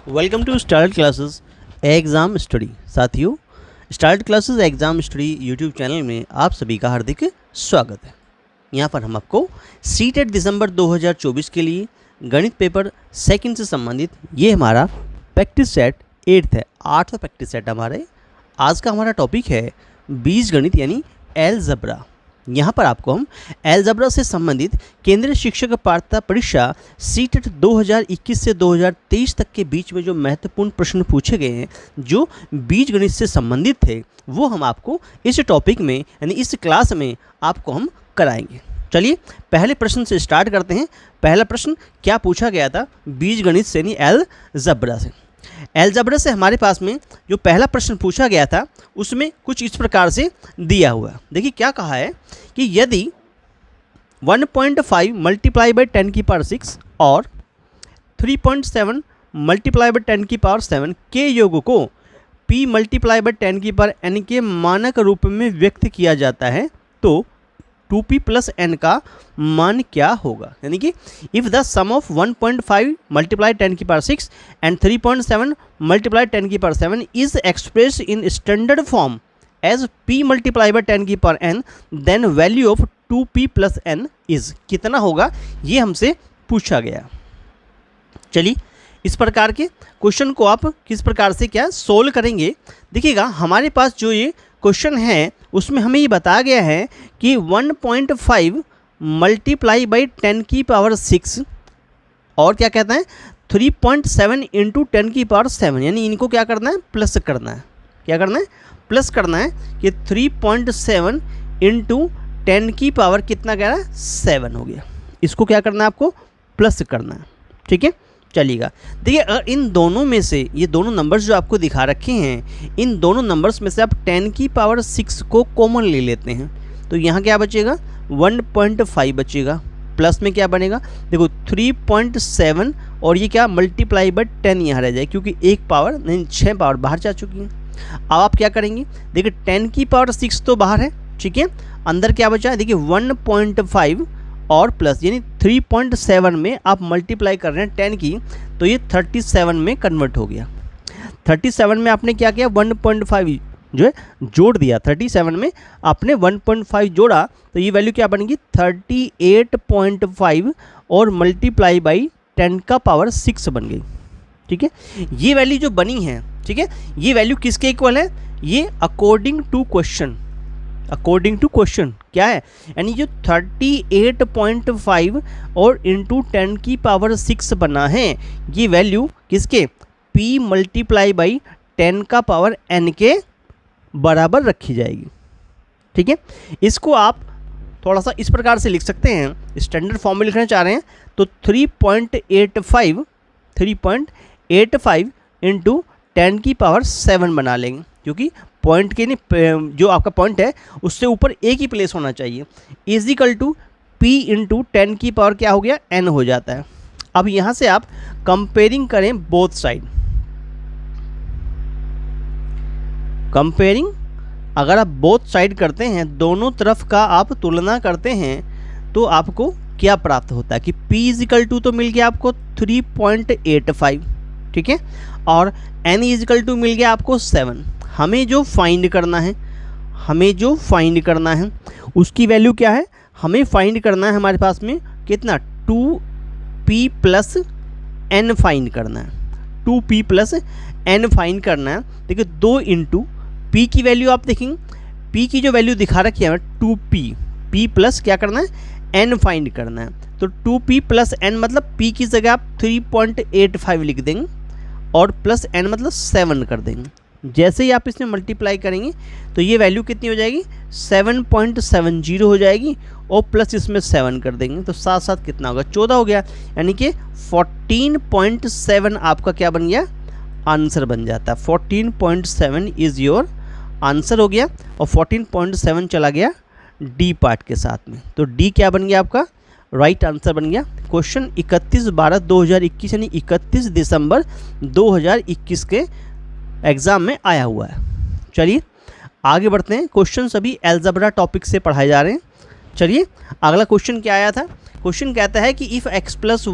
Welcome to start classes exam study. साथियों, start classes exam study YouTube channel में आप सभी का हार्दिक स्वागत है। यहाँ पर हम आपको सीटेट दिसंबर 2024 के लिए गणित पेपर सेकंड से संबंधित ये हमारा प्रैक्टिस सेट 8 है, 8वां प्रैक्टिस सेट हमारे। आज का हमारा टॉपिक है बीजगणित यानी अलजेब्रा। यहाँ पर आपको हम अलजेब्रा से संबंधित केंद्रीय शिक्षक पात्रता परीक्षा सीटेट 2021 से 2023 तक के बीच में जो महत्वपूर्ण प्रश्न पूछे गए हैं जो बीजगणित से संबंधित थे वो हम आपको इस टॉपिक में यानी इस क्लास में आपको हम कराएंगे। चलिए पहले प्रश्न से स्टार्ट करते हैं। पहला प्रश्न क्या पूछा गया था बीजगणित से यानी अलजेब्रा से। अलजेब्रा से हमारे पास में जो पहला प्रश्न पूछा गया था उसमें कुछ इस प्रकार से दिया हुआ है। देखिए क्या कहा है कि यदि 1.5 मल्टीप्लाई बाई 10 की पावर 6 और 3.7 मल्टीप्लाई बाई 10 की पावर 7 के योग को p मल्टीप्लाई बाई 10 की पावर n के मानक रूप में व्यक्त किया जाता है तो 2p प्लस n का मान क्या होगा। यानी कि if the sum of 1.5 multiply 10 की पावर 6 एंड 3.7 मल्टीप्लाई 10 की power 7 is express in standard form as p multiply by 10 की power n then value of 2p plus n is कितना होगा, ये हमसे पूछा गया। चलिए इस प्रकार के क्वेश्चन को आप किस प्रकार से क्या सोल्व करेंगे। देखिएगा हमारे पास जो ये क्वेश्चन है उसमें हमें ये बताया गया है कि 1.5 मल्टीप्लाई बाई 10 की पावर 6 और क्या कहता है 3.7 इंटू 10 की पावर 7, यानी इनको क्या करना है प्लस करना है। क्या करना है प्लस करना है कि 3.7 इंटू 10 की पावर कितना कह रहा है 7 हो गया। इसको क्या करना है आपको प्लस करना है। ठीक है चलिएगा। देखिए अगर इन दोनों में से ये दोनों नंबर्स जो आपको दिखा रखे हैं इन दोनों नंबर्स में से आप 10 की पावर 6 को कॉमन ले लेते हैं तो यहाँ क्या बचेगा 1.5 बचेगा, प्लस में क्या बनेगा देखो 3.7 और ये क्या मल्टीप्लाई बाई 10 यहाँ रह जाए क्योंकि एक पावर नहीं 6 पावर बाहर जा चुकी है। अब आप क्या करेंगे देखिए 10 की पावर 6 तो बाहर है, ठीक है, अंदर क्या बचा है देखिए 1.5 और प्लस यानी 3.7 में आप मल्टीप्लाई कर रहे हैं 10 की तो ये 37 में कन्वर्ट हो गया। 37 में आपने क्या किया 1.5 जो है जोड़ दिया, 37 में आपने 1.5 जोड़ा तो ये वैल्यू क्या बनेगी 38.5 और मल्टीप्लाई बाई 10 का पावर 6 बन गई। ठीक है ये वैल्यू जो बनी है, ठीक है, ये वैल्यू किसके इक्वल है, ये अकॉर्डिंग टू क्वेश्चन क्या है, यानी जो 38.5 और इंटू 10 की पावर 6 बना है ये वैल्यू किसके p मल्टीप्लाई बाई 10 का पावर n के बराबर रखी जाएगी। ठीक है इसको आप थोड़ा सा इस प्रकार से लिख सकते हैं, स्टैंडर्ड फॉर्म में लिखना चाह रहे हैं तो 3.85 इंटू 10 की पावर 7 बना लेंगे क्योंकि पॉइंट के नहीं जो आपका पॉइंट है उससे ऊपर एक ही प्लेस होना चाहिए। इजिकल टू p इंटू 10 की पावर क्या हो गया n हो जाता है। अब यहाँ से आप कंपेयरिंग करें बोथ साइड। कंपेयरिंग अगर आप बोथ साइड करते हैं दोनों तरफ का आप तुलना करते हैं तो आपको क्या प्राप्त होता है कि p इजिकल टू तो मिल गया आपको 3.85, ठीक है, और n इजिकल टू मिल गया आपको 7। हमें जो फाइंड करना है उसकी वैल्यू क्या है, हमें फाइंड करना है हमारे पास में कितना 2p प्लस n फाइंड करना है, 2p प्लस n फाइंड करना है। देखिए 2 इंटू p की वैल्यू आप देखेंगे p की जो वैल्यू दिखा रखी है 2p, p प्लस क्या करना है n फाइंड करना है तो 2p प्लस n मतलब p की जगह आप 3.85 लिख देंगे और प्लस n मतलब 7 कर देंगे। जैसे ही आप इसमें मल्टीप्लाई करेंगे तो ये वैल्यू कितनी हो जाएगी 7.70 हो जाएगी और प्लस इसमें 7 कर देंगे तो साथ साथ कितना होगा 14 हो गया, यानी कि 14.7 आपका क्या बन गया आंसर बन जाता है। 14.7 इज़ योर आंसर हो गया और 14.7 चला गया डी पार्ट के साथ में तो डी क्या बन गया आपका राइट आंसर बन गया। क्वेश्चन 31/12/2021 यानी 31 दिसंबर 2021 के एग्ज़ाम में आया हुआ है। चलिए आगे बढ़ते हैं। क्वेश्चन सभी अलजेब्रा टॉपिक से पढ़ाए जा रहे हैं। चलिए अगला क्वेश्चन क्या आया था क्वेश्चन कहता है कि if x plus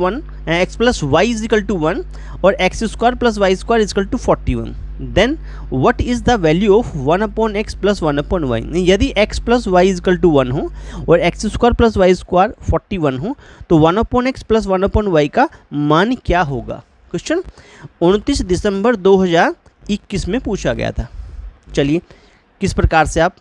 y is equal to 1 और x square plus Y square is equal to 41, then what is the value of 1/x plus 1/y। यदि x plus Y is equal to 1 हो और x square plus Y square 41 हो तो 1/x plus 1/y का मान क्या होगा। Question 29 दिसंबर 2021 में पूछा गया था। चलिए किस प्रकार से आप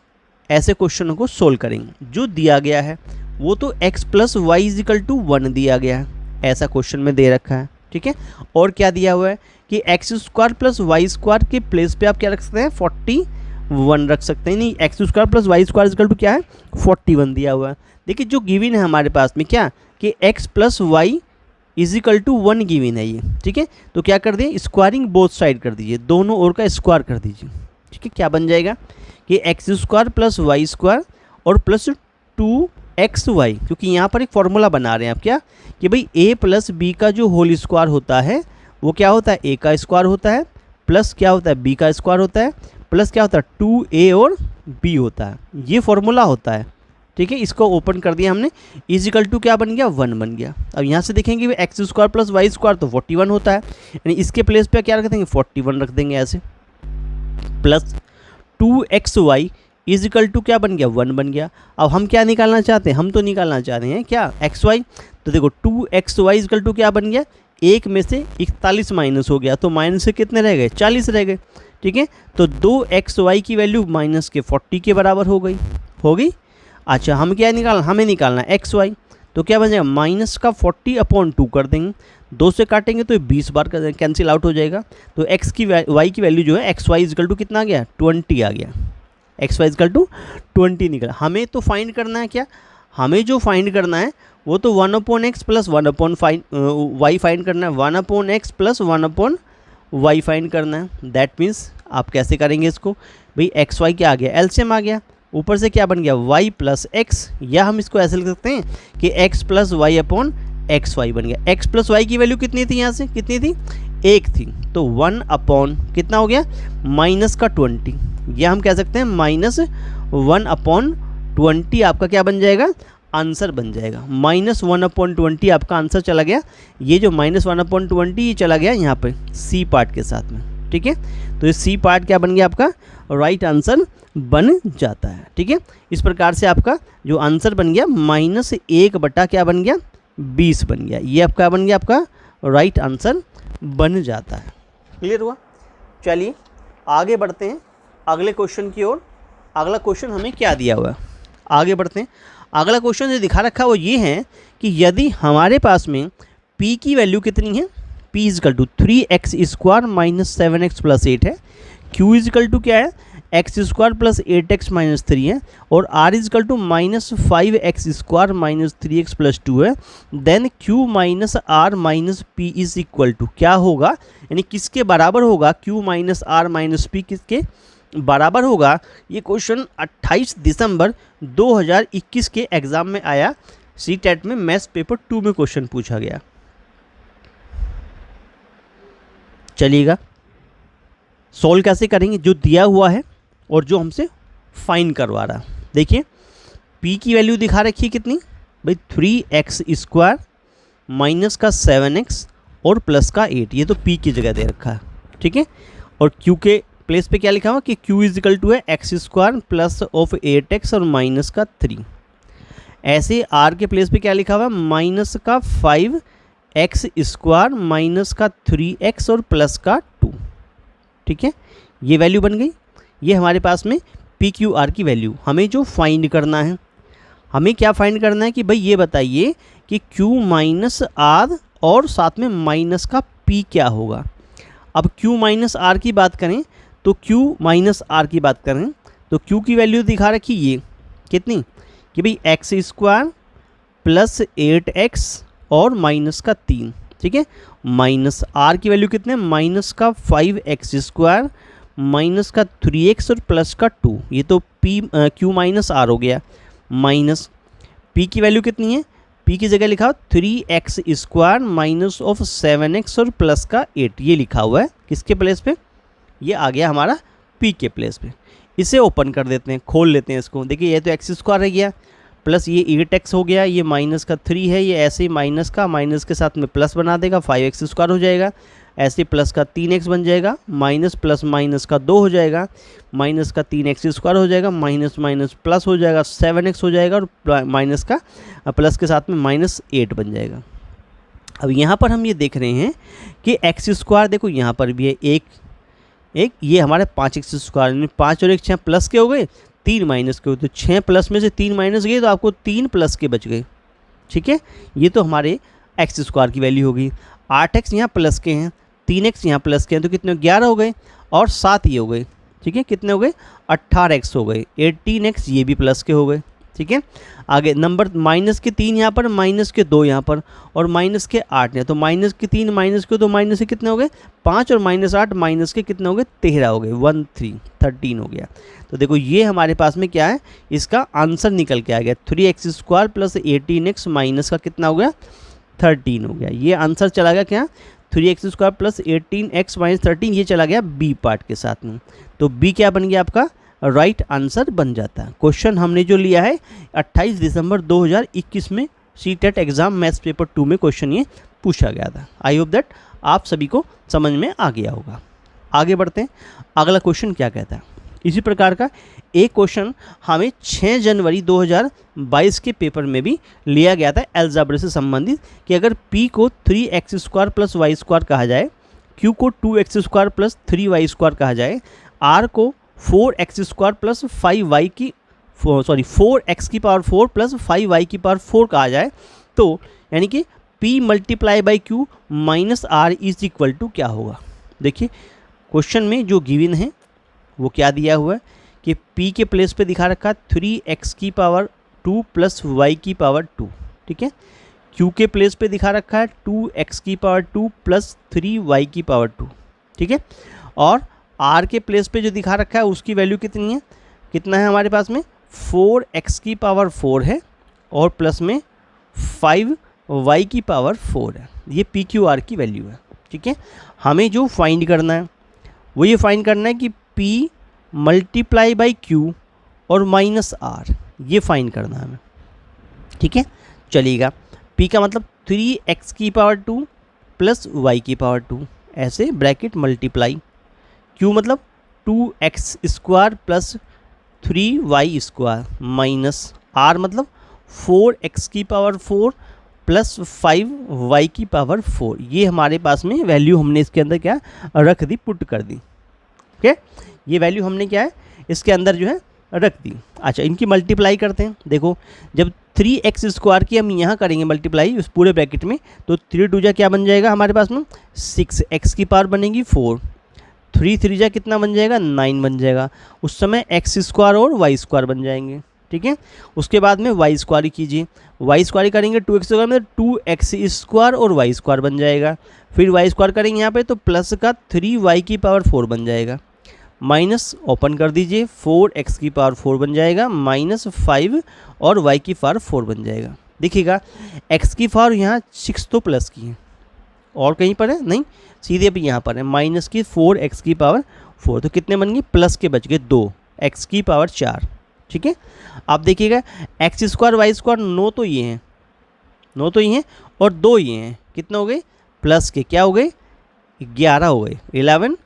ऐसे क्वेश्चनों को सोल्व करेंगे। जो दिया गया है वो तो x plus Y is equal to 1 दिया गया है, ऐसा क्वेश्चन में दे रखा है, ठीक है। और क्या दिया हुआ है कि X square plus Y square के प्लेस पे आप क्या रख सकते हैं 41 रख सकते हैं। नहीं, X square plus Y square equal to क्या है 41 दिया हुआ है। देखिए जो गिवन है हमारे पास में क्या कि X plus Y is equal to 1 given है ये, ठीक है। तो क्या कर दिए, स्क्वायरिंग बोथ साइड कर दीजिए, दोनों ओर का स्क्वायर कर दीजिए, ठीक है। क्या बन जाएगा कि X square plus Y square और प्लस 2xy, क्योंकि यहाँ पर एक फॉर्मूला बना रहे हैं आप क्या कि भाई a प्लस बी का जो होल स्क्वायर होता है वो क्या होता है a का स्क्वायर होता है प्लस क्या होता है b का स्क्वायर होता है प्लस क्या होता है 2a और b होता है, ये फॉर्मूला होता है, ठीक है। इसको ओपन कर दिया हमने, इज इक्वल टू क्या बन गया 1 बन गया। अब यहाँ से देखेंगे X square plus Y square तो 41 होता है, यानी इसके प्लेस पे क्या रख देंगे 41 रख देंगे ऐसे, plus 2xy is equal to क्या बन गया 1 बन गया। अब हम क्या निकालना चाहते हैं, हम तो निकालना चाह रहे हैं क्या xy, तो देखो 2xy इज इक्वल टू क्या बन गया, एक में से 41 माइनस हो गया तो माइनस से कितने रह गए 40 रह गए, ठीक है। तो 2xy की वैल्यू माइनस के 40 के बराबर हो गई। अच्छा हम क्या निकालना, हमें निकालना xy, तो क्या बन जाएगा माइनस का 40/2 कर देंगे, 2 से काटेंगे तो 20 बार कैंसिल आउट हो जाएगा। तो x की y की वैल्यू जो है xy इज इक्वल टू कितना आ गया 20 आ गया, xy इज इक्वल टू 20 निकला। हमें तो फाइंड करना है क्या, हमें जो फाइंड करना है वो तो 1/x प्लस 1/y फाइंड करना है, 1/x प्लस 1/y फाइंड करना है। दैट मीन्स आप कैसे करेंगे इसको, भाई xy क्या आ गया एलसीएम आ गया, ऊपर से क्या बन गया y प्लस एक्स, या हम इसको ऐसे लिख सकते हैं कि x plus Y upon X Y बन गया। x प्लस वाई की वैल्यू कितनी थी, यहाँ से कितनी थी 1 थी, तो 1 अपॉन कितना हो गया माइनस का 20, या हम कह सकते हैं माइनस 1/20 आपका क्या बन जाएगा आंसर बन जाएगा। -1/20 आपका आंसर चला गया, ये जो -1/20 ये चला गया यहाँ पे सी पार्ट के साथ में, ठीक है। तो ये सी पार्ट क्या बन गया आपका राइट आंसर बन जाता है, ठीक है। इस प्रकार से आपका जो आंसर बन गया -1 बटा क्या बन गया 20 बन गया, ये आपका बन गया आपका राइट आंसर बन जाता है। क्लियर हुआ। चलिए आगे बढ़ते हैं अगले क्वेश्चन की ओर। अगला क्वेश्चन हमें क्या दिया हुआ है, आगे बढ़ते हैं। अगला क्वेश्चन जो दिखा रखा है वो ये है कि यदि हमारे पास में p की वैल्यू कितनी है, p is equal to 3x square minus 7x plus 8 है, q इजकल टू क्या है X square plus 8x minus 3 है, और r is equal to minus 5x square minus 3x plus 2 है, then q minus r minus p is equal to क्या होगा, यानी किसके बराबर होगा, q minus r minus p किसके बराबर होगा। ये क्वेश्चन 28 दिसंबर 2021 के एग्ज़ाम में आया, CTET में मैथ्स पेपर 2 में क्वेश्चन पूछा गया। चलिएगा सॉल्व कैसे करेंगे, जो दिया हुआ है और जो हमसे फाइंड करवा रहा है। देखिए p की वैल्यू दिखा रखी है कितनी भाई 3x स्क्वायर माइनस का 7x और प्लस का 8, ये तो p की जगह दे रखा है, ठीक है। और q के प्लेस पे क्या लिखा हुआ कि q इज इक्वल टू है X square plus of 8x और माइनस का 3। ऐसे r के प्लेस पे क्या लिखा हुआ है माइनस का 5x स्क्वायर माइनस का 3x और प्लस का 2, ठीक है। ये वैल्यू बन गई, ये हमारे पास में पी क्यू आर की वैल्यू। हमें जो फाइंड करना है, हमें क्या फाइंड करना है कि भाई ये बताइए कि q माइनस आर और साथ में माइनस का p क्या होगा। अब q माइनस आर की बात करें तो q माइनस आर की बात करें तो q की वैल्यू दिखा रखी ये कितनी कि भाई एक्स स्क्वायर प्लस 8x और माइनस का 3, ठीक है। माइनस आर की वैल्यू कितने माइनस का 5x स्क्वायर माइनस का 3x और प्लस का 2, ये तो q माइनस आर हो गया। माइनस p की वैल्यू कितनी है, p की जगह लिखा हो 3x square minus of 7x और प्लस का 8, ये लिखा हुआ है किसके प्लेस पे, ये आ गया हमारा p के प्लेस पे। इसे ओपन कर देते हैं, खोल लेते हैं इसको। देखिए ये तो एक्स स्क्वायर रह गया प्लस ये 8x हो गया, ये माइनस का 3 है, ये ऐसे ही माइनस के साथ में प्लस बना देगा, 5x² हो जाएगा, ऐसे प्लस का 3x बन जाएगा, माइनस प्लस माइनस का 2 हो जाएगा, माइनस का 3x² हो जाएगा, माइनस माइनस प्लस हो जाएगा, 7x हो जाएगा, और माइनस का प्लस के साथ में -8 बन जाएगा। अब यहाँ पर हम ये देख रहे हैं कि x² देखो यहाँ पर भी है, एक ये हमारे 5x², 5 और 1 6 प्लस के हो गए, 3 माइनस के हो, तो 6 प्लस में से 3 माइनस गए तो आपको 3 प्लस के बच गए। ठीक है, ये तो हमारे x² की वैल्यू होगी। 8x यहाँ प्लस के हैं, 3x यहाँ प्लस के हैं, तो कितने 11 हो गए, और 7 ये हो गए। ठीक है, कितने हो गए 18x हो गए, 18x ये भी प्लस के हो गए। ठीक है, आगे नंबर माइनस के 3 यहाँ पर, माइनस के 2 यहाँ पर, और माइनस के 8 है, तो माइनस के 3 माइनस के 2 माइनस के कितने हो गए 5, और -8 माइनस के कितने हो गए 13 हो गए, 13 हो गया। तो देखो ये हमारे पास में क्या है, इसका आंसर निकल के आ गया 3x² + 18x माइनस का कितना हो गया 13 हो गया। ये आंसर चला गया क्या 3x² + 18x - 13, ये चला गया बी पार्ट के साथ में। तो बी क्या बन गया आपका राइट आंसर बन जाता है। क्वेश्चन हमने जो लिया है 28 दिसंबर 2021 में सीटेट एग्जाम मैथ्स पेपर 2 में क्वेश्चन ये पूछा गया था। आई होप दैट आप सभी को समझ में आ गया होगा। आगे बढ़ते हैं, अगला क्वेश्चन क्या कहता है। इसी प्रकार का एक क्वेश्चन हमें 6 जनवरी 2022 के पेपर में भी लिया गया था अलजेब्रा से संबंधित, कि अगर p को 3x² + y² कहा जाए, q को 2x² + 3y² कहा जाए, r को 4x² + 5y की 4x⁴ + 5y⁴ कहा जाए, तो यानी कि p × q - r = क्या होगा। देखिए क्वेश्चन में जो गिवन है वो क्या दिया हुआ है कि p के प्लेस पे दिखा रखा है 3x⁴ + y⁴। ठीक है, q के प्लेस पे दिखा रखा है 2x⁴ + 3y⁴। ठीक है, और r के प्लेस पे जो दिखा रखा है उसकी वैल्यू कितनी है, कितना है हमारे पास में 4x⁴ है, और प्लस में 5y⁴ है। ये p q r की वैल्यू है। ठीक है, हमें जो फाइंड करना है वो ये फाइंड करना है कि p × q और -r, ये फाइंड करना है हमें। ठीक है, चलिएगा, p का मतलब 3x⁴ + y⁴, ऐसे ब्रैकेट मल्टीप्लाई, q मतलब 2x² + 3y² माइनस r मतलब 4x⁴ + 5y⁴। ये हमारे पास में वैल्यू हमने इसके अंदर क्या रख दी, पुट कर दी। ओके, ये वैल्यू हमने क्या है इसके अंदर जो है रख दी। अच्छा, इनकी मल्टीप्लाई करते हैं। देखो जब 3x² की हम यहाँ करेंगे मल्टीप्लाई उस पूरे ब्रैकेट में, तो 3 2 क्या बन जाएगा हमारे पास में 6x⁴ बनेगी 4, 3 3 कितना बन जाएगा 9 बन जाएगा। उस समय x² और y² बन जाएंगे। ठीक है, उसके बाद में y² कीजिए, y² करेंगे 2x² में 2x² और y² बन जाएगा। फिर y² करेंगे यहाँ पे तो प्लस का 3y⁴ बन जाएगा, माइनस ओपन कर दीजिए 4x⁴ बन जाएगा, -5 और y⁴ बन जाएगा। देखिएगा x⁴ यहाँ 6 तो प्लस की है और कहीं पर है नहीं, सीधे भी यहाँ पर है माइनस की 4x⁴, तो कितने बन गए प्लस के बच गए 2 x⁴। ठीक है, आप देखिएगा x² y² 9 तो ये हैं, 9 तो ये हैं, और 2 ये हैं, कितने हो गए प्लस के क्या हो गए 11 हो गए, 11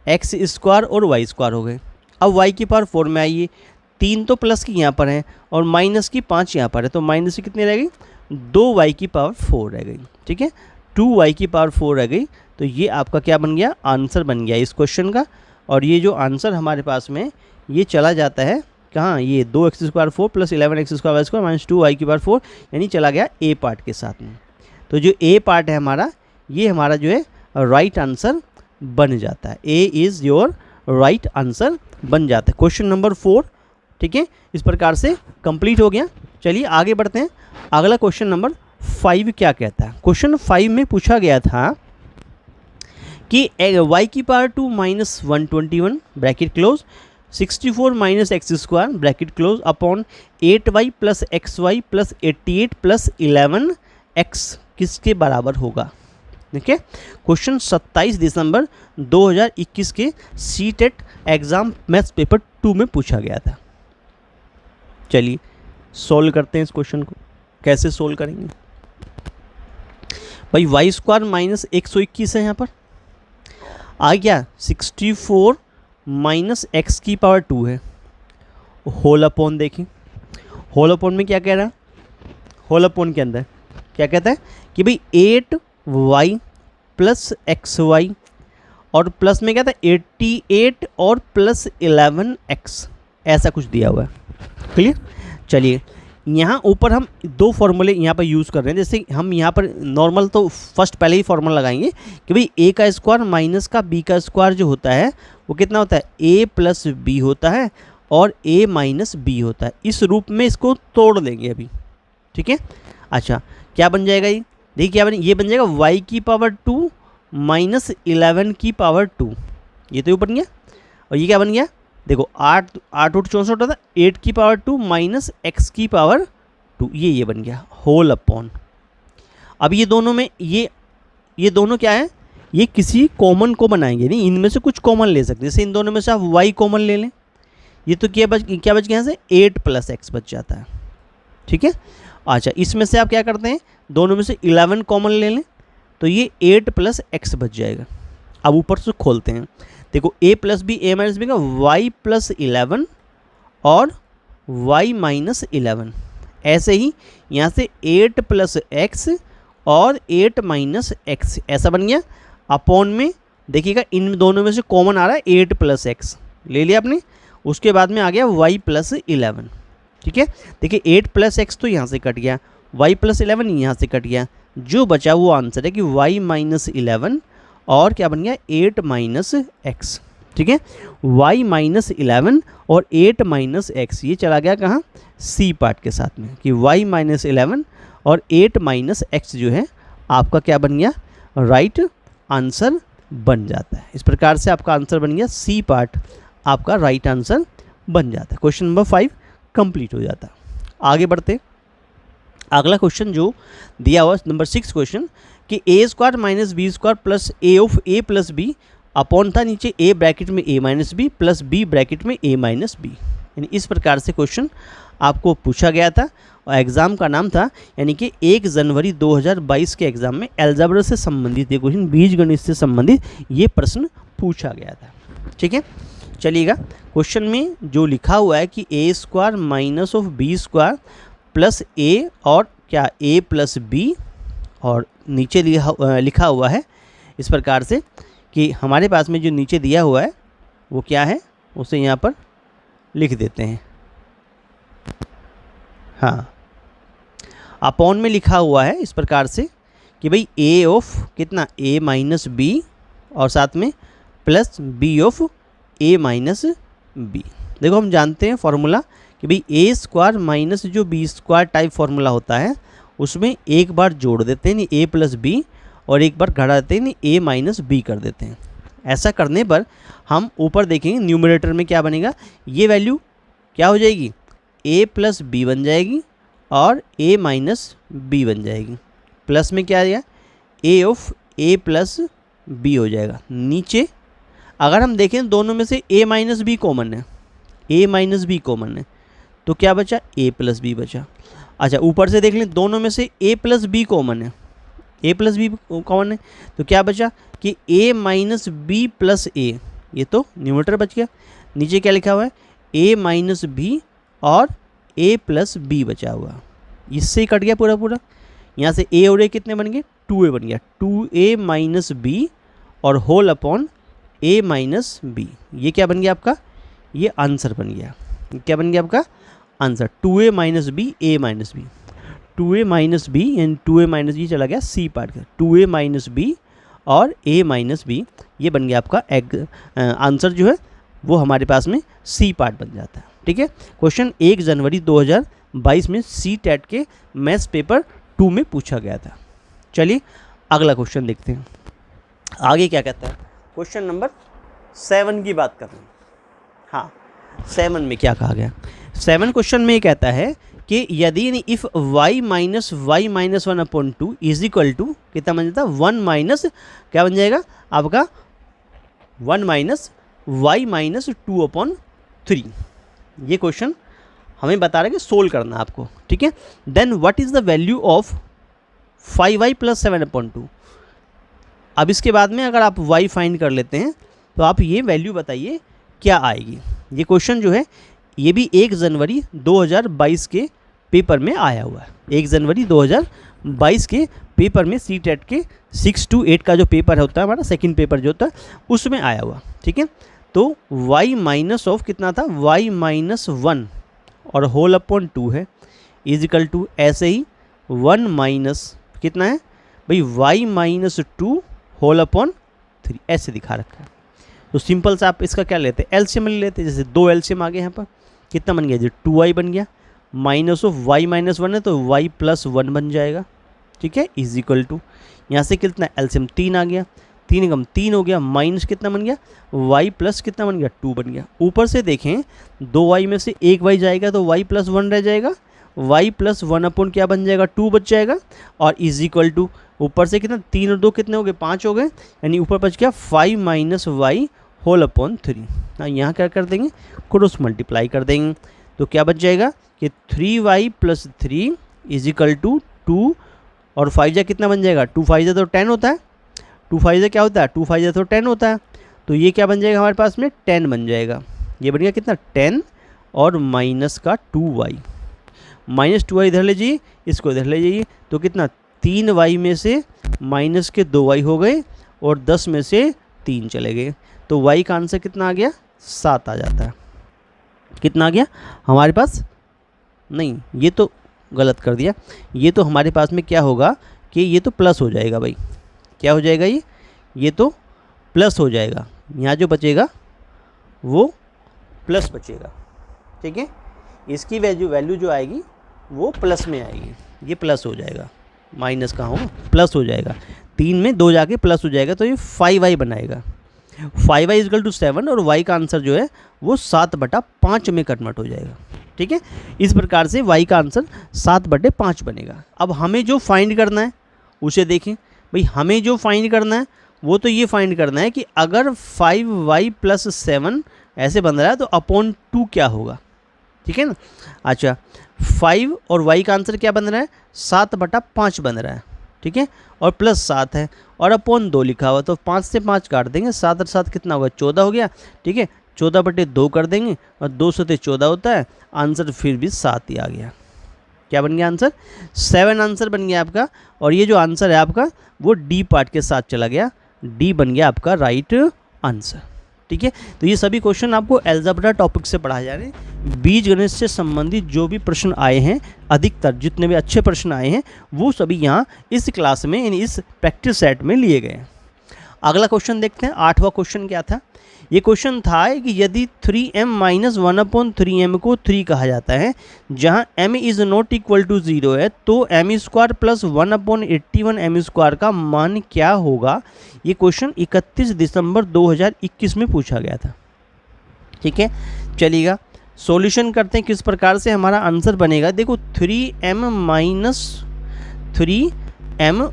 x² और y² हो गए। अब y⁴ में आइए, 3 तो प्लस की यहाँ पर है और माइनस की 5 यहाँ पर है, तो माइनस की कितनी रह गई 2 y⁴ रह गई। ठीक है, 2 y⁴ रह गई। तो ये आपका क्या बन गया आंसर बन गया इस क्वेश्चन का। और ये जो आंसर हमारे पास में ये चला जाता है कहाँ, ये 2x² 4 + 11x² y² - 2y⁴, यानी चला गया ए पार्ट के साथ में। तो जो ए पार्ट है हमारा, ये हमारा जो है राइट आंसर बन जाता है। A is your right answer बन जाता है। क्वेश्चन नंबर 4 ठीक है, इस प्रकार से कंप्लीट हो गया। चलिए आगे बढ़ते हैं। अगला क्वेश्चन नंबर 5 क्या कहता है। क्वेश्चन 5 में पूछा गया था कि y⁴ - 121 bracket close 64 - x² bracket close upon 8y + xy + 88 + 11x किसके बराबर होगा। ठीक है, क्वेश्चन 27 दिसंबर 2021 के सीटेट एग्जाम मैथ्स पेपर 2 में पूछा गया था। चलिए सोल्व करते हैं इस क्वेश्चन को। कैसे सोल्व करेंगे भाई, वाई स्क्वायर माइनस 121 है, यहाँ पर आ गया 64 माइनस एक्स की पावर 2 है। होल अपॉन देखिए, होल अपॉन में क्या कह रहा है, होल अपॉन के अंदर क्या कहता है कि भाई 8y प्लस एक्स वाई, और प्लस में क्या था 88 और प्लस 11x, ऐसा कुछ दिया हुआ है। क्लियर। चलिए यहाँ ऊपर हम दो फॉर्मूले यहाँ पर यूज़ कर रहे हैं। जैसे हम यहाँ पर नॉर्मल तो फर्स्ट पहले ही फॉर्मूला लगाएंगे कि भाई a का स्क्वायर माइनस का b का स्क्वायर जो होता है वो कितना होता है, a प्लस बी होता है और a माइनस बी होता है। इस रूप में इसको तोड़ देंगे अभी, ठीक है। अच्छा क्या बन जाएगा ये, देखिए क्या बन, ये बन जाएगा y की पावर 2 माइनस 11 की पावर 2, ये तो ऊपर गया। और ये क्या बन गया, देखो 8 8 और 64 होता है 8 की पावर 2 माइनस एक्स की पावर 2, ये बन गया होल अपॉन। अब ये दोनों में ये दोनों क्या है, ये किसी कॉमन को बनाएंगे नहीं, इनमें से कुछ कॉमन ले सकते हैं। जैसे इन दोनों में से आप y कॉमन ले लें, ये तो क्या बच गया यहाँ से 8 प्लस एक्स बच जाता है, ठीक है। अच्छा इसमें से आप क्या करते हैं, दोनों में से 11 कॉमन ले लें तो ये 8 प्लस एक्स बच जाएगा। अब ऊपर से खोलते हैं, देखो a plus B A minus B का y प्लस 11 और y माइनस 11, ऐसे ही यहाँ से 8 प्लस एक्स और 8 माइनस एक्स, ऐसा बन गया। अपॉन में देखिएगा इन दोनों में से कॉमन आ रहा है 8 प्लस एक्स ले लिया आपने, उसके बाद में आ गया y प्लस 11, ठीक है। देखिए 8 प्लस एक्स तो यहाँ से कट गया, y प्लस 11 यहाँ से कट गया, जो बचा वो आंसर है कि y माइनस 11 और क्या बन गया 8 माइनस एक्स, ठीक है। y माइनस 11 और 8 माइनस एक्स, ये चला गया कहाँ, सी पार्ट के साथ में, कि y माइनस 11 और 8 माइनस एक्स जो है आपका क्या बन गया, राइट आंसर बन जाता है। इस प्रकार से आपका आंसर बन गया, सी पार्ट आपका राइट आंसर बन जाता है। क्वेश्चन नंबर 5 कंप्लीट हो जाता है। आगे बढ़ते, अगला क्वेश्चन जो दिया हुआ नंबर 6 क्वेश्चन कि a square minus B square plus a of a plus b upon था नीचे ए ब्रैकेट में a minus b plus b bracket में ए माइनस बी, यानी इस प्रकार से क्वेश्चन आपको पूछा गया था और एग्ज़ाम का नाम था, यानी कि 1 जनवरी 2022 के एग्ज़ाम में अलजेब्रा से संबंधित ये क्वेश्चन, बीजगणित से संबंधित ये प्रश्न पूछा गया था, ठीक है। चलिएगा क्वेश्चन में जो लिखा हुआ है कि a square minus of b square plus a और क्या ए प्लस बी, और नीचे लिखा हुआ है इस प्रकार से कि हमारे पास में जो नीचे दिया हुआ है वो क्या है, उसे यहाँ पर लिख देते हैं। हाँ, अपॉन में लिखा हुआ है इस प्रकार से कि भाई ए ऑफ कितना ए माइनस बी और साथ में plus B of A minus B. देखो हम जानते हैं फॉर्मूला कि भाई ए स्क्वायर माइनस जो बी स्क्वायर टाइप फार्मूला होता है उसमें एक बार जोड़ देते हैं ए प्लस बी और एक बार घटा देते हैं ए माइनस बी कर देते हैं। ऐसा करने पर हम ऊपर देखेंगे न्यूमरेटर में क्या बनेगा, ये वैल्यू क्या हो जाएगी ए प्लस बी बन जाएगी और ए माइनस बी बन जाएगी, प्लस में क्या आएगा ए ऑफ ए प्लस बी हो जाएगा। नीचे अगर हम देखें दोनों में से ए माइनस बी कॉमन है, ए माइनस बी कॉमन है तो क्या बचा ए प्लस बी बचा। अच्छा ऊपर से देख लें दोनों में से ए प्लस बी कॉमन है, ए प्लस बी कॉमन है तो क्या बचा कि ए माइनस बी प्लस ए, ये तो न्यूमरेटर बच गया। नीचे क्या लिखा हुआ है ए माइनस बी और ए प्लस बी बचा हुआ, इससे ही कट गया पूरा पूरा। यहाँ से ए और ए कितने बन गए 2a बन गया, 2a माइनस बी और होल अपॉन ए माइनस बी, ये क्या बन गया आपका, ये आंसर बन गया। क्या बन गया आपका आंसर 2a माइनस बी ए minus b, 2a minus b यानी 2a माइनस बी चला गया सी पार्ट का, 2a माइनस बी और a माइनस बी, ये बन गया आपका आंसर जो है वो हमारे पास में सी पार्ट बन जाता है, ठीक है। क्वेश्चन 1 जनवरी 2022 में सी टेट के मैथ्स पेपर 2 में पूछा गया था। चलिए अगला क्वेश्चन देखते हैं आगे क्या कहता है। क्वेश्चन नंबर 7 की बात कर रहे हैं। हाँ 7 में क्या कहा गया, 7 क्वेश्चन में ये कहता है कि यदि if y minus Y minus 1/2 is equal to कितना बन जाता है 1 माइनस क्या बन जाएगा आपका 1 माइनस वाई माइनस 2/3। ये क्वेश्चन हमें बता रहा है कि सोल्व करना है आपको, ठीक है। Then what is the value of 5y plus 7/2। अब इसके बाद में अगर आप y फाइंड कर लेते हैं तो आप ये वैल्यू बताइए क्या आएगी। ये क्वेश्चन जो है ये भी 1 जनवरी 2022 के पेपर में आया हुआ है। 1 जनवरी 2022 के पेपर में CTET के 6 to 8 का जो पेपर होता है हमारा सेकंड पेपर जो होता है उसमें आया हुआ, ठीक है। तो y माइनस ऑफ कितना था, y माइनस 1 और होल अपॉन 2 है इजिकल टू ऐसे ही 1 माइनस कितना है भाई y माइनस 2 होल अपॉन 3 ऐसे दिखा रखा है। तो सिंपल से आप इसका क्या लेते हैं, एलसीएम ले लेते हैं। जैसे 2 एलसीएम आ गए यहाँ पर, कितना बन गया जी 2y बन गया, माइनस ऑफ y माइनस 1 है तो y प्लस 1 बन जाएगा, ठीक है, इज इक्वल टू यहाँ से कितना एलसीएम 3 आ गया, 3 कम 3 हो गया, माइनस कितना बन गया y प्लस कितना बन गया 2 बन गया। ऊपर से देखें 2y में से एक y जाएगा तो y प्लस 1 रह जाएगा, y प्लस 1 अपॉन क्या बन जाएगा 2 बच जाएगा, और इज इक्वल टू ऊपर से कितना 3 और 2 कितने हो गए 5 हो गए, यानी ऊपर बच गया 5 माइनस y होल अपॉन 3। हाँ यहाँ क्या कर देंगे क्रॉस मल्टीप्लाई कर देंगे तो क्या बच जाएगा कि 3y plus 3 is equal to 2 और 5 जा कितना बन जाएगा 2 5 जा तो 10 होता है, 2 5 जा क्या होता है 2 5 जा तो 10 होता है। तो ये क्या बन जाएगा हमारे पास में 10 बन जाएगा। ये बन गया कितना 10 और माइनस का 2y, माइनस 2y इधर ले जाइए, इसको इधर ले जाइए तो कितना 3y में से माइनस के 2y हो गए और 10 में से 3 चले गए, तो y का आंसर कितना आ गया 7 आ जाता है। कितना आ गया हमारे पास, नहीं ये तो गलत कर दिया, ये तो हमारे पास में क्या होगा कि ये तो प्लस हो जाएगा भाई, क्या हो जाएगा ये तो प्लस हो जाएगा, यहाँ जो बचेगा वो प्लस बचेगा, ठीक है। इसकी वैल्यू जो आएगी वो प्लस में आएगी, ये प्लस हो जाएगा, माइनस कहाँ होगा प्लस हो जाएगा, 3 में 2 जाके प्लस हो जाएगा तो ये 5y बनाएगा, 5y इजकल टू 7 और y का आंसर जो है वो 7/5 में कन्वर्ट हो जाएगा, ठीक है। इस प्रकार से y का आंसर 7/5 बनेगा। अब हमें जो फाइंड करना है उसे देखें भाई, हमें जो फाइंड करना है वो तो ये फाइंड करना है कि अगर 5y प्लस 7 ऐसे बन रहा है तो अपॉन 2 क्या होगा, ठीक है ना। अच्छा 5 और y का आंसर क्या बन रहा है 7/5 बन रहा है, ठीक है, और प्लस 7 है और अपॉन 2 लिखा हुआ, तो 5 से 5 काट देंगे, 7 और 7 कितना होगा 14 हो गया, ठीक है, 14/2 कर देंगे और 2 से 14 होता है, आंसर फिर भी 7 ही आ गया। क्या बन गया आंसर 7 आंसर बन गया आपका, और ये जो आंसर है आपका वो डी पार्ट के साथ चला गया, डी बन गया आपका राइट आंसर, ठीक है। तो ये सभी क्वेश्चन आपको अलजेब्रा टॉपिक से पढ़ाए जा रहे हैं। बीजगणित से संबंधित जो भी प्रश्न आए हैं, अधिकतर जितने भी अच्छे प्रश्न आए हैं वो सभी यहाँ इस क्लास में यानी इस प्रैक्टिस सेट में लिए गए हैं। अगला क्वेश्चन देखते हैं, 8वां क्वेश्चन क्या था। ये क्वेश्चन था कि यदि 3m माइनस 1/3m को 3 कहा जाता है, जहाँ m is not equal to 0 है, तो m square plus 1/81 m square का मान क्या होगा। ये क्वेश्चन 31 दिसंबर 2021 में पूछा गया था, ठीक है। चलिएगा सॉल्यूशन करते हैं किस प्रकार से हमारा आंसर बनेगा। देखो 3m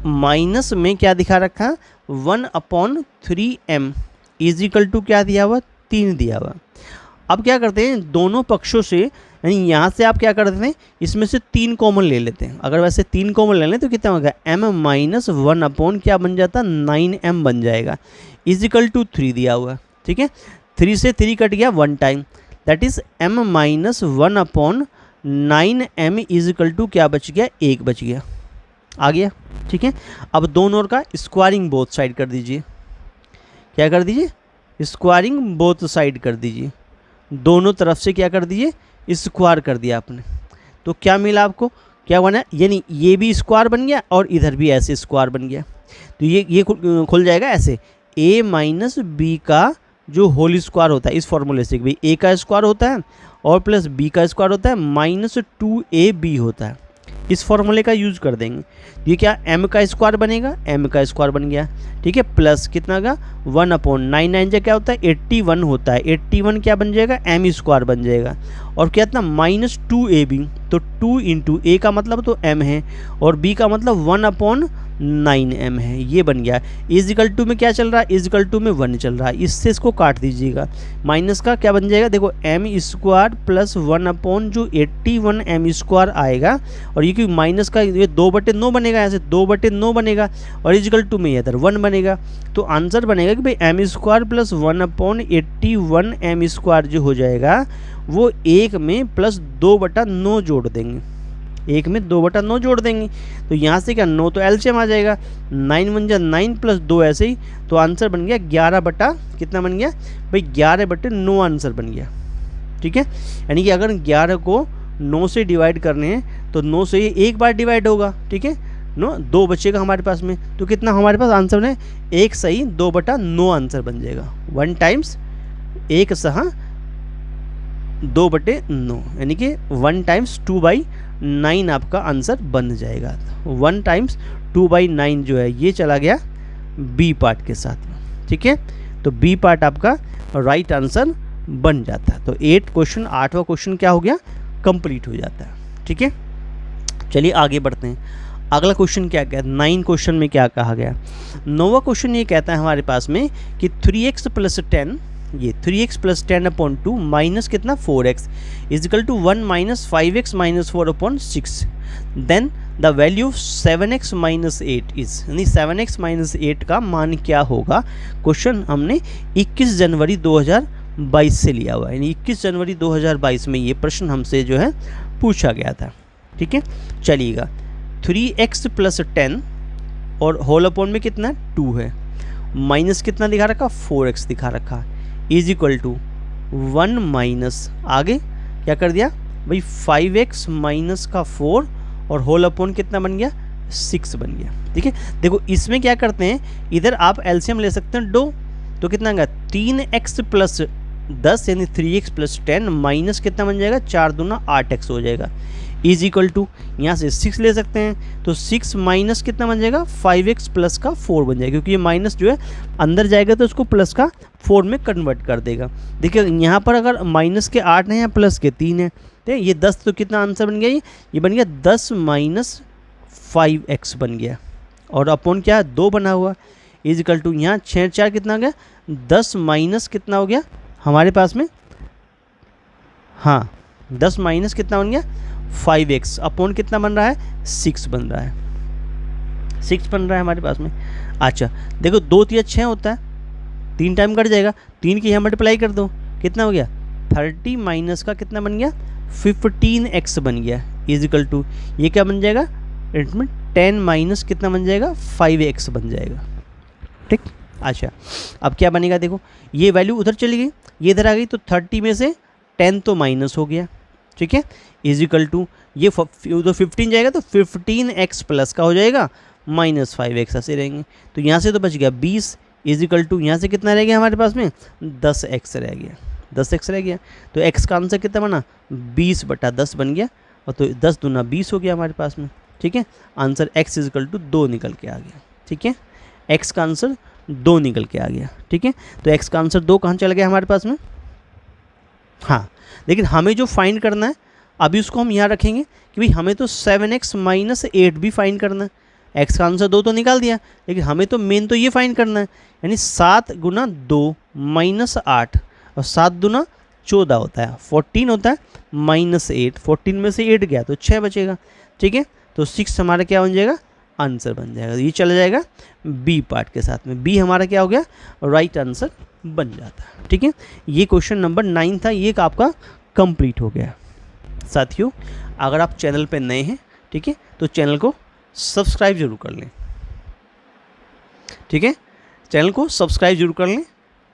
माइनस में क्या दिखा रखा है 1/3m इज इक्वल टू क्या दिया हुआ 3 दिया हुआ। अब क्या करते हैं दोनों पक्षों से, यानी यहाँ से आप क्या करते हैं इसमें से 3 कॉमन ले लेते हैं। अगर वैसे 3 कॉमन ले लें तो कितना होगा m माइनस 1 अपॉन क्या बन जाता 9m बन जाएगा, इज इक्वल टू 3 दिया हुआ, ठीक है। 3 से 3 कट गया 1 time, that is m minus 1 upon 9m is equal to क्या बच गया 1 बच गया, आ गया, ठीक है। अब दोनों का स्क्वायरिंग बोथ साइड कर दीजिए, क्या कर दीजिए स्क्वायरिंग बोथ साइड कर दीजिए, दोनों तरफ से क्या कर दीजिए स्क्वायर कर दिया आपने, तो क्या मिला आपको क्या बना, यानी ये भी स्क्वायर बन गया और इधर भी ऐसे स्क्वायर बन गया। तो ये खुल जाएगा ऐसे a माइनस बी का जो होल स्क्वायर होता है, इस फॉर्मूले से भाई a का स्क्वायर होता है और प्लस b का स्क्वायर होता है माइनस 2ab होता है, इस फॉर्मूले का यूज कर देंगे। ये क्या m का स्क्वायर बनेगा, m का स्क्वायर बन गया, ठीक है, प्लस कितना का 1/9, 9 जा क्या होता है 81 होता है, 81 क्या बन जाएगा m² बन जाएगा, और क्या था -2ab, तो 2 इंटू a का मतलब तो m है और b का मतलब 1/9m है, ये बन गया। इजिकल टू में क्या चल रहा है, इजिकल टू में 1 चल रहा है, इससे इसको काट दीजिएगा, माइनस का क्या बन जाएगा देखो m² प्लस 1 जो 81 m² आएगा, और ये क्योंकि माइनस का ये 2/9 बनेगा, यहाँ से 2/9 बनेगा, और इजिकल टू में इधर 1 बनेगा, तो आंसर बनेगा कि भाई m² प्लस 1/81 m² जो हो जाएगा वो 1 में प्लस 2/9 जोड़ देंगे, 1 में 2/9 जोड़ देंगे, तो यहाँ से क्या 9 तो एलसीएम आ जाएगा, 9 1 जा 9 प्लस 2 ऐसे ही, तो आंसर बन गया 11 कितना बन गया भाई 11/9 आंसर बन गया। ठीक है, यानी कि अगर 11 को 9 से डिवाइड करने हैं तो 9 से ये एक बार डिवाइड होगा, ठीक है, 2 बचेगा हमारे पास में, तो कितना हमारे पास आंसर बने 1 सही 2/9 आंसर बन जाएगा, 1 टाइम्स 1 सहा 2/9, यानी कि 1 टाइम्स 2/9 आपका आंसर बन जाएगा। 1 टाइम्स 2/9 जो है ये चला गया बी पार्ट के साथ में। ठीक है, तो बी पार्ट आपका राइट आंसर बन जाता है। तो 8वां क्वेश्चन क्या हो गया कंप्लीट हो जाता है। ठीक है, चलिए आगे बढ़ते हैं। अगला क्वेश्चन क्या कहता है, 9 क्वेश्चन में क्या कहा गया। 9वां क्वेश्चन ये कहता है हमारे पास में कि 3x + 10, ये 3x + 10/2 माइनस कितना 4x is equal to 1 - 5x - 4/6, then the value of 7x - 8 is, यानी 7x - 8 का मान क्या होगा। क्वेश्चन हमने 21 जनवरी 2022 से लिया हुआ है, यानी 21 जनवरी 2022 में ये प्रश्न हमसे जो है पूछा गया था। ठीक है, चलिएगा 3x + 10 और होल अपॉन में कितना 2 है, माइनस कितना दिखा रखा 4x दिखा रखा, इज इक्वल टू 1 माइनस आगे क्या कर दिया भाई 5x - 4 और होल अपॉन कितना बन गया 6 बन गया। ठीक है, देखो इसमें क्या करते हैं, इधर आप एलसीएम ले सकते हैं 2, तो कितना होगा 3x + 10 यानी 3x + 10 माइनस कितना बन जाएगा 4 दूना 8x हो जाएगा, इज इक्वल टू यहाँ से 6 ले सकते हैं, तो 6 माइनस कितना बन जाएगा 5x प्लस का 4 बन जाएगा, क्योंकि ये माइनस जो है अंदर जाएगा तो उसको प्लस का 4 में कन्वर्ट कर देगा। देखिए यहाँ पर अगर माइनस के 8 हैं या प्लस के 3 हैं, तो ये 10 तो कितना आंसर बन गया, ये बन गया 10 - 5x बन गया, और अपॉन क्या है 2 बना हुआ, इज इक्वल टू यहाँ 6 4 कितना हो गया 10 माइनस कितना हो गया हमारे पास में, हाँ 10 माइनस कितना बन गया 5x अपॉन कितना बन रहा है 6 बन रहा है, 6 बन रहा है हमारे पास में। अच्छा देखो 2 3 6 होता है, 3 टाइम कट जाएगा, 3 की यहाँ मल्टीप्लाई कर दो कितना हो गया 30 माइनस का कितना बन गया 15x बन गया, इज इक्वल टू ये क्या बन जाएगा इसमें 10 माइनस कितना बन जाएगा 5x बन जाएगा। ठीक, अच्छा अब क्या बनेगा देखो ये वैल्यू उधर चली गई, ये इधर आ गई, तो 30 में से 10 तो माइनस हो गया। ठीक है, इज इक्वल टू ये तो 15 जाएगा तो 15x प्लस का हो जाएगा -5x ऐसे रहेंगे, तो यहाँ से तो बच गया 20, इज इक्वल टू यहाँ से कितना रह गया हमारे पास में 10x रह गया, 10x रह गया, तो x का आंसर कितना बना 20/10 बन गया, और तो 10 दूना 20 हो गया हमारे पास में। ठीक है, answer x is equal to 2 निकल के आ गया। ठीक है, x का आंसर 2 निकल के आ गया। ठीक है, तो x का आंसर 2 कहाँ चला गया हमारे पास में, हाँ लेकिन हमें जो फाइंड करना है अभी उसको हम यहाँ रखेंगे कि भाई हमें तो 7x - 8 भी फाइंड करना है, x का आंसर 2 तो निकाल दिया, लेकिन हमें तो मेन तो ये फाइंड करना है, यानी 7 × 2 - 8 और 7 दूना 14 होता है, 14 होता है -8, 14 में से 8 गया तो 6 बचेगा। ठीक है, तो 6 हमारा क्या बन जाएगा आंसर बन जाएगा, ये चला जाएगा बी पार्ट के साथ में, बी हमारा क्या हो गया राइट आंसर बन जाता है। ठीक है, ये क्वेश्चन नंबर 9 था, ये आपका कंप्लीट हो गया। साथियों अगर आप चैनल पे नए हैं, ठीक है, तो चैनल को सब्सक्राइब जरूर कर लें। ठीक है, चैनल को सब्सक्राइब जरूर कर लें,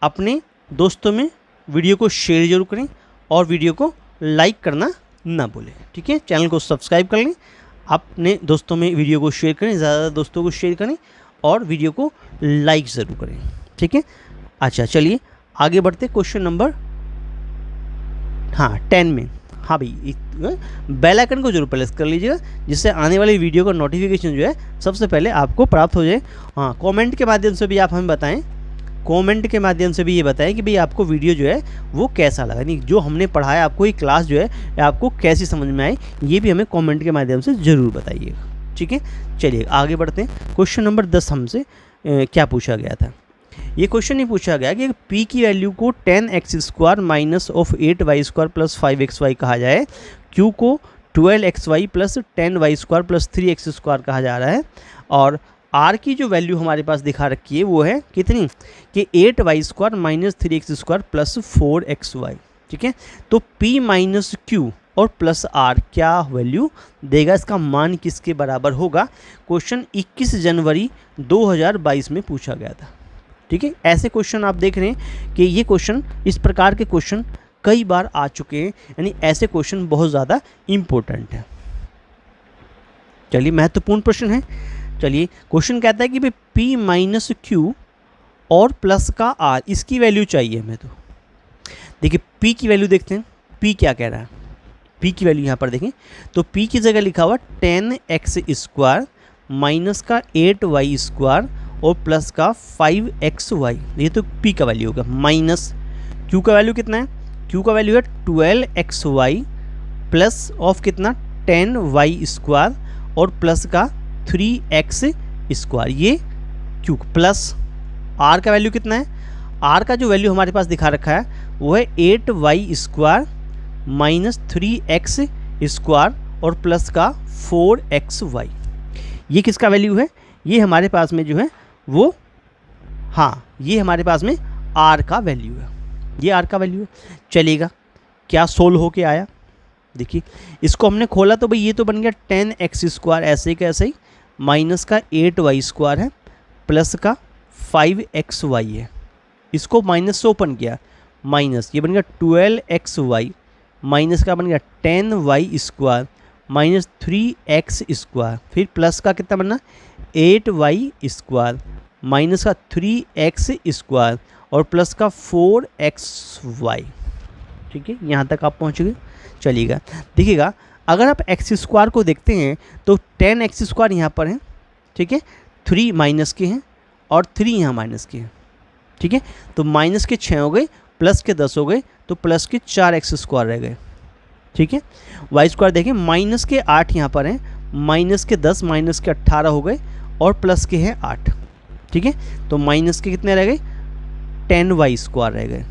अपने दोस्तों में वीडियो को शेयर जरूर करें और वीडियो को लाइक करना ना भूलें। ठीक है, चैनल को सब्सक्राइब कर लें, अपने दोस्तों में वीडियो को शेयर करें, ज़्यादा दोस्तों को शेयर करें और वीडियो को लाइक ज़रूर करें। ठीक है, अच्छा चलिए आगे बढ़ते क्वेश्चन नंबर 10 में। हाँ भाई, बेल आइकन को जरूर प्रेस कर लीजिएगा, जिससे आने वाली वीडियो का नोटिफिकेशन जो है सबसे पहले आपको प्राप्त हो जाए। हाँ, कमेंट के माध्यम से भी आप हमें बताएं, कमेंट के माध्यम से भी ये बताएं कि भाई आपको वीडियो जो है वो कैसा लगा, नहीं जो हमने पढ़ाया आपको ये क्लास जो है आपको कैसी समझ में आई, ये भी हमें कमेंट के माध्यम से ज़रूर बताइएगा। ठीक है, चलिए आगे बढ़ते हैं। क्वेश्चन नंबर 10 हमसे क्या पूछा गया था। ये क्वेश्चन ये पूछा गया कि p की वैल्यू को 10x² minus of 8y² plus 5xy कहा जाए, q को 12xy plus 10y² plus 3x² कहा जा रहा है, और r की जो वैल्यू हमारे पास दिखा रखी है वो है कितनी कि 8y² minus 3x² plus 4xy। ठीक है, तो p माइनस q और प्लस r क्या वैल्यू देगा, इसका मान किसके बराबर होगा। क्वेश्चन 21 जनवरी 2022 में पूछा गया था। ठीक है, ऐसे क्वेश्चन आप देख रहे हैं कि ये क्वेश्चन, इस प्रकार के क्वेश्चन कई बार आ चुके हैं, यानी ऐसे क्वेश्चन बहुत ज़्यादा इम्पोर्टेंट है। चलिए, महत्वपूर्ण प्रश्न है। चलिए, क्वेश्चन कहता है कि भाई p माइनस क्यू और प्लस का r, इसकी वैल्यू चाहिए हमें। तो देखिए p की वैल्यू देखते हैं, p क्या कह रहा है। p की वैल्यू यहाँ पर देखें तो p की जगह लिखा हुआ 10x² माइनस का 8y² और प्लस का 5xy, ये तो p का वैल्यू होगा। माइनस q का वैल्यू कितना है, q का वैल्यू है 12xy प्लस ऑफ कितना 10y² और प्लस का 3x², ये q प्लस r का वैल्यू कितना है, r का जो वैल्यू हमारे पास दिखा रखा है वो है 8y² माइनस 3x² और प्लस का 4xy। ये किसका वैल्यू है, ये हमारे पास में जो है वो, हाँ ये हमारे पास में r का वैल्यू है, ये r का वैल्यू है। चलेगा, क्या सोल्व होके आया, देखिए इसको हमने खोला तो भाई ये तो बन गया 10x² ऐसे का ऐसे ही, माइनस का 8y² है प्लस का 5xy है, इसको माइनस से ओपन किया, माइनस ये बन गया 12xy माइनस का बन गया 10y² माइनस 3x², फिर प्लस का कितना बनना 8y² माइनस का 3x² और प्लस का 4xy। ठीक है, यहाँ तक आप पहुँच गए। चलिएगा, देखिएगा अगर आप x² को देखते हैं तो 10x² यहाँ पर है। ठीक है, 3 माइनस के हैं और 3 यहाँ माइनस के हैं। ठीक है, तो माइनस के 6 हो गए, प्लस के 10 हो गए, तो प्लस के 4x² रह गए। ठीक है, y² देखें माइनस के 8 यहाँ पर हैं, माइनस के 10 माइनस के 18 हो गए और प्लस के हैं 8। ठीक है, तो माइनस के कितने रह गए 10y² रह गए।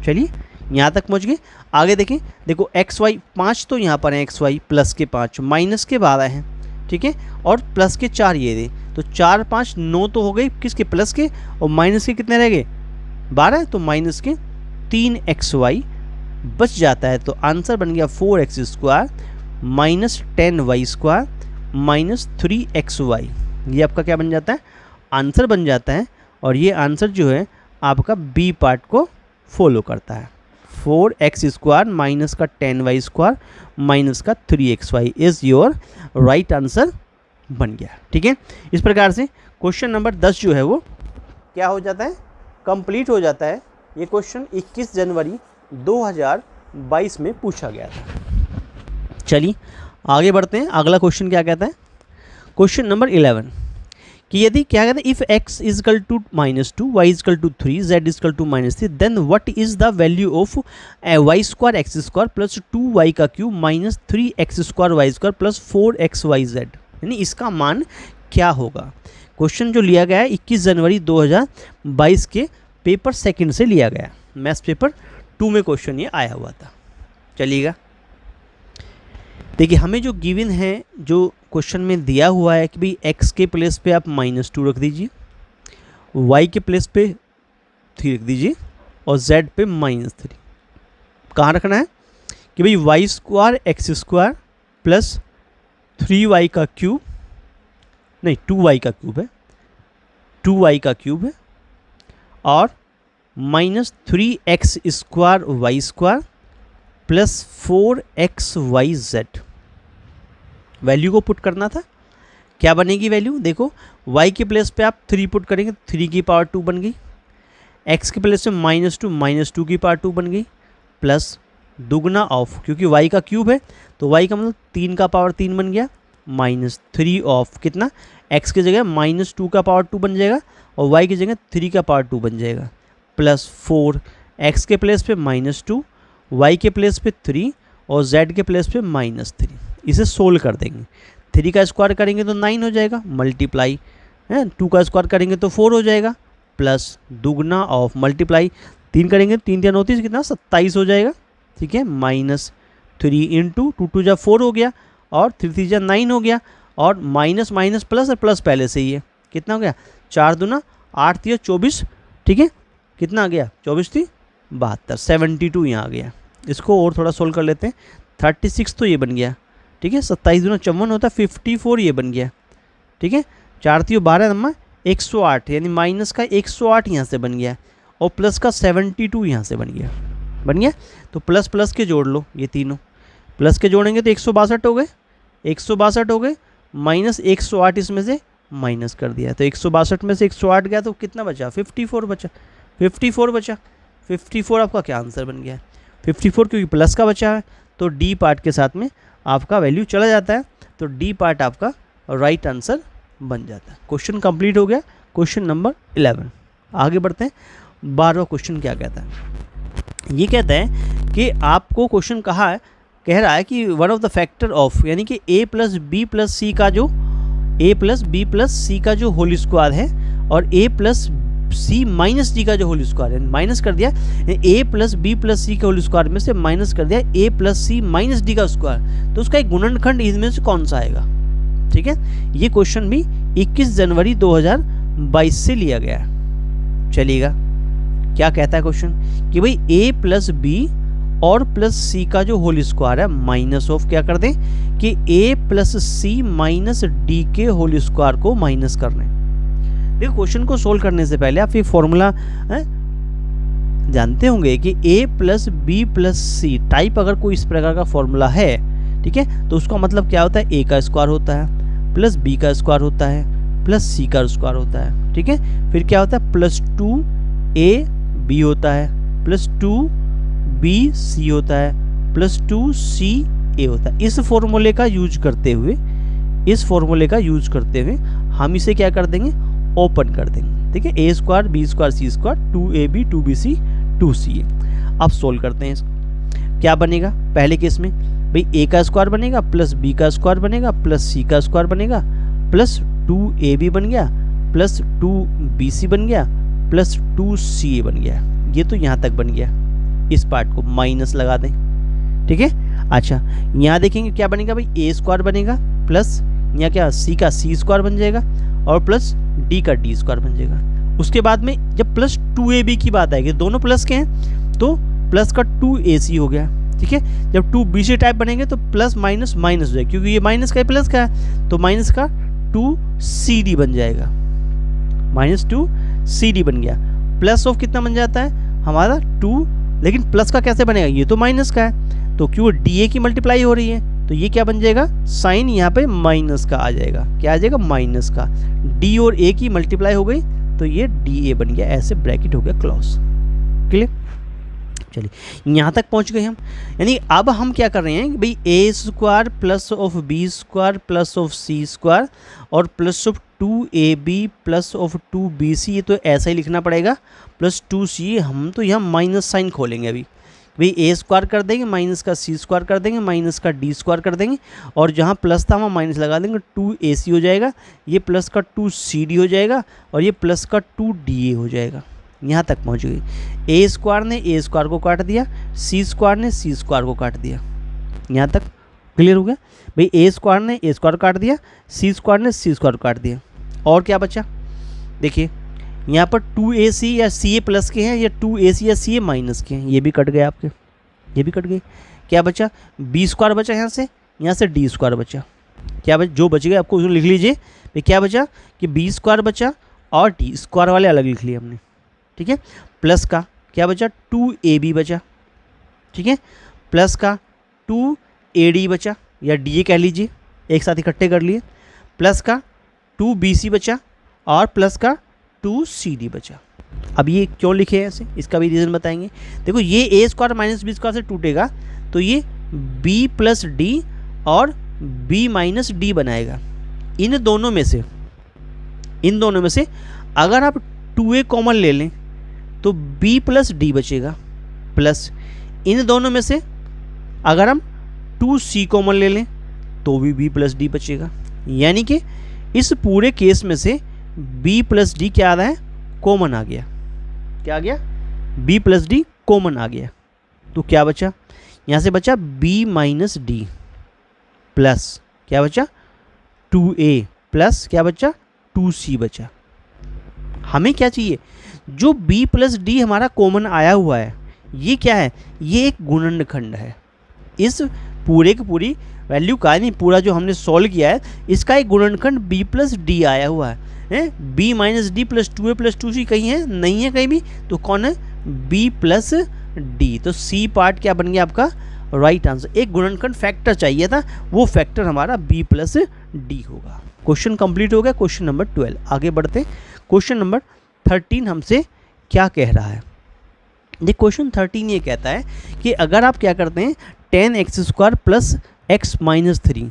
चलिए यहाँ तक पहुँच गए। आगे देखें, देखो xy 5 तो यहाँ पर है, xy प्लस के 5 माइनस के 12 हैं। ठीक है, और प्लस के 4 ये दे, तो 4 5 9 तो हो गई किसके प्लस के, और माइनस के कितने रह गए 12, तो माइनस के 3xy बच जाता है। तो आंसर बन गया 4x² minus 10y² minus 3xy। ये आपका क्या बन जाता है, आंसर बन जाता है। और ये आंसर जो है आपका बी पार्ट को फॉलो करता है। 4x² माइनस का 10y² माइनस का 3xy is your right answer बन गया। ठीक है, इस प्रकार से क्वेश्चन नंबर 10 जो है वो क्या हो जाता है, कंप्लीट हो जाता है। ये क्वेश्चन 21 जनवरी 2022 में पूछा गया था। चलिए आगे बढ़ते हैं। अगला क्वेश्चन क्या कहता है, क्वेश्चन नंबर 11 कि यदि क्या कहते हैं, if x is equal to -2 y is equal to 3 z is equal to -3 then what is the value of y² x² plus 2y का cube minus 3x² y² plus 4xyz, यानी इसका मान क्या होगा। क्वेश्चन जो लिया गया है 21 जनवरी 2022 के पेपर सेकंड से लिया गया, मैथ्स पेपर 2 में क्वेश्चन ये आया हुआ था। चलिएगा, देखिए हमें जो गिवन है, जो क्वेश्चन में दिया हुआ है कि भाई x के प्लेस पे आप -2 रख दीजिए, y के प्लेस पे 3 रख दीजिए और z पे -3। कहाँ रखना है कि भाई y² x² प्लस 3y का क्यूब, नहीं 2y का क्यूब है, 2y का क्यूब है, और minus 3x² y² plus 4xyz। Value को पुट करना था, क्या बनेगी वैल्यू, देखो y के प्लेस पे आप 3 पुट करेंगे, 3 की पावर 2 बन गई, x के प्लेस पे -2 की पावर 2 बन गई, प्लस दुगना ऑफ, क्योंकि y का क्यूब है तो y का मतलब 3 का पावर 3 बन गया, माइनस 3 ऑफ कितना, x की जगह -2 का पावर 2 बन जाएगा और y की जगह 3 का पावर 2 बन जाएगा, प्लस 4, x के प्लेस पे -2, y के प्लेस पे 3 और z के प्लेस पे -3। इसे सोल्व कर देंगे, 3 का स्क्वायर करेंगे तो 9 हो जाएगा, मल्टीप्लाई है 2 का स्क्वायर करेंगे तो 4 हो जाएगा, प्लस दुगना ऑफ मल्टीप्लाई 3 करेंगे 3 3 29 कितना 27 हो जाएगा, ठीक है, -3 इंटू 2 2 जा 4 हो गया और 3 3 जा 9 हो गया और माइनस माइनस प्लस और प्लस पहले से ही है, कितना हो गया 4 दूना 8 3 24, ठीक है, कितना आ गया 24 थी 72, 72 यहाँ आ गया। इसको और थोड़ा सोल्व कर लेते हैं, 36 तो ये बन गया, ठीक है, 27 दूना 54 होता है, 54 ये बन गया, ठीक है, 4 3 12 नंबर 108 यानी माइनस का 108 यहाँ से बन गया और प्लस का 72 यहाँ से बन गया। तो प्लस प्लस के जोड़ लो, ये तीनों प्लस के जोड़ेंगे तो 162 हो गए, 162 हो गए, माइनस 108 इसमें से माइनस कर दिया तो 162 में से 108 गया तो कितना बचा 54 बचा, 54 आपका क्या आंसर बन गया है 54, क्योंकि प्लस का बचा है तो डी पार्ट के साथ में आपका वैल्यू चला जाता है, तो डी पार्ट आपका राइट आंसर बन जाता है। क्वेश्चन कंप्लीट हो गया, क्वेश्चन नंबर 11। आगे बढ़ते हैं, 12वां क्वेश्चन क्या कहता है, ये कहता है कि आपको क्वेश्चन कह रहा है कि one of the factor of, यानी कि a plus B plus C का जो होल स्क्वायर है और a plus C minus D का जो होल स्क्वायर है, माइनस कर दिया a plus B plus C के होल स्क्वायर में से माइनस कर दिया a plus C minus D का स्क्वायर, तो उसका एक गुणनखंड इसमें से कौन सा आएगा, ठीक है। ये क्वेश्चन भी 21 जनवरी 2022 से लिया गया है। चलिएगा, क्या कहता है क्वेश्चन कि भाई a प्लस बी और प्लस सी का जो होल स्क्वायर है माइनस ऑफ क्या कर दें कि a plus C minus D के होल स्क्वायर को माइनस कर लें। देखो, क्वेश्चन को सोल्व करने से पहले आप ये फॉर्मूला जानते होंगे कि a plus B plus C type अगर कोई इस प्रकार का फॉर्मूला है, ठीक है, तो उसका मतलब क्या होता है, a का स्क्वायर होता है प्लस b का स्क्वायर होता है प्लस c का स्क्वायर होता है, ठीक है, फिर क्या होता है प्लस 2ab होता है प्लस 2bc होता है प्लस 2ca होता है। इस फॉर्मूले का यूज करते हुए हम इसे क्या कर देंगे, ओपन कर देंगे, ठीक है, a square B square C square 2ab 2bc 2ca। अब सोल्व करते हैं इसको, क्या बनेगा पहले केस में भाई a का स्क्वायर बनेगा प्लस b का स्क्वायर बनेगा प्लस c का स्क्वायर बनेगा प्लस 2ab बन गया प्लस 2bc बन गया प्लस 2ca बन गया। ये तो यहाँ तक बन गया, इस पार्ट को माइनस लगा दें, ठीक है। अच्छा, यहाँ देखेंगे क्या बनेगा भाई, a स्क्वायर बनेगा प्लस यहाँ क्या c का c स्क्वायर बन जाएगा और प्लस d का d स्क्वायर बन जाएगा। उसके बाद में जब प्लस 2ab की बात आएगी, दोनों प्लस के हैं तो प्लस का 2ac हो गया, ठीक है। जब 2bc टाइप बनेंगे तो प्लस माइनस माइनस हो जाएगा, क्योंकि ये माइनस का है प्लस का है तो माइनस का 2cd बन जाएगा, -2cd बन गया। प्लस ऑफ कितना बन जाता है हमारा 2, लेकिन प्लस का कैसे बनेगा, ये तो माइनस का है तो क्यों डीए की मल्टीप्लाई हो रही है तो ये क्या बन जाएगा, साइन यहाँ पे माइनस का आ जाएगा, क्या आ जाएगा माइनस का, डी और ए की मल्टीप्लाई हो गई तो ये डी ए बन गया, ऐसे ब्रैकेट हो गया क्लोज। क्लियर, चलिए यहाँ तक पहुँच गए हम। यानी अब हम क्या कर रहे हैं कि भाई ए square plus of b square plus of c square और plus of 2ab plus of 2bc, ये तो ऐसा ही लिखना पड़ेगा, प्लस 2c। हम तो यहाँ माइनस साइन खोलेंगे अभी, भाई ए स्क्वायर कर देंगे माइनस का सी स्क्वायर कर देंगे माइनस का डी स्क्वायर कर देंगे और जहाँ प्लस था वहाँ माइनस लगा देंगे, 2ac हो जाएगा, ये प्लस का 2cd हो जाएगा और ये प्लस का 2da हो जाएगा। यहाँ तक पहुँच गई। ए स्क्वायर ने ए स्क्वायर को काट दिया, सी स्क्वायर ने सी स्क्वायर को काट दिया। यहाँ तक क्लियर हो गया भाई, ए स्क्वायर ने ए स्क्वायर काट दिया, सी स्क्वायर ने सी स्क्वायर काट दिया। और क्या बचा, देखिए यहाँ पर 2ac या सी प्लस के हैं या 2ac या सी माइनस के हैं, ये भी कट गए आपके, ये भी कट गए। क्या बचा, बी स्क्वायर बचा, यहाँ से डी स्क्वायर बचा। क्या बचा, जो बच गए आपको उसको लिख लीजिए भाई, क्या बचा कि बी स्क्वायर बचा और डी स्क्वायर वाले अलग लिख लिए हमने, ठीक है। प्लस का क्या बचा, 2ab बचा, ठीक है, प्लस का 2ad बचा या डी कह लीजिए, एक साथ इकट्ठे कर लिए, प्लस का 2bc बचा और प्लस का 2CD बचा। अब ये क्यों लिखे हैं ऐसे, इसका भी रीज़न बताएंगे। देखो ये a square minus B square से टूटेगा तो ये b प्लस डी और b माइनस डी बनाएगा। इन दोनों में से अगर आप 2a कॉमन ले लें तो b प्लस डी बचेगा, प्लस इन दोनों में से अगर हम 2c कॉमन ले लें तो भी b प्लस डी बचेगा। यानी कि इस पूरे केस में से b प्लस डी क्या आ रहा है, कॉमन आ गया। क्या आ गया, b प्लस डी कॉमन आ गया। तो क्या बचा, यहाँ से बचा b माइनस डी प्लस क्या बचा 2a प्लस क्या बचा 2c बचा। हमें क्या चाहिए, जो b प्लस डी हमारा कॉमन आया हुआ है ये क्या है, ये एक गुणनखंड है। इस पूरे की पूरी वैल्यू का नहीं, पूरा जो हमने सॉल्व किया है इसका एक गुणनखंड b प्लस डी आया हुआ है। b minus D plus 2a plus 2c कहीं है, नहीं है कहीं भी, तो कौन है b प्लस डी। तो c पार्ट क्या बन गया आपका, राइट आंसर। एक गुणनखंड फैक्टर चाहिए था, वो फैक्टर हमारा b प्लस डी होगा। क्वेश्चन कंप्लीट हो गया, क्वेश्चन नंबर 12। आगे बढ़ते, क्वेश्चन नंबर 13 हमसे क्या कह रहा है। ये क्वेश्चन 13 ये कहता है कि अगर आप क्या करते हैं 10x square plus x minus 3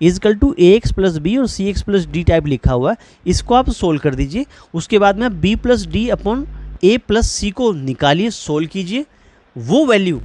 is equal to ax plus B और cx प्लस डी टाइप लिखा हुआ है, इसको आप सोल्व कर दीजिए। उसके बाद में b plus d upon a plus c को निकालिए, सोल्व कीजिए। वो वैल्यू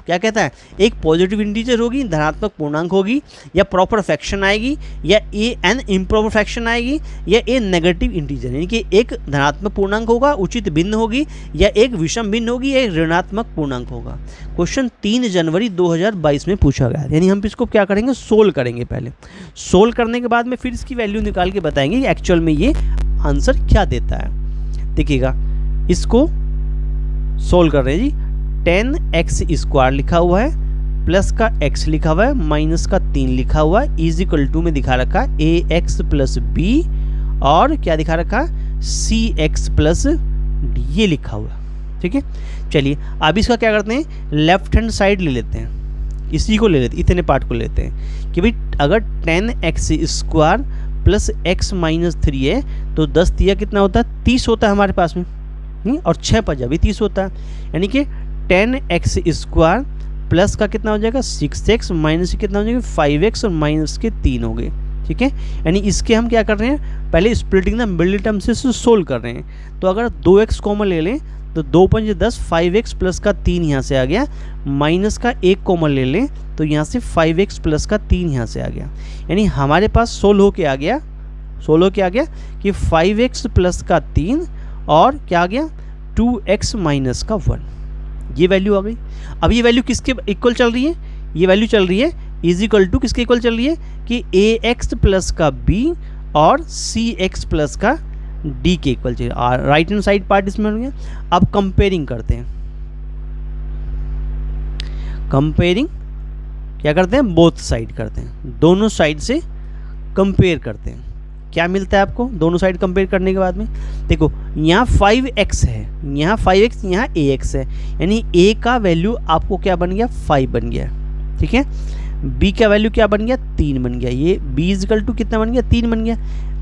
क्या कहता है, एक पॉजिटिव इंटीजर होगी, धनात्मक पूर्णांक होगी, या प्रॉपर फ्रैक्शन आएगी, या ए एन इम्प्रॉपर फ्रैक्शन आएगी, या ए नेगेटिव इंटीजर यानी कि एक धनात्मक पूर्णांक होगा, उचित भिन्न होगी, या एक विषम भिन्न होगी, या एक ऋणात्मक पूर्णांक होगा। क्वेश्चन 3 जनवरी 2022 में पूछा गया, यानी हम इसको क्या करेंगे, सोल्व करेंगे। पहले सोल्व करने के बाद में फिर इसकी वैल्यू निकाल के बताएंगे कि एक्चुअल में ये आंसर क्या देता है। देखिएगा, इसको सोल्व कर रहे हैं जी। 10x स्क्वायर लिखा हुआ है, प्लस का x लिखा हुआ है, माइनस का 3 लिखा हुआ है, इज इक्वल टू में दिखा रखा है ax प्लस बी और क्या दिखा रखा है cx प्लस डी, ये लिखा हुआ है। ठीक है, चलिए अब इसका क्या करते हैं, लेफ्ट हैंड साइड ले लेते हैं, इसी को ले लेते हैं, इतने पार्ट को लेते हैं कि भाई अगर 10x square plus x minus 3 है तो 10 तिया कितना होता है, 30 होता है हमारे पास में, और 6 पजा भी 30 होता है। यानी कि 10x स्क्वायर प्लस का कितना हो जाएगा 6x, माइनस कितना हो जाएगा 5x और माइनस के 3 हो गए। ठीक है, यानी इसके हम क्या कर रहे हैं, पहले स्प्लिटिंग द मिडिल टर्म से सोल्व कर रहे हैं। तो अगर 2x कॉमन ले लें तो 2 5 10, 5x प्लस का 3 यहाँ से आ गया, माइनस का 1 कॉमन ले लें तो यहाँ से 5x प्लस का 3 यहाँ से आ गया। यानी हमारे पास सोल्व होके आ गया कि 5x प्लस का 3 और क्या आ गया 2x माइनस का 1, ये वैल्यू आ गई। अब ये वैल्यू किसके इक्वल चल रही है, ये वैल्यू चल रही है इज इक्वल टू किसके इक्वल चल रही है कि ax प्लस का b और cx प्लस का d के इक्वल चल रही है। राइट हैंड साइड पार्ट इसमें हो गया। अब कंपेयरिंग करते हैं, कंपेयरिंग क्या करते हैं, बोथ साइड करते हैं, दोनों साइड से कंपेयर करते हैं। क्या मिलता है आपको दोनों साइड कंपेयर करने के बाद में, देखो यहाँ 5x है, यहाँ 5x, यहाँ ax है, यानी a का वैल्यू आपको क्या बन गया 5 बन गया। ठीक है, b का वैल्यू क्या बन गया 3 बन गया, ये b इजिकल टू कितना बन गया 3 बन गया,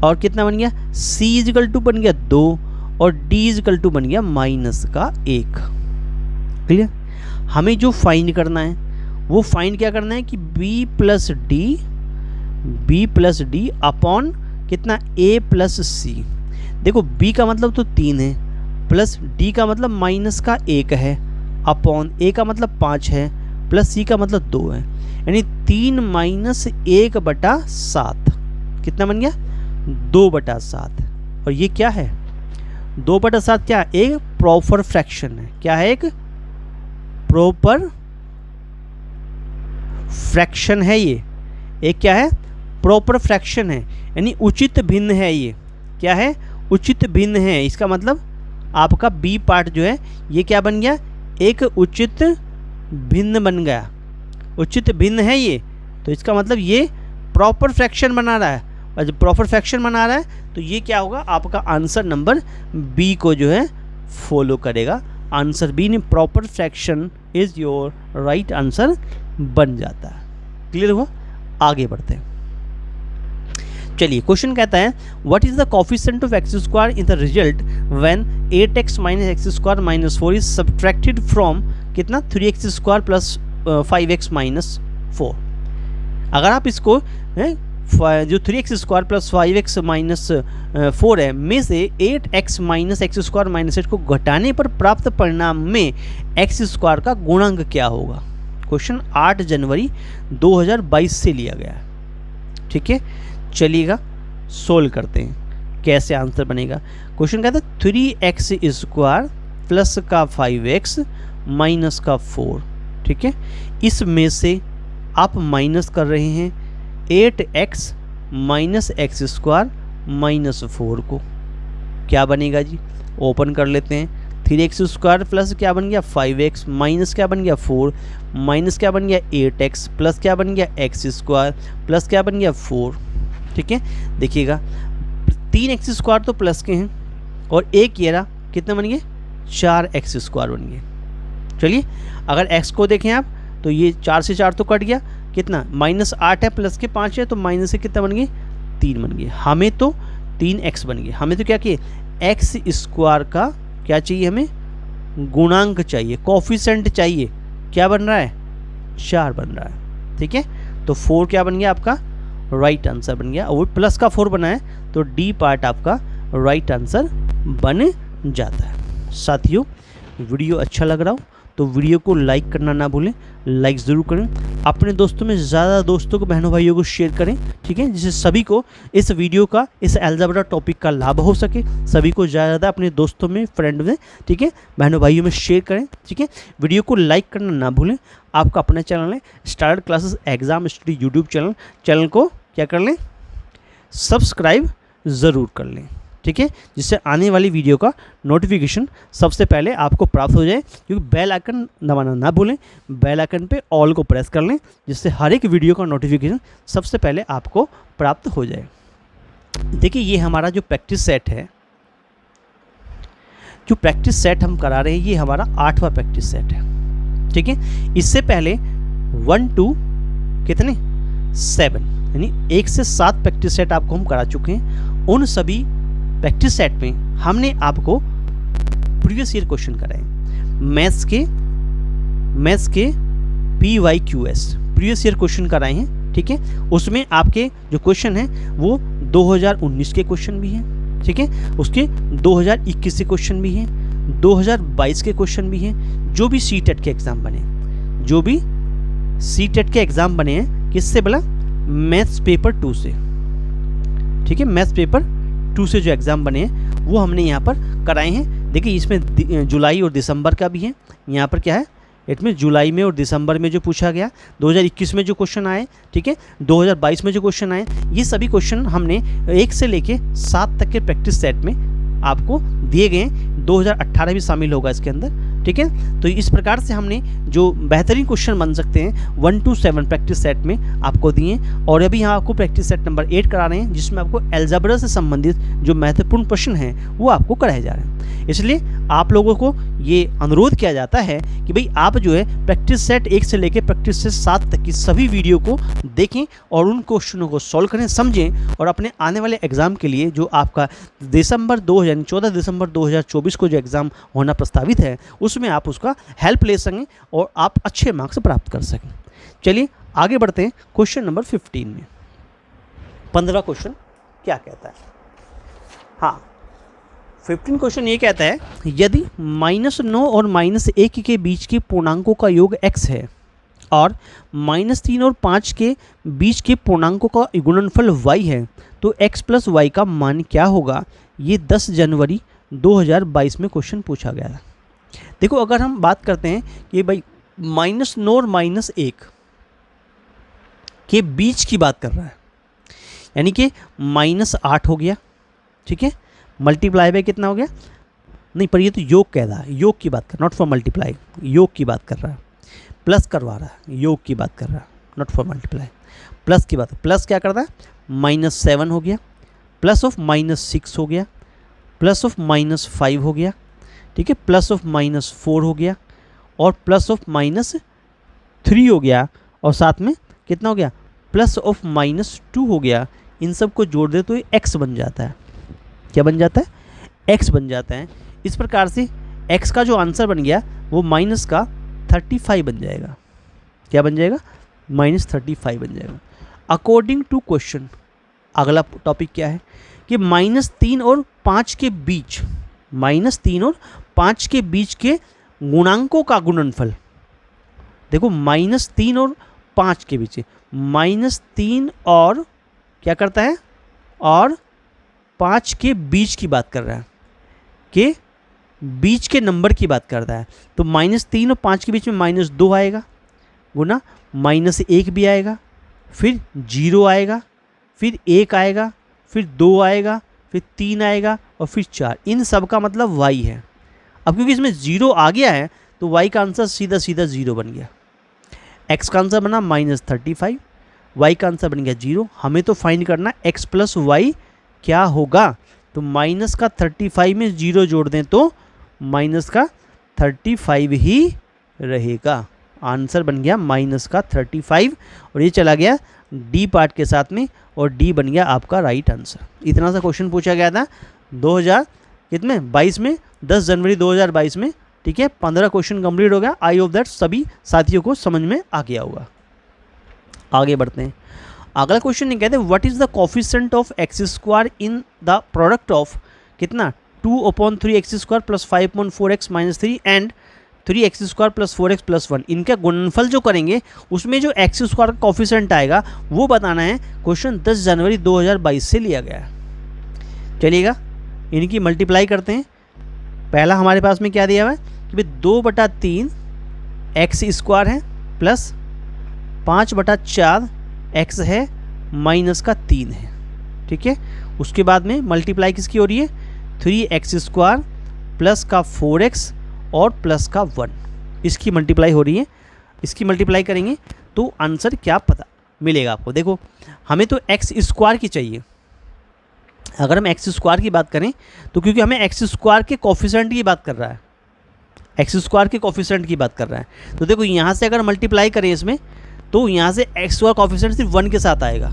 और कितना बन गया c इजिकल टू बन गया 2 और d इजिकल टू बन गया माइनस का 1। क्लियर, हमें जो फाइंड करना है वो फाइंड क्या करना है कि b प्लस डी अपॉन कितना a प्लस सी। देखो b का मतलब तो 3 है, प्लस d का मतलब माइनस का 1 है, अपॉन a का मतलब 5 है, प्लस c का मतलब 2 है, यानी 3 माइनस 1/7 कितना बन गया 2/7। और ये क्या है 2/7, क्या एक प्रॉपर फ्रैक्शन है। क्या है, एक प्रॉपर फ्रैक्शन है, ये एक क्या है प्रॉपर फ्रैक्शन है, यानी उचित भिन्न है। ये क्या है, उचित भिन्न है। इसका मतलब आपका बी पार्ट जो है ये क्या बन गया, एक उचित भिन्न बन गया, उचित भिन्न है ये। तो इसका मतलब ये प्रॉपर फ्रैक्शन बना रहा है, और जब प्रॉपर फ्रैक्शन बना रहा है तो ये क्या होगा, आपका आंसर नंबर बी को जो है फॉलो करेगा। आंसर बी ने proper fraction is your right answer बन जाता है। क्लियर हुआ, आगे बढ़ते हैं। चलिए क्वेश्चन कहता है what is the coefficient of X square in the result when 8x minus X square minus 4 is subtracted from कितना 3x square plus 5x minus 4। अगर आप इसको जो 3x square plus 5x minus 4 है में से 8x minus X square minus 8 को घटाने पर प्राप्त परिणाम में एक्स स्क्वायर का गुणांक क्या होगा। क्वेश्चन 8 जनवरी 2022 से लिया गया है, ठीक है। चलिएगा सोल्व करते हैं कैसे आंसर बनेगा। क्वेश्चन कहता है 3x स्क्वायर प्लस का 5x माइनस का 4, ठीक है। इसमें से आप माइनस कर रहे हैं 8x minus X square minus 4 को, क्या बनेगा जी, ओपन कर लेते हैं। 3x स्क्वायर प्लस क्या बन गया 5x माइनस क्या बन गया 4 माइनस क्या बन गया 8x प्लस क्या बन गया एक्स स्क्वायर प्लस क्या बन गया 4, ठीक है। देखिएगा 3x स्क्वायर तो प्लस के हैं और एक ये रहा कितने बन गए 4x स्क्वायर बन गए। चलिए अगर x को देखें आप तो ये 4 से 4 तो कट गया, कितना -8 है प्लस के 5 है तो माइनस से कितना बन गए 3 बन गए। हमें तो 3x बन गए, हमें तो क्या किए एक्स स्क्वायर का क्या चाहिए, हमें गुणांक चाहिए, कोफिशिएंट चाहिए, क्या बन रहा है 4 बन रहा है, ठीक है। तो 4 क्या बन गया आपका राइट आंसर बन गया, और वो प्लस का 4 बना है तो डी पार्ट आपका राइट आंसर बन जाता है। साथियों वीडियो अच्छा लग रहा हो तो वीडियो को लाइक करना ना भूलें, लाइक ज़रूर करें, अपने दोस्तों में ज़्यादा दोस्तों को बहनों भाइयों को शेयर करें, ठीक है, जिससे सभी को इस वीडियो का इस अलजेब्रा टॉपिक का लाभ हो सके। सभी को ज़्यादा अपने दोस्तों में फ्रेंड में, ठीक है, बहनों भाइयों में शेयर करें, ठीक है। वीडियो को लाइक करना ना भूलें। आपका अपना चैनल है starred classes exam study YouTube channel को क्या कर लें सब्सक्राइब ज़रूर कर लें, ठीक है, जिससे आने वाली वीडियो का नोटिफिकेशन सबसे पहले आपको प्राप्त हो जाए। क्योंकि बेल आइकन दबाना ना भूलें, बेल आइकन पे ऑल को प्रेस कर लें जिससे हर एक वीडियो का नोटिफिकेशन सबसे पहले आपको प्राप्त हो जाए। देखिए ये हमारा जो प्रैक्टिस सेट है, जो प्रैक्टिस सेट हम करा रहे हैं ये हमारा 8वां प्रैक्टिस सेट है, ठीक है। इससे पहले 1 to कितने 7 यानी 1 से 7 प्रैक्टिस सेट आपको हम करा चुके हैं। उन सभी प्रैक्टिस सेट में हमने आपको प्रीवियस ईयर क्वेश्चन कराए, मैथ्स के PYQS प्रीवियस ईयर क्वेश्चन कराए हैं, ठीक है। उसमें आपके जो क्वेश्चन हैं वो 2019 के क्वेश्चन भी हैं, ठीक है, उसके 2021 के क्वेश्चन भी हैं, 2022 के क्वेश्चन भी हैं। जो भी CTET के एग्ज़ाम बने, जो भी CTET के एग्ज़ाम बने हैं किससे बोला मैथ्स पेपर 2 से, ठीक है, मैथ्स पेपर 2 से जो एग्ज़ाम बने हैं वो हमने यहाँ पर कराए हैं। देखिए इसमें जुलाई और दिसंबर का भी है, यहाँ पर क्या है इसमें जुलाई में और दिसंबर में जो पूछा गया, 2021 में जो क्वेश्चन आए, ठीक है, 2022 में जो क्वेश्चन आए, ये सभी क्वेश्चन हमने 1 से लेके 7 तक के प्रैक्टिस सेट में आपको दिए गए हैं। 2018 भी शामिल होगा इसके अंदर, ठीक है। तो इस प्रकार से हमने जो बेहतरीन क्वेश्चन बन सकते हैं 1 to 7 प्रैक्टिस सेट में आपको दिए। और अभी यहाँ आपको प्रैक्टिस सेट नंबर 8 करा रहे हैं जिसमें आपको अलजेब्रा से संबंधित जो महत्वपूर्ण प्रश्न हैं वो आपको कराए जा रहे हैं। इसलिए आप लोगों को ये अनुरोध किया जाता है कि भाई आप जो है प्रैक्टिस सेट 1 से लेकर प्रैक्टिस सेट 7 तक की सभी वीडियो को देखें और उन क्वेश्चनों को सॉल्व करें, समझें, और अपने आने वाले एग्जाम के लिए जो आपका 14 दिसंबर 2024 को जो एग्ज़ाम होना प्रस्तावित है उसमें आप उसका हेल्प ले सकें और आप अच्छे मार्क्स प्राप्त कर सकें। चलिए आगे बढ़ते हैं क्वेश्चन नंबर 15 में। 15 क्वेश्चन क्या कहता है, हाँ 15 क्वेश्चन ये कहता है यदि -9 और -1 के बीच के पूर्णांकों का योग x है और -3 और 5 के बीच के पूर्णांकों का गुणनफल y है तो x + y का मान क्या होगा। ये 10 जनवरी 2022 में क्वेश्चन पूछा गया था। देखो अगर हम बात करते हैं कि भाई -9 और -1 के बीच की बात कर रहा है, यानी कि -8 हो गया, ठीक है, मल्टीप्लाई बाय कितना हो गया, नहीं पर ये तो योग कह रहा है, योग की बात कर, नॉट फॉर मल्टीप्लाई, योग की बात कर रहा है, प्लस करवा रहा है, योग की बात कर रहा है, नॉट फॉर मल्टीप्लाई, प्लस की बात, प्लस क्या करता है -7 हो गया, +(-6) हो गया, +(-5) हो गया, ठीक है, +(-4) हो गया और +(-3) हो गया और साथ में कितना हो गया +(-2) हो गया। इन सब को जोड़ दे तो ये x बन जाता है। क्या बन जाता है? x बन जाता है। इस प्रकार से x का जो आंसर बन गया वो माइनस का 35 बन जाएगा। क्या बन जाएगा? -35 बन जाएगा। अकॉर्डिंग टू क्वेश्चन, अगला टॉपिक क्या है कि -3 और 5 के बीच, -3 और 5 के बीच के गुणांकों का गुणनफल। देखो -3 और 5 के बीच, -3 और क्या करता है, और 5 के बीच की बात कर रहा है, के बीच के नंबर की बात करता है। तो -3 और 5 के बीच में -2 आएगा, गुना -1 भी आएगा, फिर 0 आएगा, फिर 1 आएगा, फिर 2 आएगा, फिर 3 आएगा और फिर 4। इन सब का मतलब y है। अब क्योंकि इसमें 0 आ गया है तो y का आंसर सीधा सीधा 0 बन गया। x का आंसर बना -35, y का आंसर बन गया 0। हमें तो फाइंड करना x प्लस y क्या होगा, तो माइनस का 35 में 0 जोड़ दें तो माइनस का 35 ही रहेगा। आंसर बन गया माइनस का 35 और ये चला गया डी पार्ट के साथ में और डी बन गया आपका राइट आंसर। इतना सा क्वेश्चन पूछा गया था 2022 में, 10 जनवरी 2022 में। ठीक है, 15 क्वेश्चन कंप्लीट हो गया। आई होप दैट सभी साथियों को समझ में आ गया होगा। आगे बढ़ते हैं। अगला क्वेश्चन ये कहते हैं what is the coefficient of X square in the product of कितना 2/3x² + 5/4x - 3 and 3x² + 4x + 1। इनका गुणनफल जो करेंगे उसमें जो एक्स स्क्वायर का कोफिशिएंट आएगा वो बताना है। क्वेश्चन 10 जनवरी 2022 से लिया गया है। चलिएगा इनकी मल्टीप्लाई करते हैं। पहला हमारे पास में क्या दिया हुआ है कि भाई 2/3 x² है प्लस 5/4 x है माइनस का 3 है। ठीक है, उसके बाद में मल्टीप्लाई किसकी हो रही है 3x² प्लस का 4x और प्लस का 1, इसकी मल्टीप्लाई हो रही है। इसकी मल्टीप्लाई करेंगे तो आंसर क्या पता मिलेगा आपको। देखो हमें तो x² की चाहिए। अगर हम x² की बात करें तो क्योंकि हमें x² के कोफिशिएंट की बात कर रहा है, x² के कोफिशिएंट की बात कर रहा है। तो देखो यहाँ से अगर मल्टीप्लाई करें इसमें तो यहाँ से x² कोफिशिएंट सिर्फ 1 के साथ आएगा।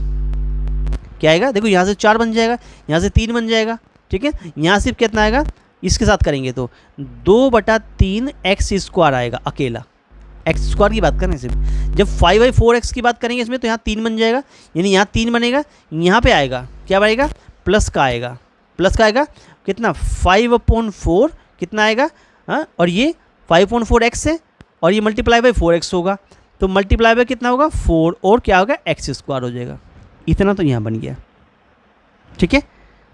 क्या आएगा, देखो यहाँ से 4 बन जाएगा, यहाँ से 3 बन जाएगा। ठीक है, यहाँ सिर्फ कितना आएगा, इसके साथ करेंगे तो 2/3 x² आएगा अकेला। x² की बात करें सिर्फ। जब 5/4x की बात करेंगे इसमें तो यहाँ 3 बन जाएगा, यानी यहाँ 3 बनेगा, यहाँ पे आएगा क्या बनेगा प्लस का आएगा। प्लस का आएगा कितना 5/4 कितना आएगा, हाँ, और ये 5/4x है और ये मल्टीप्लाई बाई 4x होगा। तो मल्टीप्लाई बाई कितना होगा 4 और क्या होगा x² हो जाएगा। इतना तो यहाँ बन गया। ठीक है,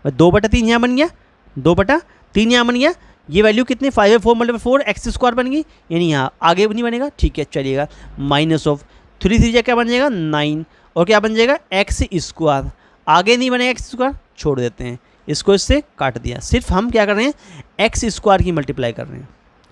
2/3 यहाँ बन गया, 2/3 यहाँ बन गया। ये वैल्यू कितनी 5/4 × 4 x² बन गई, यानी यहाँ आगे नहीं बनेगा। ठीक है, चलिएगा माइनस ऑफ 3 क्या बन जाएगा 9 और क्या बन जाएगा x²। आगे नहीं बनेगा x², छोड़ देते हैं इसको, इससे काट दिया। सिर्फ हम क्या कर रहे हैं x² की मल्टीप्लाई कर रहे हैं,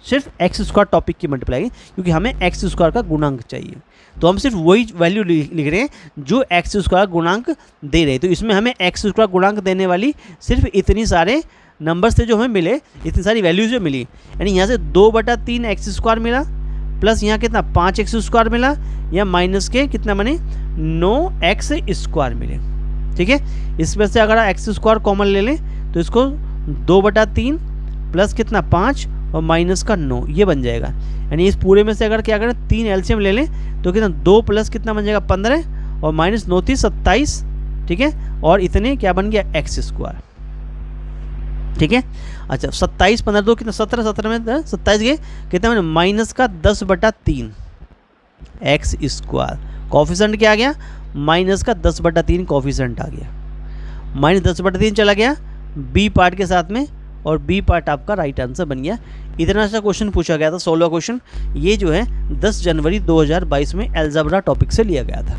सिर्फ x² टॉपिक की मल्टीप्लाई, क्योंकि हमें x² का गुणांक चाहिए। तो हम सिर्फ वही वैल्यू लिख रहे हैं जो x² गुणांक दे रहे हैं। तो इसमें हमें x² गुणांक देने वाली सिर्फ इतनी सारे नंबर्स थे जो हमें मिले, इतनी सारी वैल्यूज जो मिली। यानी यहाँ से 2/3 x² मिला प्लस यहाँ कितना 5x² मिला, या माइनस के कितना बने 9x² मिले। ठीक है, इसमें से अगर x² कॉमन ले लें तो इसको 2/3 प्लस कितना 5 और माइनस का 9 ये बन जाएगा। यानी इस पूरे में से अगर क्या करें 3 एलसीएम ले लें तो कितना 2 प्लस कितना बन जाएगा 15 और माइनस 9 × 27। ठीक है, और इतने क्या बन गया x²। ठीक है, अच्छा 27 15 2 कितना 17, 17 में 27 गए कितना बने माइनस का 10/3 x²। कोफिशिएंट क्या आ गया माइनस का 10/3 कोफिशिएंट आ गया। -10/3 चला गया बी पार्ट के साथ में और बी पार्ट आपका राइट आंसर बन गया। इतना सा क्वेश्चन पूछा गया था 16वां क्वेश्चन। ये जो है 10 जनवरी 2022 में अलजेब्रा टॉपिक से लिया गया था।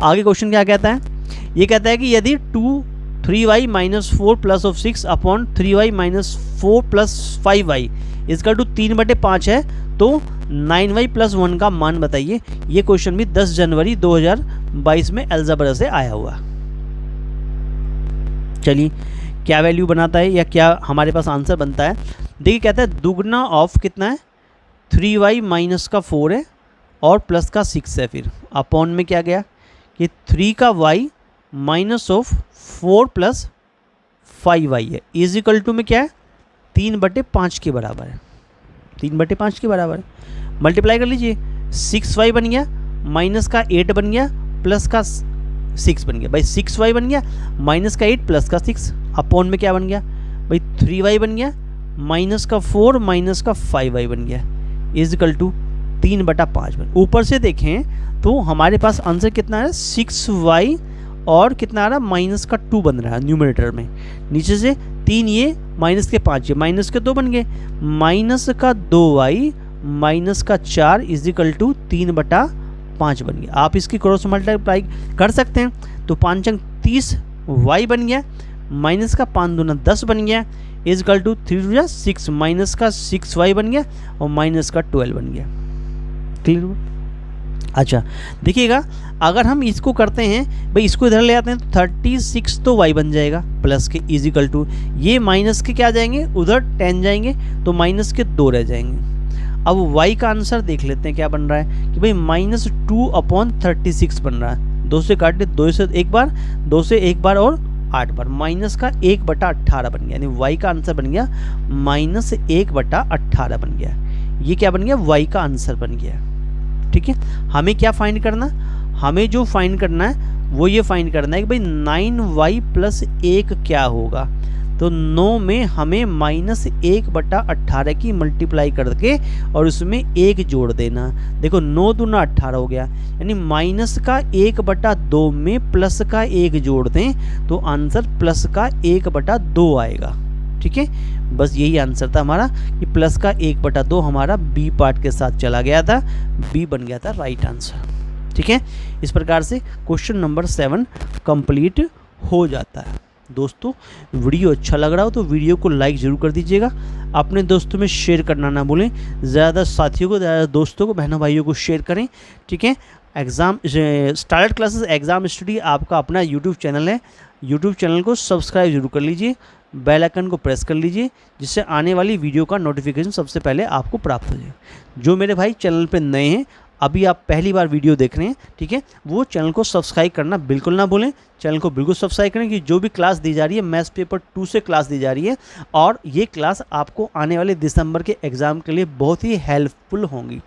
आगे क्वेश्चन क्या कहता है, ये कहता है कि यदि 3y - 4 + 6 अपॉन 3y - 4 + 5y इसका 3/5 है तो 9y + 1 का मान बताइए। ये क्वेश्चन भी 10 जनवरी 2022 में अलजेब्रा से आया हुआ। चलिए क्या वैल्यू बनाता है या क्या हमारे पास आंसर बनता है। देखिए कहता है दुगना ऑफ कितना है 3y - 4 है और प्लस का 6 है, फिर अपॉन में क्या गया कि 3 का y minus of 4 plus 5y है, इज इक्वल टू में क्या है 3/5 के बराबर है, 3/5 के बराबर है। मल्टीप्लाई कर लीजिए, 6y बन गया, माइनस का 8 बन गया, प्लस का 6 बन गया। भाई 6y बन गया, माइनस का 8 प्लस का 6, अपॉन में क्या बन गया भाई 3y बन गया, माइनस का 4 माइनस का 5y बन गया, इज इक्वल टू 3/5 बन। ऊपर से देखें तो हमारे पास आंसर कितना है 6y और कितना आ रहा है माइनस का 2 बन रहा है न्यूमरेटर में। नीचे से 3 ये माइनस के 5 ये माइनस के 2 बन गए, माइनस का 2y माइनस का 4 इज इक्वल टू 3/5 बन गया। आप इसकी क्रॉस मल्टीप्लाई कर सकते हैं, तो 5 अंक 30y बन गया, माइनस का 5 दूना 10 बन गया, इज इक्वल टू 3 6 माइनस का 6y बन गया और माइनस का 12 बन गया। क्लियर हुआ? अच्छा देखिएगा, अगर हम इसको करते हैं भाई इसको इधर ले आते हैं तो 36 तो y बन जाएगा प्लस के, इज इक्वल टू ये माइनस के क्या जाएंगे उधर 10 जाएंगे तो माइनस के 2 रह जाएंगे। अब y का आंसर देख लेते हैं क्या बन रहा है कि भाई -2/36 बन रहा है, 2 से काट दे, 2 से एक बार, 2 से एक बार और 8 बार, माइनस का 1/18 बन गया, यानी y का आंसर बन गया -1/18 बन गया। ये क्या बन गया y का आंसर बन गया। ठीक है, हमें क्या फाइंड करना, हमें जो फाइंड करना है वो ये फाइंड करना है कि भाई 9y + 1 क्या होगा। तो 9 में हमें -1/18 की मल्टीप्लाई करके और उसमें 1 जोड़ देना। देखो 9 दूना 18 हो गया, यानी माइनस का 1/2 में प्लस का 1 जोड़ दें तो आंसर प्लस का 1/2 आएगा। ठीक है, बस यही आंसर था हमारा कि प्लस का 1/2 हमारा बी पार्ट के साथ चला गया था, बी बन गया था राइट आंसर। ठीक है, इस प्रकार से क्वेश्चन नंबर 7 कंप्लीट हो जाता है। दोस्तों वीडियो अच्छा लग रहा हो तो वीडियो को लाइक ज़रूर कर दीजिएगा, अपने दोस्तों में शेयर करना ना भूलें, ज़्यादा साथियों को, ज़्यादा दोस्तों को, बहनों भाइयों को शेयर करें। ठीक है, exam start classes exam study आपका अपना यूट्यूब चैनल है, यूट्यूब चैनल को सब्सक्राइब जरूर कर लीजिए, बेल आइकन को प्रेस कर लीजिए जिससे आने वाली वीडियो का नोटिफिकेशन सबसे पहले आपको प्राप्त हो जाए। जो मेरे भाई चैनल पे नए हैं, अभी आप पहली बार वीडियो देख रहे हैं, ठीक है, वो चैनल को सब्सक्राइब करना बिल्कुल ना भूलें, चैनल को बिल्कुल सब्सक्राइब करें कि जो भी क्लास दी जा रही है मैथ्स पेपर 2 से क्लास दी जा रही है और ये क्लास आपको आने वाले दिसंबर के एग्ज़ाम के लिए बहुत ही हेल्पफुल होंगी,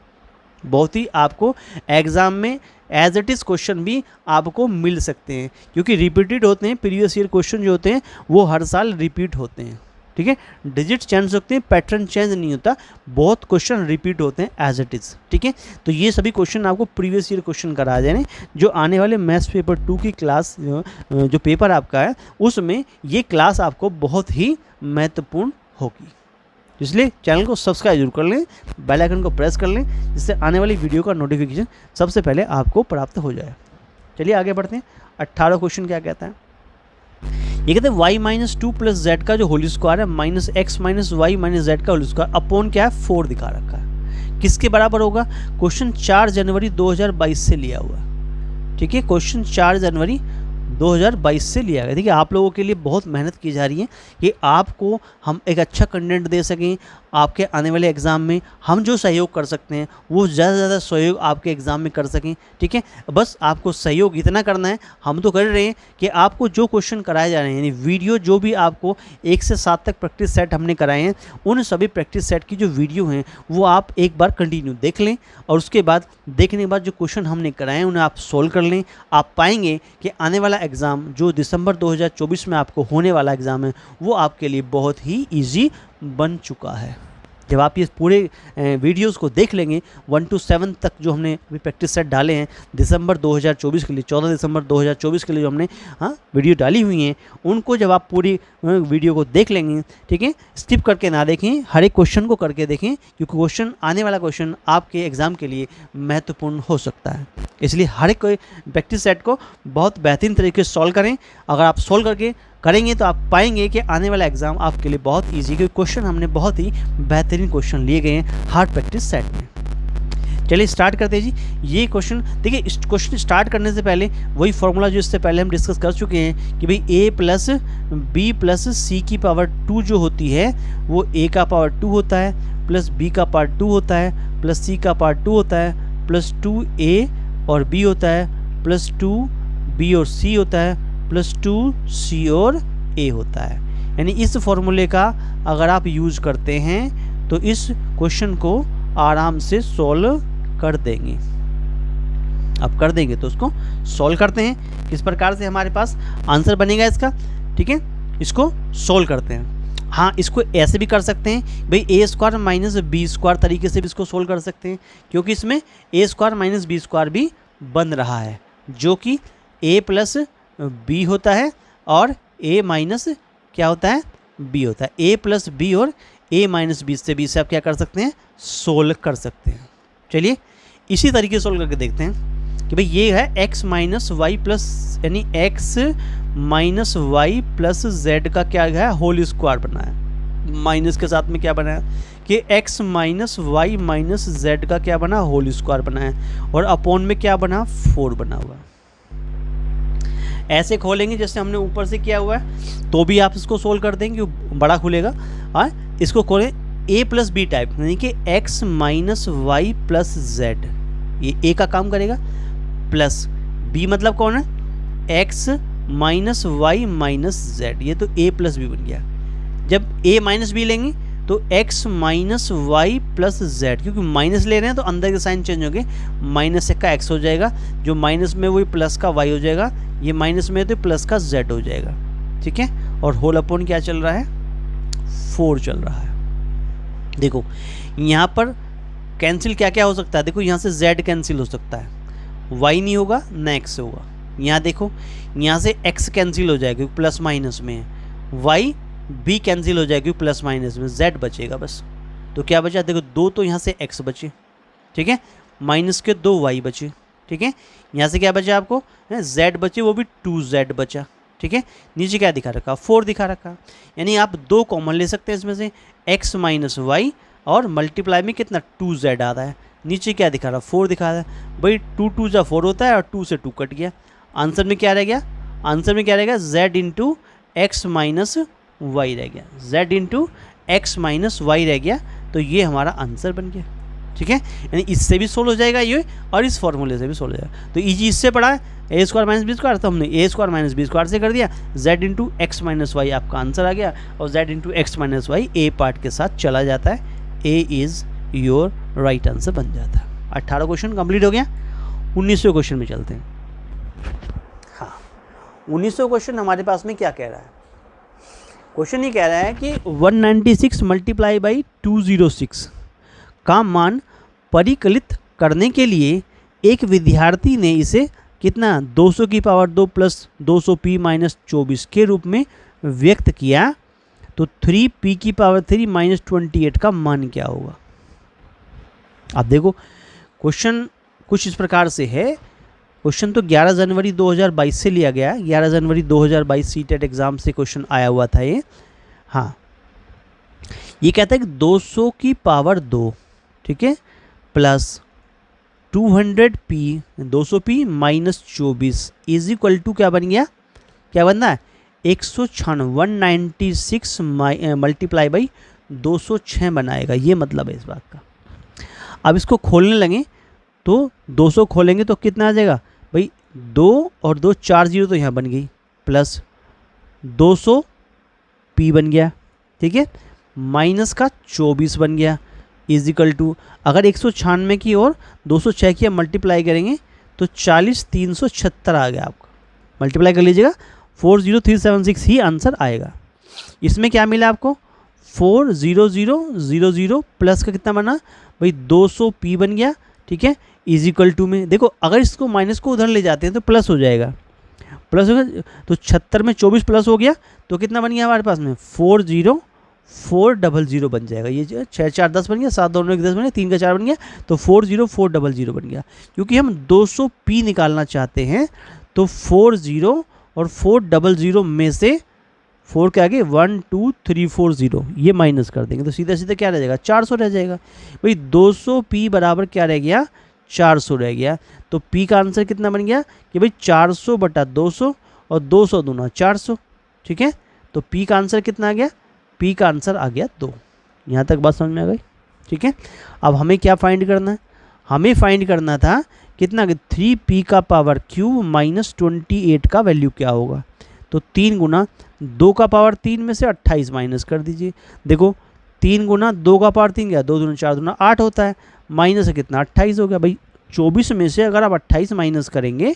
बहुत ही आपको एग्ज़ाम में एज इट इज़ क्वेश्चन भी आपको मिल सकते हैं क्योंकि रिपीटेड होते हैं, प्रीवियस ईयर क्वेश्चन जो होते हैं वो हर साल रिपीट होते हैं। ठीक है, डिजिट चेंज होते हैं, पैटर्न चेंज नहीं होता, बहुत क्वेश्चन रिपीट होते हैं एज इट इज़। ठीक है, तो ये सभी क्वेश्चन आपको प्रीवियस ईयर क्वेश्चन करा जाए जो आने वाले मैथ्स पेपर 2 की क्लास जो पेपर आपका है उसमें ये क्लास आपको बहुत ही महत्वपूर्ण होगी। इसलिए चैनल को सब्सक्राइब जरूर कर लें, बेल आइकन को प्रेस कर लें जिससे आने वाली वीडियो का नोटिफिकेशन सबसे पहले आपको प्राप्त हो जाए। चलिए आगे बढ़ते हैं। 18 क्वेश्चन क्या कहता है, ये कहते हैं y - 2 + z का जो होल स्क्वायर है -x - y - z का होल स्क्वायर अपॉन क्या है 4 दिखा रखा है, किसके बराबर होगा। क्वेश्चन 4 जनवरी 2022 से लिया हुआ। ठीक है, क्वेश्चन 4 जनवरी 2022 से लिया गया। देखिए आप लोगों के लिए बहुत मेहनत की जा रही है कि आपको हम एक अच्छा कंटेंट दे सकें, आपके आने वाले एग्ज़ाम में हम जो सहयोग कर सकते हैं वो ज़्यादा से ज़्यादा सहयोग आपके एग्ज़ाम में कर सकें। ठीक है, बस आपको सहयोग इतना करना है, हम तो कर रहे हैं कि आपको जो क्वेश्चन कराए जा रहे हैं, यानी वीडियो जो भी आपको 1 से 7 तक प्रैक्टिस सेट हमने कराए हैं, उन सभी प्रैक्टिस सेट की जो वीडियो हैं वो आप एक बार कंटिन्यू देख लें और उसके बाद देखने के बाद जो क्वेश्चन हमने कराए हैं उन्हें आप सोल्व कर लें। आप पाएंगे कि आने वाला एग्ज़ाम जो दिसंबर 2024 में आपको होने वाला एग्ज़ाम है वो आपके लिए बहुत ही ईजी बन चुका है। जब आप ये पूरे वीडियोस को देख लेंगे 1 to 7 तक जो हमने अभी प्रैक्टिस सेट डाले हैं दिसंबर 2024 के लिए, 14 दिसंबर 2024 के लिए जो हमने वीडियो डाली हुई हैं, उनको जब आप पूरी वीडियो को देख लेंगे, ठीक है, स्किप करके ना देखें, हर एक क्वेश्चन को करके देखें क्योंकि क्वेश्चन आने वाला क्वेश्चन आपके एग्ज़ाम के लिए महत्वपूर्ण हो सकता है। इसलिए हर एक प्रैक्टिस सेट को बहुत बेहतरीन तरीके से सॉल्व करें। अगर आप सॉल्व करके करेंगे तो आप पाएंगे कि आने वाला एग्ज़ाम आपके लिए बहुत इजी, क्योंकि क्वेश्चन हमने बहुत ही बेहतरीन क्वेश्चन लिए गए हैं हर प्रैक्टिस सेट में। चलिए स्टार्ट करते हैं जी। ये क्वेश्चन देखिए, इस क्वेश्चन स्टार्ट करने से पहले वही फॉर्मूला जो इससे पहले हम डिस्कस कर चुके हैं कि भाई a + b + c की पावर 2 जो होती है वो a का पावर 2 होता है, प्लस b का पावर 2 होता है, प्लस c का पावर 2 होता है, प्लस 2a और b होता है, प्लस 2b और c होता है, प्लस 2c और a होता है। यानी इस फॉर्मूले का अगर आप यूज करते हैं तो इस क्वेश्चन को आराम से सॉल्व कर देंगे। अब कर देंगे तो उसको सॉल्व करते हैं, किस प्रकार से हमारे पास आंसर बनेगा इसका। ठीक है, इसको सॉल्व करते हैं। हाँ, इसको ऐसे भी कर सकते हैं भाई, ए स्क्वायर माइनस बी स्क्वायर तरीके से भी इसको सोल्व कर सकते हैं, क्योंकि इसमें ए स्क्वायर माइनस बी स्क्वायर भी बन रहा है, जो कि ए प्लस बी होता है और ए माइनस क्या होता है, बी होता है। ए प्लस बी और ए माइनस बी से आप क्या कर सकते हैं, सोल्व कर सकते हैं। चलिए इसी तरीके से सोल्व करके देखते हैं कि भाई ये है x माइनस वाई प्लस, यानी x minus Y plus Z का क्या है, होल स्क्वायर बना है। माइनस के साथ में क्या बना है कि x minus Y minus Z का क्या बना, होल स्क्वायर बना है, और अपॉन में क्या बना, 4 बना हुआ। ऐसे खोलेंगे जैसे हमने ऊपर से किया हुआ है, तो भी आप इसको सोल्व कर देंगे, बड़ा खुलेगा। और इसको खोलें a प्लस बी टाइप, यानी कि x minus Y plus Z, ये a का काम करेगा, प्लस b मतलब कौन है, x minus Y minus Z, ये तो a प्लस बी बन गया। जब a माइनस बी लेंगे तो x minus Y plus Z, क्योंकि माइनस ले रहे हैं तो अंदर के साइन चेंज होंगे, माइनस का x हो जाएगा, जो माइनस में वही प्लस का y हो जाएगा, ये माइनस में तो प्लस का z हो जाएगा। ठीक है, और होल अपॉन क्या चल रहा है, 4 चल रहा है। देखो यहाँ पर कैंसिल क्या क्या हो सकता है, देखो यहाँ से z कैंसिल हो सकता है, y नहीं होगा ना x होगा। यहाँ देखो यहाँ से x कैंसिल हो जाएगा क्योंकि प्लस माइनस में है, y b कैंसिल हो जाएगा क्योंकि प्लस माइनस में, z बचेगा बस। तो क्या बचा, देखो 2 तो यहाँ से x बचे, ठीक है, माइनस के 2 y बचे। ठीक है, यहाँ से क्या बचा आपको, z बचे, वो भी 2z बचा। ठीक है, नीचे क्या दिखा रखा, 4 दिखा रखा, यानी आप 2 कॉमन ले सकते हैं इसमें से, x माइनस वाई और मल्टीप्लाई में कितना 2z आ रहा है, नीचे क्या दिखा रहा, 4 दिखा रहा है। भाई 2 2 जा 4 होता है और 2 से 2 कट गया, आंसर में क्या रह गया, आंसर में क्या रहेगा, z into x minus Y रह गया, z into x minus Y रह गया। तो ये हमारा आंसर बन गया। ठीक है, यानी इससे भी सोल्व हो जाएगा ये, और इस फॉर्मूले से भी सोल्व हो जाएगा। तो इजी इससे पढ़ा है, a square minus B square, तो हमने a square minus B square से कर दिया, z into x minus y आपका आंसर आ गया, और z into x minus y a part के साथ चला जाता है, a is your right answer बन जाता है। 18 क्वेश्चन कंप्लीट हो गया। 19वें क्वेश्चन में चलते हैं। हाँ, 19वें क्वेश्चन हमारे पास में क्या कह रहा है, क्वेश्चन ये कह रहा है कि 196 मल्टीप्लाई बाई 206 का मान परिकलित करने के लिए एक विद्यार्थी ने इसे कितना 200 की पावर 2 प्लस 200p माइनस 24 के रूप में व्यक्त किया, तो 3p की पावर 3 माइनस 28 का मान क्या होगा। आप देखो क्वेश्चन कुछ इस प्रकार से है। क्वेश्चन तो 11 जनवरी 2022 से लिया गया, 11 जनवरी 2022 सीटेट एग्ज़ाम से क्वेश्चन आया हुआ था ये। हाँ, ये कहता है कि 200 की पावर 2, ठीक है, plus 200p 200p minus 24 is equal to क्या बन गया, क्या बनना है 196 मल्टीप्लाई बाई 206 बनाएगा, ये मतलब है इस बात का। अब इसको खोलने लगे तो 200 खोलेंगे तो कितना आ जाएगा भाई, 2 और 2 4 जीरो तो यहाँ बन गई, प्लस 200p बन गया, ठीक है, माइनस का 24 बन गया, इज इक्वल टू अगर 196 की और 206 की मल्टीप्लाई करेंगे तो 40 376 आ गया आपका, मल्टीप्लाई कर लीजिएगा 40376 ही आंसर आएगा। इसमें क्या मिला आपको 40000 प्लस का कितना बना भाई 200p बन गया, ठीक है, इज इक्वल टू में देखो अगर इसको माइनस को उधर ले जाते हैं तो प्लस हो जाएगा, प्लस होगा तो 76 में 24 प्लस हो गया तो कितना बन गया हमारे पास में 40400 बन जाएगा। ये 6 4 10 बन गया, 7 2 1 10 बन गया, 3 का 4 बन गया, तो 40400 बन गया। क्योंकि हम 200p निकालना चाहते हैं तो 40 और 400 में से 4 के आगे 1 2 3 4 0 ये माइनस कर देंगे तो सीधा सीधा क्या रह जाएगा 400 रह जाएगा। भाई 200p बराबर क्या रह गया 400 रह गया। तो p का आंसर कितना बन गया कि भाई 400 बटा 200 और 200 दूना 400, ठीक है, तो p का आंसर कितना आ गया, p का आंसर आ गया 2। यहाँ तक बात समझ में आ गई, ठीक है। अब हमें क्या फाइंड करना है, हमें फाइंड करना था कितना 3p का पावर क्यूब माइनस 28 का वैल्यू क्या होगा। तो 3 गुना 2 का पावर 3 में से 28 माइनस कर दीजिए। देखो 3 गुना 2 का पावर 3 गया, 2 दूना 4 दूना 8 होता है, माइनस से कितना 28 हो गया। भाई 24 में से अगर आप 28 माइनस करेंगे,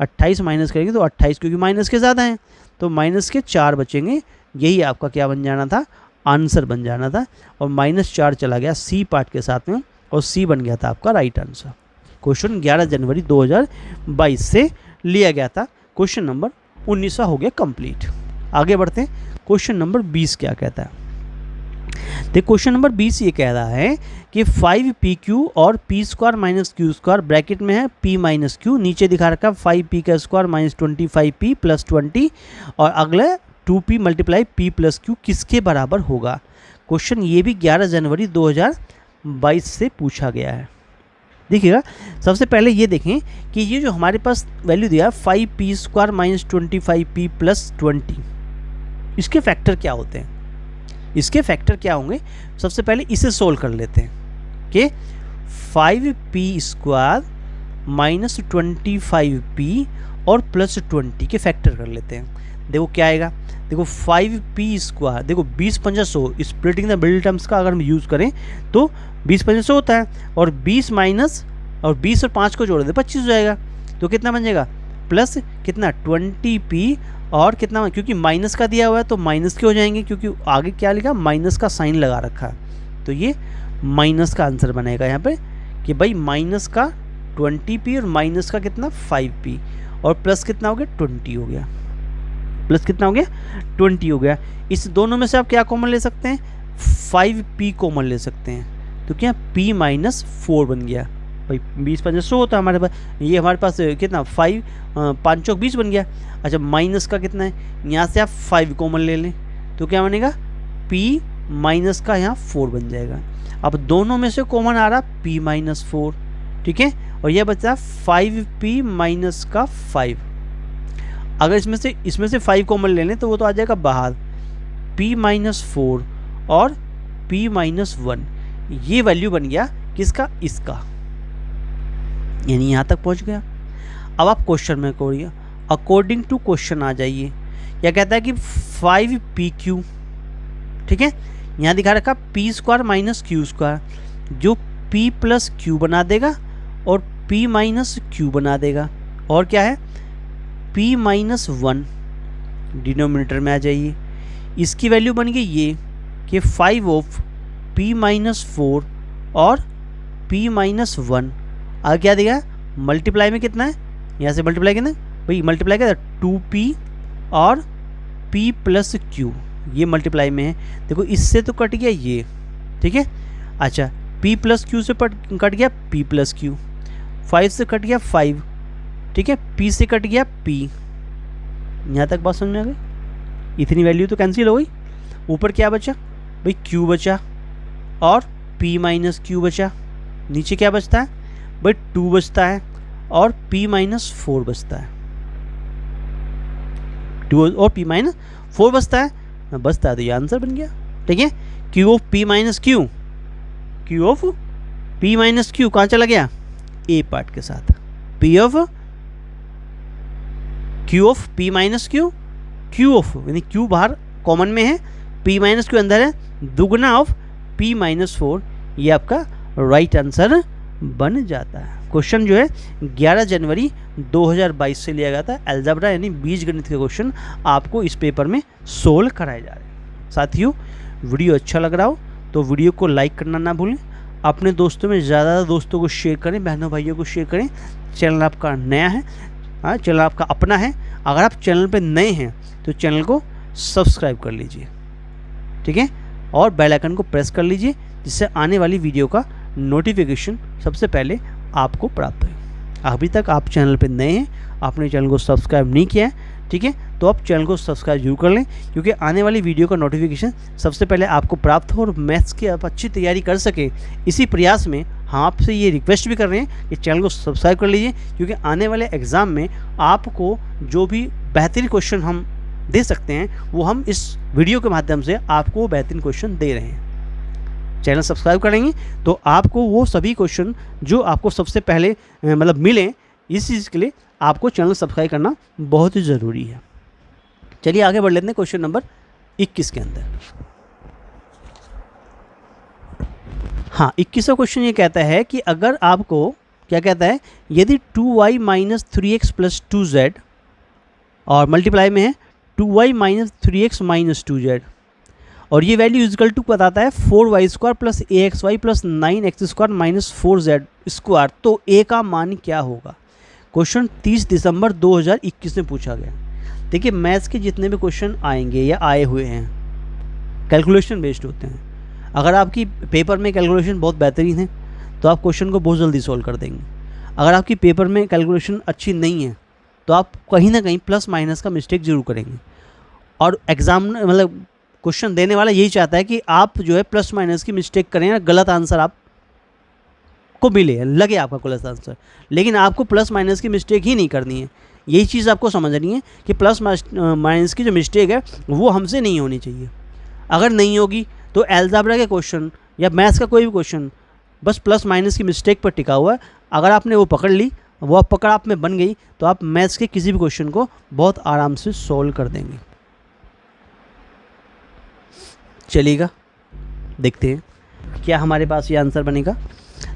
28 माइनस करेंगे तो 28 क्योंकि माइनस के ज़्यादा हैं तो माइनस के 4 बचेंगे। यही आपका क्या बन जाना था, आंसर बन जाना था। और -4 चला गया सी पार्ट के साथ में और सी बन गया था आपका राइट आंसर। क्वेश्चन 11 जनवरी 2022 से लिया गया था। क्वेश्चन नंबर 19 हो गया कंप्लीट। आगे बढ़ते हैं, क्वेश्चन नंबर 20 क्या कहता है। देखो क्वेश्चन नंबर 20 ये कह रहा है कि 5pq और p² माइनस q² ब्रैकेट में है p माइनस q, नीचे दिखा रखा 5p का स्क्वायर माइनस 25p प्लस 20 और अगले 2p multiply p plus q किसके बराबर होगा। क्वेश्चन ये भी 11 जनवरी 2022 से पूछा गया है। देखिएगा सबसे पहले ये देखें कि ये जो हमारे पास वैल्यू दिया 5p² माइनस 25p प्लस 20, इसके फैक्टर क्या होते हैं, इसके फैक्टर क्या होंगे। सबसे पहले इसे सोल्व कर लेते हैं कि 5p² माइनस 25p और प्लस 20 के फैक्टर कर लेते हैं। देखो क्या आएगा, देखो 5p², देखो 20 × 100 स्प्लिटिंग द मिडिल टर्म्स का अगर हम यूज़ करें तो 20 × 100 होता है और 20 माइनस और 20 और 5 को जोड़ दे 25 हो जाएगा। तो कितना बन जाएगा प्लस कितना 20p और कितना, क्योंकि माइनस का दिया हुआ है तो माइनस के हो जाएंगे क्योंकि आगे क्या लिखा माइनस का साइन लगा रखा है। तो ये माइनस का आंसर बनेगा यहाँ पे कि भाई माइनस का 20p और माइनस का कितना 5p और प्लस कितना हो गया 20 हो गया, प्लस कितना हो गया 20 हो गया। इस दोनों में से आप क्या कॉमन ले सकते हैं, 5p कॉमन ले सकते हैं। तो क्या p माइनस 4 बन गया। भाई 20 × 100 होता है हमारे पास, ये हमारे पास कितना 5 5 चौक 20 बन गया। अच्छा माइनस का कितना है, यहाँ से आप 5 कॉमन ले लें तो क्या बनेगा p माइनस का यहाँ 4 बन जाएगा। अब दोनों में से कॉमन आ रहा p माइनस 4, ठीक है, और यह बचा 5p माइनस का 5। अगर इसमें से 5 कॉमन ले लें तो वो तो आ जाएगा बाहर p माइनस 4 और p माइनस 1। ये वैल्यू बन गया किसका, इसका, यानी यहाँ तक पहुँच गया। अब आप क्वेश्चन में करिए, अकॉर्डिंग टू क्वेश्चन आ जाइए। क्या कहता है कि 5pq, ठीक है, यहाँ दिखा रखा p² माइनस q², जो p प्लस q बना देगा और p माइनस q बना देगा, और क्या है p माइनस 1 डिनोमिनेटर में आ जाइए। इसकी वैल्यू बन गई ये कि 5 ऑफ p माइनस 4 और p माइनस 1। आगे क्या देगा, मल्टीप्लाई में कितना है, यहाँ से मल्टीप्लाई कितना भाई, मल्टीप्लाई क्या 2p और p प्लस q, ये मल्टीप्लाई में है। देखो इससे तो कट गया ये, ठीक है। अच्छा p प्लस q से कट गया p प्लस q, 5 से कट गया 5, ठीक है, p से कट गया p। यहाँ तक बात समझ में आ गई। इतनी वैल्यू तो कैंसिल हो गई। ऊपर क्या बचा भाई q बचा और p माइनस q बचा। नीचे क्या बचता है भाई 2 बचता है और p माइनस 4 बचता है, 2 और p माइनस 4 बचता है तो ये आंसर बन गया, ठीक है। q of p minus q, q of p minus q कहाँ चला गया, a पार्ट के साथ। p of q of p minus q, q of यानी q बाहर कॉमन में है, p माइनस q अंदर है, दुगना ऑफ p माइनस 4, ये आपका राइट आंसर बन जाता है। क्वेश्चन जो है 11 जनवरी 2022 से लिया गया था। अलजेब्रा यानी बीजगणित के क्वेश्चन आपको इस पेपर में सोल्व कराए जा रहे हैं। साथियों वीडियो अच्छा लग रहा हो तो वीडियो को लाइक करना ना भूलें, अपने दोस्तों में ज़्यादा दोस्तों को शेयर करें, बहनों भाइयों को शेयर करें। चैनल आपका नया है, हाँ चैनल आपका अपना है, अगर आप चैनल पर नए हैं तो चैनल को सब्सक्राइब कर लीजिए, ठीक है, और बेल आइकन को प्रेस कर लीजिए जिससे आने वाली वीडियो का नोटिफिकेशन सबसे पहले आपको प्राप्त हो। अभी तक आप चैनल पर नए हैं, आपने चैनल को सब्सक्राइब नहीं किया है, ठीक है, तो आप चैनल को सब्सक्राइब जरूर कर लें क्योंकि आने वाली वीडियो का नोटिफिकेशन सबसे पहले आपको प्राप्त हो और मैथ्स की आप अच्छी तैयारी कर सकें। इसी प्रयास में हम आपसे ये रिक्वेस्ट भी कर रहे हैं कि चैनल को सब्सक्राइब कर लीजिए क्योंकि आने वाले एग्ज़ाम में आपको जो भी बेहतरीन क्वेश्चन हम दे सकते हैं वो हम इस वीडियो के माध्यम से आपको बेहतरीन क्वेश्चन दे रहे हैं। चैनल सब्सक्राइब करेंगे तो आपको वो सभी क्वेश्चन जो आपको सबसे पहले मतलब मिलें, इस चीज़ के लिए आपको चैनल सब्सक्राइब करना बहुत ही ज़रूरी है। चलिए आगे बढ़ लेते हैं क्वेश्चन नंबर 21 के अंदर। हाँ, 21वां क्वेश्चन ये कहता है कि अगर आपको क्या कहता है, यदि 2y minus 3x plus 2z और मल्टीप्लाई में है 2y minus 3x minus 2z और ये वैल्यू इजकल टू बताता है 4y square plus axy plus 9x square minus 4z square, तो a का मान क्या होगा। क्वेश्चन 30 दिसंबर 2021 में पूछा गया। देखिए मैथ्स के जितने भी क्वेश्चन आएंगे या आए हुए हैं कैलकुलेशन बेस्ड होते हैं। अगर आपकी पेपर में कैलकुलेशन बहुत बेहतरीन है तो आप क्वेश्चन को बहुत जल्दी सॉल्व कर देंगे। अगर आपकी पेपर में कैलकुलेशन अच्छी नहीं है तो आप कहीं ना कहीं प्लस माइनस का मिस्टेक जरूर करेंगे। और एग्ज़ाम मतलब क्वेश्चन देने वाला यही चाहता है कि आप जो है प्लस माइनस की मिस्टेक करें या गलत आंसर आप को मिले, लगे आपका गलत आंसर, लेकिन आपको प्लस माइनस की मिस्टेक ही नहीं करनी है। यही चीज़ आपको समझनी है कि प्लस माइनस की जो मिस्टेक है वो हमसे नहीं होनी चाहिए। अगर नहीं होगी तो अलजेब्रा के क्वेश्चन या मैथ्स का कोई भी क्वेश्चन बस प्लस माइनस की मिस्टेक पर टिका हुआ है। अगर आपने वो पकड़ ली, वो पकड़ आप में बन गई, तो आप मैथ्स के किसी भी क्वेश्चन को बहुत आराम से सॉल्व कर देंगे। चलिएगा देखते हैं क्या हमारे पास ये आंसर बनेगा।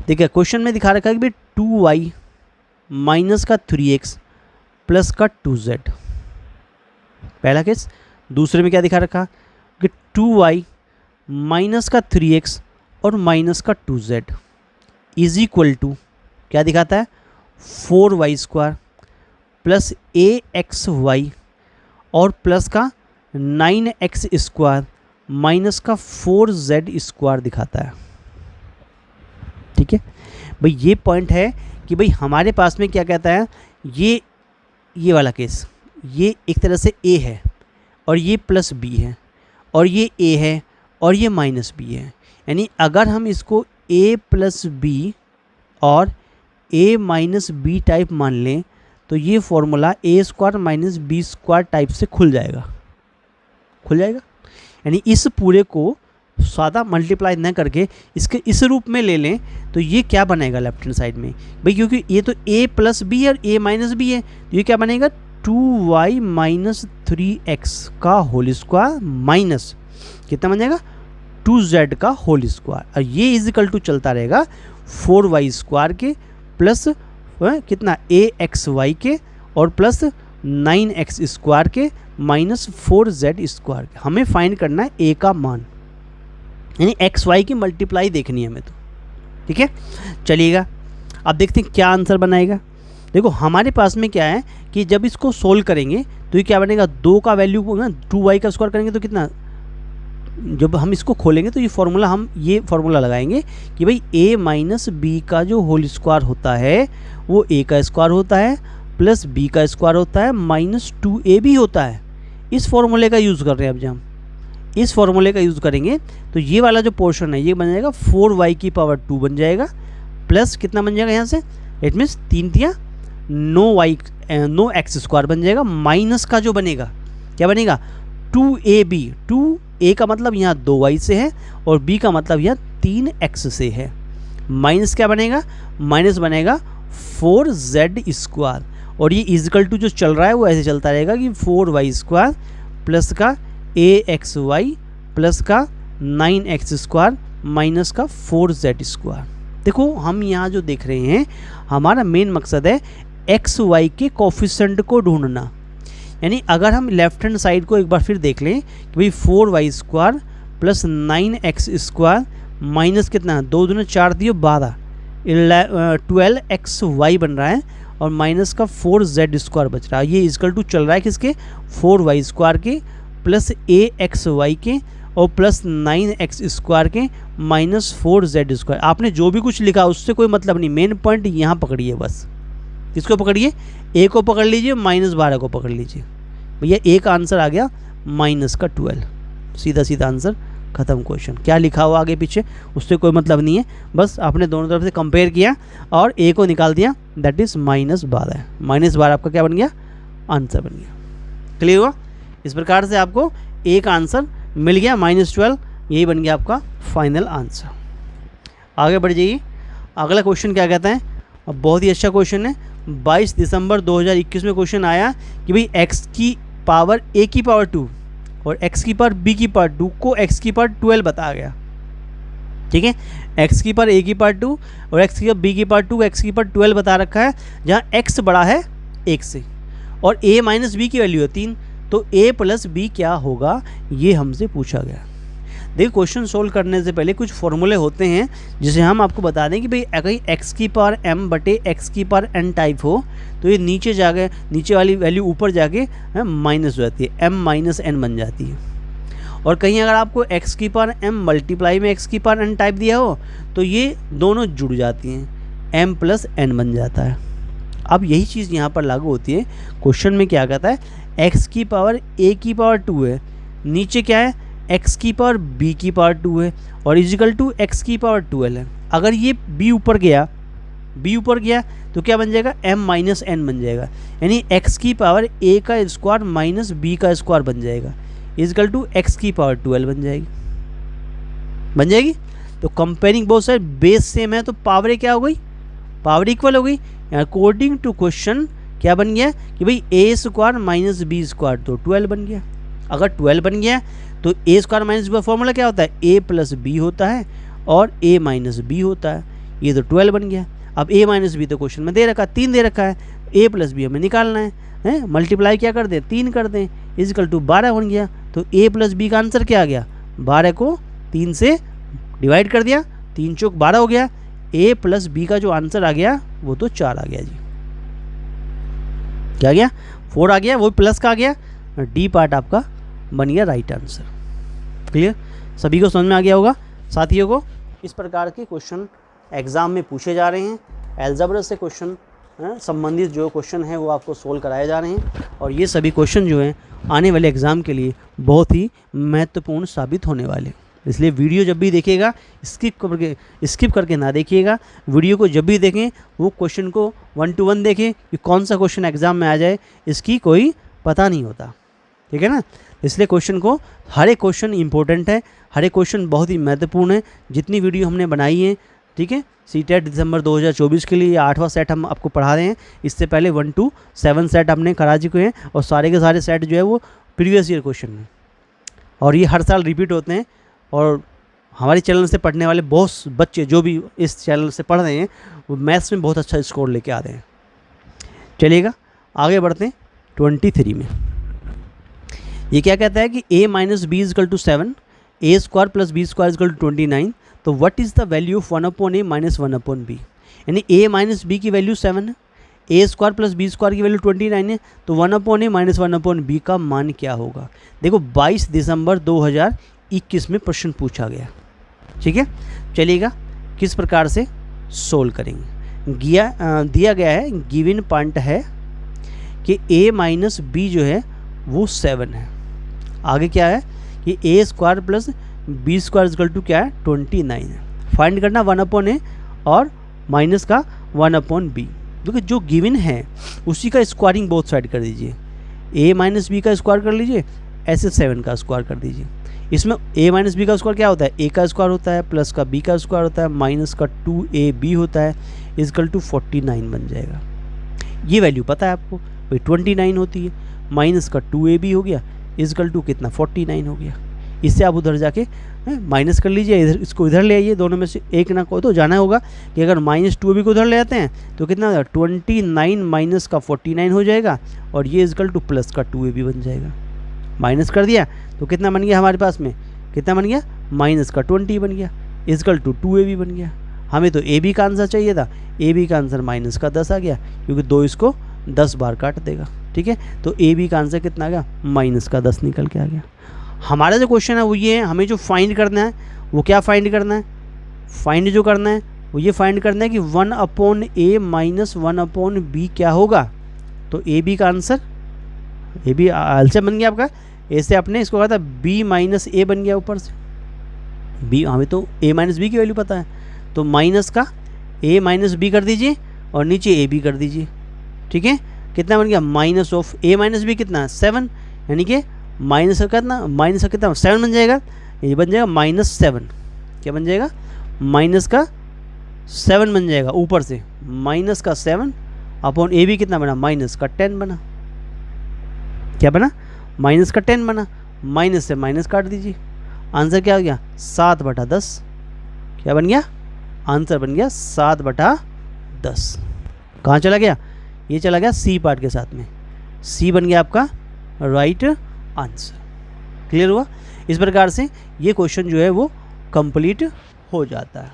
देखिए क्वेश्चन में दिखा रखा है कि 2y माइनस का 3x प्लस का 2z, पहला केस। दूसरे में क्या दिखा रखा कि 2y माइनस का 3x और माइनस का 2z इज इक्वल टू क्या दिखाता है 4y स्क्वायर प्लस axy और प्लस का 9x स्क्वायर माइनस का 4z स्क्वायर दिखाता है। ठीक है भाई, ये पॉइंट है कि भाई हमारे पास में क्या कहता है, ये वाला केस, ये एक तरह से a है और ये प्लस b है और ये a है और ये माइनस b है। यानी अगर हम इसको a प्लस b और a माइनस b टाइप मान लें तो ये formula a square minus b square type से खुल जाएगा। यानी इस पूरे को सादा मल्टीप्लाई न करके इसके इस रूप में ले लें तो ये क्या बनेगा लेफ्ट हैंड साइड में भाई, क्योंकि ये तो a प्लस बी और a माइनस बी है, तो ये क्या बनेगा 2y माइनस 3x का होल स्क्वायर माइनस कितना बन जाएगा 2z का होल स्क्वायर, और ये इजिकल टू चलता रहेगा 4y स्क्वायर के प्लस कितना axy के और प्लस 9x स्क्वायर के माइनस 4z स्क्वायर के। हमें फाइंड करना है a का मान, यानी xy की मल्टीप्लाई देखनी है हमें तो। ठीक है, चलिएगा अब देखते हैं क्या आंसर बनाएगा। देखो हमारे पास में क्या है कि जब इसको सोल्व करेंगे तो ये क्या बनेगा, 2 का वैल्यू को ना 2y का स्क्वायर करेंगे तो कितना, जब हम इसको खोलेंगे तो ये फार्मूला, हम ये फार्मूला लगाएंगे कि भाई a माइनस बी का जो होल स्क्वायर होता है वो a का स्क्वायर होता है प्लस b का स्क्वायर होता है माइनस 2ab होता है। इस फार्मूले का यूज़ कर रहे हैं। अब जब हम इस फार्मूले का यूज़ करेंगे तो ये वाला जो पोर्शन है ये बन जाएगा 4y की पावर 2 बन जाएगा प्लस कितना बन जाएगा यहाँ से, इट मीन्स 3 तिया 9x स्क्वायर बन जाएगा, माइनस का जो बनेगा क्या बनेगा 2ab, 2a का मतलब यहाँ 2y से है और b का मतलब यहाँ 3x से है, माइनस क्या बनेगा, माइनस बनेगा 4z स्क्वायर, और ये इजिकल टू जो चल रहा है वो ऐसे चलता रहेगा कि 4y स्क्वायर प्लस का axy प्लस का 9x स्क्वायर माइनस का 4z स्क्वायर। देखो हम यहाँ जो देख रहे हैं हमारा मेन मकसद है xy के कोफिशिएंट को ढूंढना। यानी अगर हम लेफ्ट हैंड साइड को एक बार फिर देख लें कि भाई 4y square plus 9x square minus कितना, 2 दूनी 4 दिए 12, 12xy बन रहा है और माइनस का 4z स्क्वायर बच रहा है। ये इक्वल टू चल रहा है किसके, 4y स्क्वायर के प्लस axy के और प्लस 9x स्क्वायर के माइनस 4z स्क्वायर। आपने जो भी कुछ लिखा उससे कोई मतलब नहीं, मेन पॉइंट यहाँ पकड़िए बस। किसको पकड़िए, a को पकड़ लीजिए, माइनस 12 को पकड़ लीजिए। भैया a का आंसर आ गया माइनस का 12, सीधा सीधा आंसर खत्म। क्वेश्चन क्या लिखा हुआ आगे पीछे उससे कोई मतलब नहीं है, बस आपने दोनों तरफ से कंपेयर किया और a को निकाल दिया, दैट इज माइनस 12। माइनस 12 आपका क्या बन गया, आंसर बन गया। क्लियर हुआ। इस प्रकार से आपको a का आंसर मिल गया -12, यही बन गया आपका फाइनल आंसर। आगे बढ़ जाइए, अगला क्वेश्चन क्या कहता है, अब बहुत ही अच्छा क्वेश्चन है। 22 दिसंबर 2021 में क्वेश्चन आया कि भाई x की पावर a की पावर 2 और x की पावर b की पावर 2 को x की पावर 12 बताया गया। ठीक है, x की पावर a की पावर 2 और x की पावर b की पावर 2, x की पावर 12 बता रखा है, जहाँ x बड़ा है 1 से और a माइनस बी की वैल्यू है 3, तो a प्लस बी क्या होगा, ये हमसे पूछा गया। देखिए क्वेश्चन सोल्व करने से पहले कुछ फॉर्मूले होते हैं जिसे हम आपको बता दें कि भाई अगर x की पावर m बटे x की पावर n टाइप हो तो ये नीचे जाके, नीचे वाली वैल्यू ऊपर जाके माइनस हो जाती है, m माइनस n बन जाती है। और कहीं अगर आपको x की पावर m मल्टीप्लाई में x की पावर n टाइप दिया हो तो ये दोनों जुड़ जाती हैं, m प्लस n बन जाता है। अब यही चीज़ यहाँ पर लागू होती है। क्वेश्चन में क्या कहता है, x की पावर a की पावर 2 है, नीचे क्या है x की पावर b की पावर 2 है और इजिकल टू x की पावर 12 है। अगर ये b ऊपर गया तो क्या बन जाएगा, m माइनस n बन जाएगा, यानी x की पावर a का स्क्वायर माइनस b का स्क्वायर बन जाएगा, इजिकल टू x की पावर 12 बन जाएगी। तो comparing both side, base same है तो पावर क्या हो गई, पावर इक्वल हो गई। अकॉर्डिंग टू क्वेश्चन क्या बन गया कि भाई a square minus b square तो 12 बन गया। अगर 12 बन गया तो a स्क्वायर माइनस b का फॉर्मूला क्या होता है, a प्लस बी होता है और a माइनस बी होता है, ये तो 12 बन गया। अब a माइनस बी तो क्वेश्चन में दे रखा है, 3 दे रखा है, a प्लस बी हमें निकालना है, मल्टीप्लाई क्या कर दें, 3 कर दें, इजिकल टू 12 बन गया। तो a प्लस बी का आंसर क्या आ गया, 12 को 3 से डिवाइड कर दिया, 3 चौक 12 हो गया, a प्लस बी का जो आंसर आ गया वो तो 4 आ गया जी। क्या आ गया, 4 आ गया, वो प्लस का आ गया, डी पार्ट आपका बन गया राइट आंसर। क्लियर, सभी को समझ में आ गया होगा। साथियों को इस प्रकार के क्वेश्चन एग्ज़ाम में पूछे जा रहे हैं, अलजेब्रा से क्वेश्चन संबंधित जो क्वेश्चन है वो आपको सोल्व कराए जा रहे हैं और ये सभी क्वेश्चन जो हैं आने वाले एग्ज़ाम के लिए बहुत ही महत्वपूर्ण साबित होने वाले। इसलिए वीडियो जब भी देखिएगा स्किप करके ना देखिएगा, वीडियो को जब भी देखें वो क्वेश्चन को 1 to 1 देखें कि कौन सा क्वेश्चन एग्ज़ाम में आ जाए इसकी कोई पता नहीं होता। ठीक है ना, इसलिए क्वेश्चन को, हर एक क्वेश्चन इंपॉर्टेंट है, हर एक क्वेश्चन बहुत ही महत्वपूर्ण है। जितनी वीडियो हमने बनाई है, ठीक है, सीटेट दिसंबर 2024 के लिए 8वां सेट हम आपको पढ़ा रहे हैं। इससे पहले 1 to 7 सेट हमने करा चुके हैं और सारे के सारे सेट जो है वो प्रीवियस ईयर क्वेश्चन हैं और ये हर साल रिपीट होते हैं। और हमारे चैनल से पढ़ने वाले बहुत बच्चे जो भी इस चैनल से पढ़ रहे हैं वो मैथ्स में बहुत अच्छा स्कोर लेके आ रहे हैं। चलिएगा आगे बढ़ते हैं 23 में। ये क्या कहता है कि a minus B is equal to 7, a square plus B square is equal to 29, तो what is the value of 1 upon a minus 1 upon b। यानी a माइनस बी की वैल्यू 7 है, a square plus B square की value 29 है, तो 1 upon a minus 1 upon b का मान क्या होगा। देखो 22 दिसंबर 2021 में प्रश्न पूछा गया। ठीक है, चलिएगा किस प्रकार से सोल्व करेंगे। दिया गया है, गिवन पॉइंट है कि a माइनस बी जो है वो 7 है। आगे क्या है कि a square plus B square equal to क्या है 29 है। फाइंड करना 1 अपॉन a और माइनस का 1 अपॉन b। देखिए जो गिवन है उसी का स्क्वायरिंग बोथ साइड कर दीजिए, a माइनस बी का स्क्वायर कर लीजिए, ऐसे 7 का स्क्वायर कर दीजिए। इसमें a माइनस बी का स्क्वायर क्या होता है, a का स्क्वायर होता है, प्लस का b का स्क्वायर होता है, माइनस का 2ab होता है, इक्वल टू 49 बन जाएगा। ये वैल्यू पता है आपको, वही 29 होती है, माइनस का 2ab हो गया, इक्वल टू कितना 49 हो गया। इससे आप उधर जाके माइनस कर लीजिए, इधर इसको इधर ले आइए, दोनों में से एक ना को तो जाना होगा कि अगर माइनस 2ab को उधर ले आते हैं तो कितना होगा 29 माइनस का 49 हो जाएगा और ये इक्वल टू प्लस का 2ab बन जाएगा। माइनस कर दिया तो कितना बन गया हमारे पास में, कितना बन गया माइनस का 20 बन गया, इक्वल टू 2ab बन गया। हमें तो ab का आंसर चाहिए था, ab का आंसर माइनस का 10 आ गया क्योंकि 2 इसको 10 बार काट देगा। ठीक है, तो ab का आंसर कितना आ गया, माइनस का 10 निकल के आ गया। हमारा जो क्वेश्चन है वो ये है, हमें जो फाइंड करना है वो क्या फाइंड करना है, फाइंड जो करना है वो ये फाइंड करना है कि 1 upon a minus 1 upon b क्या होगा। तो ab का आंसर, ab एलसीएम बन गया आपका, a से आपने इसको कहा था b माइनस a बन गया ऊपर से b, हमें तो a माइनस बी की वैल्यू पता है, तो माइनस का a माइनस बी कर दीजिए और नीचे a b कर दीजिए। ठीक है, कितना बन गया minus of a minus B कितना 7, यानी कि माइनस का कितना, माइनस का कितना 7 बन जाएगा, ये बन जाएगा -7। क्या बन जाएगा, माइनस का 7 बन जाएगा ऊपर से, माइनस का 7 अपॉन ए बी कितना बना, माइनस का 10 बना। क्या बना, माइनस का 10 बना, माइनस से माइनस काट दीजिए, आंसर क्या हो गया 7/10। क्या बन गया, आंसर बन गया 7/10। कहाँ चला गया, ये चला गया सी पार्ट के साथ में, सी बन गया आपका राइट आंसर। क्लियर हुआ। इस प्रकार से ये क्वेश्चन जो है वो कंप्लीट हो जाता है,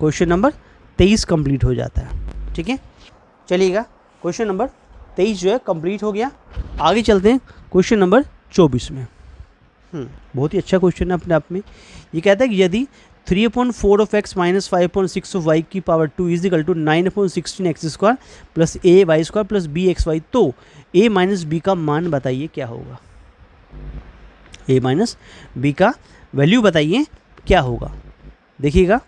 क्वेश्चन नंबर 23 कंप्लीट हो जाता है। ठीक है, चलिएगा क्वेश्चन नंबर 23 जो है कंप्लीट हो गया। आगे चलते हैं क्वेश्चन नंबर 24 में। बहुत ही अच्छा क्वेश्चन है अपने आप में। ये कहता है कि यदि 3/4 of x minus 5/6 of y की power 2 is equal to 9/16x² plus ay² plus bxy, तो a माइनस बी का मान बताइए क्या होगा। a माइनस बी का वैल्यू बताइए क्या होगा। देखिएगा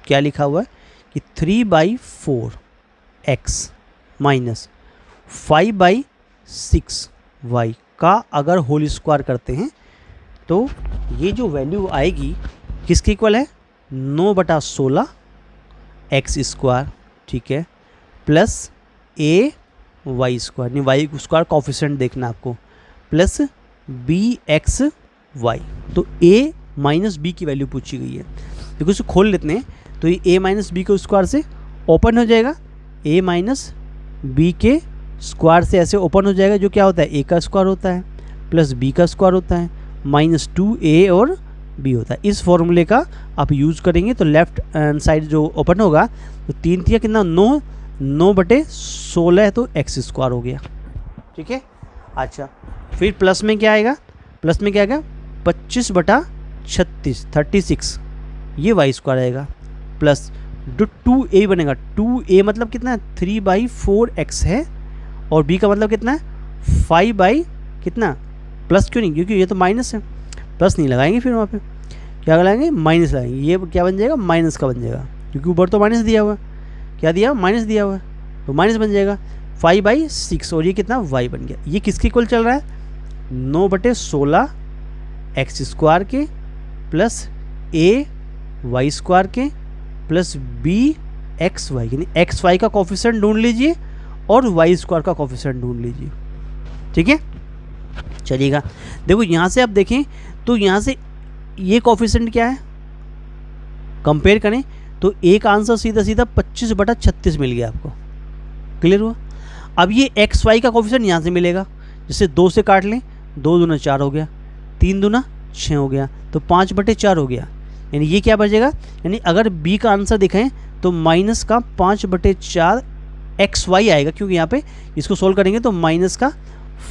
क्या लिखा हुआ है कि 3/4x माइनस 5/6y का अगर होल स्क्वायर करते हैं तो ये जो वैल्यू आएगी किसके इक्वल है, 9/16 x², ठीक है, प्लस ay², नहीं y² कॉफिशेंट देखना आपको, प्लस bxy। तो a माइनस बी की वैल्यू पूछी गई है। देखो इसे खोल लेते हैं तो ये a माइनस बी के स्क्वायर से ओपन हो जाएगा, a माइनस बी के स्क्वायर से ऐसे ओपन हो जाएगा, जो क्या होता है a का स्क्वायर होता है प्लस b का स्क्वायर होता है माइनस 2a और b होता है। इस फॉर्मूले का आप यूज़ करेंगे तो लेफ्ट हैंड साइड जो ओपन होगा तो 3 3 कितना 9, 9/16 है तो x² हो गया। ठीक है, अच्छा फिर प्लस में क्या आएगा, प्लस में क्या आएगा 25/36 36, ये y² आएगा, प्लस जो 2a बनेगा, 2a मतलब कितना है 3/4x है, और b का मतलब कितना है 5 कितना, प्लस क्यों नहीं, क्योंकि ये तो माइनस है, प्लस नहीं लगाएंगे, फिर वहाँ पे क्या लगाएंगे माइनस लगाएंगे, ये क्या बन जाएगा माइनस का बन जाएगा, क्योंकि ऊपर तो माइनस दिया हुआ है, क्या दिया माइनस दिया हुआ है तो माइनस बन जाएगा 5/6, और ये कितना y बन गया। ये किसके इक्वल चल रहा है 9/16 x² के प्लस ay² के प्लस bxy, यानी xy का कोफिशिएंट ढूंढ लीजिए और y² का कोफिशिएंट ढूंढ लीजिए। ठीक है, चलिएगा देखो यहाँ से आप देखें तो यहाँ से ये कोफिशिएंट क्या है, कंपेयर करें तो एक आंसर सीधा सीधा 25/36 मिल गया आपको। क्लियर हुआ। अब ये एक्स वाई का कोफिशिएंट यहाँ से मिलेगा, जैसे 2 से काट लें, 2 दूना 4 हो गया, 3 दूना 6 हो गया, तो 5/4 हो गया, यानी ये क्या बचेगा, यानी अगर बी का आंसर दिखाएं तो माइनस का 5/4 एक्स वाई आएगा, क्योंकि यहाँ पे इसको सोल्व करेंगे तो माइनस का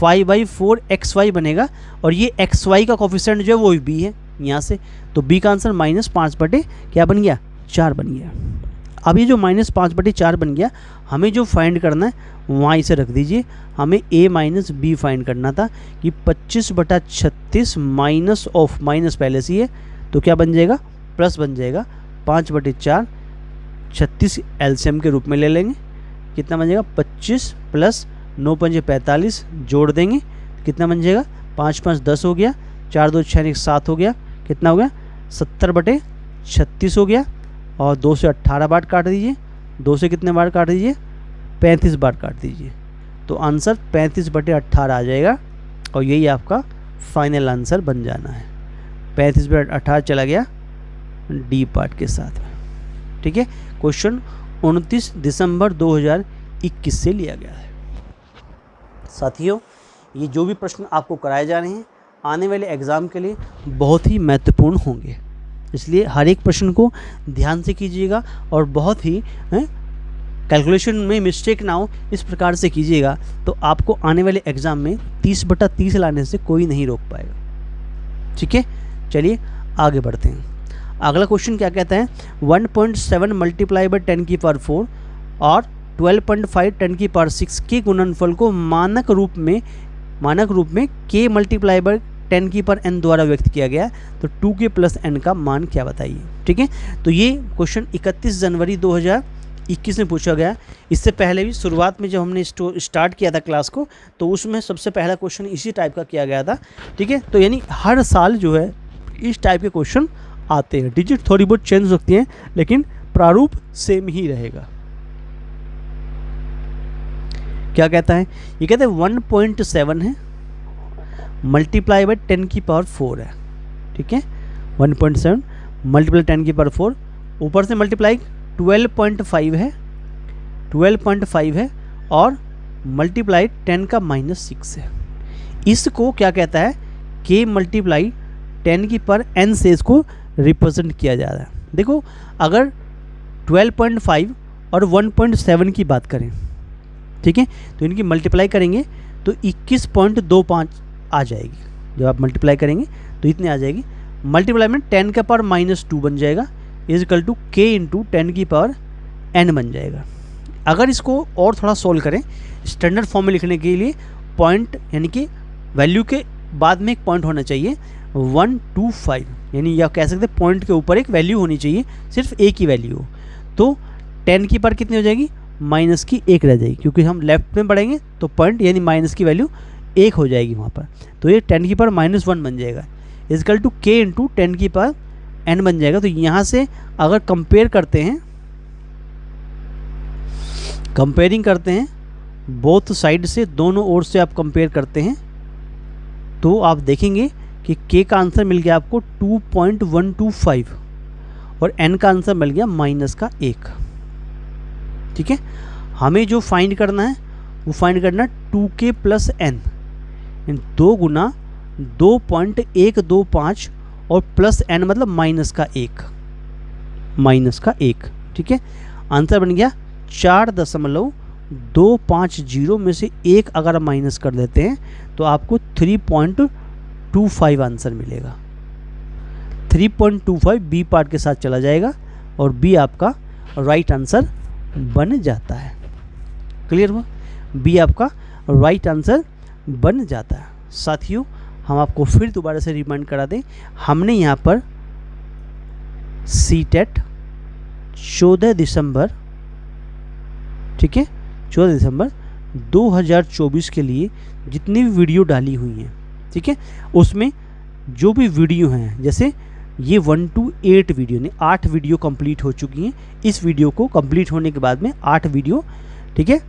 5/4 एक्स वाई बनेगा, और ये एक्स वाई का कोफिशिएंट जो है वो बी है यहाँ से, तो बी का आंसर -5 क्या बन गया 4 बन गया। अब ये जो -5/4 बन गया, हमें जो फाइंड करना है वहाँ इसे रख दीजिए, हमें a माइनस बी फाइंड करना था कि 25/36 माइनस ऑफ माइनस पहले से ही है तो क्या बन जाएगा प्लस बन जाएगा 5/4, 36 एलसीएम के रूप में ले लेंगे, कितना बन जाएगा 25 प्लस 9 पंजे 45 जोड़ देंगे कितना बन जाएगा 5 5 10 हो गया, 4 2 6 7 हो गया, कितना हो गया 70/36 हो गया, और 2 से 18 बार काट दीजिए, 2 से कितने बार काट दीजिए 35 बार काट दीजिए, तो आंसर 35/18 आ जाएगा, और यही आपका फाइनल आंसर बन जाना है। 35/18 चला गया डी पार्ट के साथ में। ठीक है, क्वेश्चन 29 दिसंबर 2021 से लिया गया है। साथियों, ये जो भी प्रश्न आपको कराए जा रहे हैं आने वाले एग्ज़ाम के लिए बहुत ही महत्वपूर्ण होंगे, इसलिए हर एक प्रश्न को ध्यान से कीजिएगा और बहुत ही कैलकुलेशन में मिस्टेक ना हो इस प्रकार से कीजिएगा, तो आपको आने वाले एग्ज़ाम में 30/30 लाने से कोई नहीं रोक पाएगा। ठीक है, चलिए आगे बढ़ते हैं। अगला क्वेश्चन क्या कहता है, 1.7 मल्टीप्लाई बाई 10⁴ और 12.5 10⁶ के गुणनफल को मानक रूप में k मल्टीप्लाई बाई 10⁻n द्वारा व्यक्त किया गया, तो 2k + n का मान क्या बताइए। ठीक है, तो ये क्वेश्चन 31 जनवरी 2021 में पूछा गया। इससे पहले भी शुरुआत में जब हमने स्टार्ट किया था क्लास को, तो उसमें सबसे पहला क्वेश्चन इसी टाइप का किया गया था। ठीक है, तो यानी हर साल जो है इस टाइप के क्वेश्चन आते हैं, डिजिट थोड़ी बहुत चेंज हो सकती हैं लेकिन प्रारूप सेम ही रहेगा। क्या कहता है, ये कहते हैं 1.7 है, मल्टीप्लाई बाय 10 की पावर 4 है, ठीक है। 1.7 मल्टीप्लाई 10 की पावर 4, ऊपर से मल्टीप्लाई 12.5 है, 12.5 है, और मल्टीप्लाई 10 का -6 है। इसको क्या कहता है, k मल्टीप्लाई 10 की पावर n से इसको रिप्रेजेंट किया जा रहा है। देखो अगर 12.5 और 1.7 की बात करें, ठीक है, तो इनकी मल्टीप्लाई करेंगे तो 21.25 आ जाएगी। जब आप मल्टीप्लाई करेंगे तो इतने आ जाएगी। मल्टीप्लाई में 10 का पावर -2 बन जाएगा, इजिकल टू k इंटू 10 की पावर n बन जाएगा। अगर इसको और थोड़ा सोल्व करें स्टैंडर्ड फॉर्म में लिखने के लिए, पॉइंट यानी कि वैल्यू के बाद में एक पॉइंट होना चाहिए 125, यानी या कह सकते हैं पॉइंट के ऊपर एक वैल्यू होनी चाहिए, सिर्फ एक ही वैल्यू हो। तो 10 की पावर कितनी हो जाएगी, -1 रह जाएगी, क्योंकि हम लेफ्ट में बढ़ेंगे तो पॉइंट यानी माइनस की वैल्यू 1 हो जाएगी वहाँ पर। तो ये 10 की पावर -1 बन जाएगा, इजिकल टू k इंटू 10 की पावर n बन जाएगा। तो यहाँ से अगर कंपेयर करते हैं, कंपेयरिंग करते हैं बोथ साइड से, दोनों ओर से आप कंपेयर करते हैं, तो आप देखेंगे कि k का आंसर मिल गया आपको 2.125 और n का आंसर मिल गया -1, ठीक है। हमें जो फाइंड करना है वो फाइंड करना 2k + n, 2 गुना 2.125 और प्लस n मतलब -1, ठीक है। आंसर बन गया 4.250 में से 1 अगर माइनस कर देते हैं तो आपको 3.25 आंसर मिलेगा। 3.25 बी पार्ट के साथ चला जाएगा और बी आपका राइट आंसर बन जाता है। क्लियर हुआ, बी आपका राइट आंसर बन जाता है। साथियों हम आपको फिर दोबारा से रिमाइंड करा दें, हमने यहाँ पर सीटेट 14 दिसंबर, ठीक है, 14 दिसंबर 2024 के लिए जितनी भी वीडियो डाली हुई हैं, ठीक है, उसमें जो भी वीडियो हैं, जैसे ये 1 to 8 वीडियो ने 8 वीडियो कंप्लीट हो चुकी हैं। इस वीडियो को कंप्लीट होने के बाद में 8 वीडियो, ठीक है,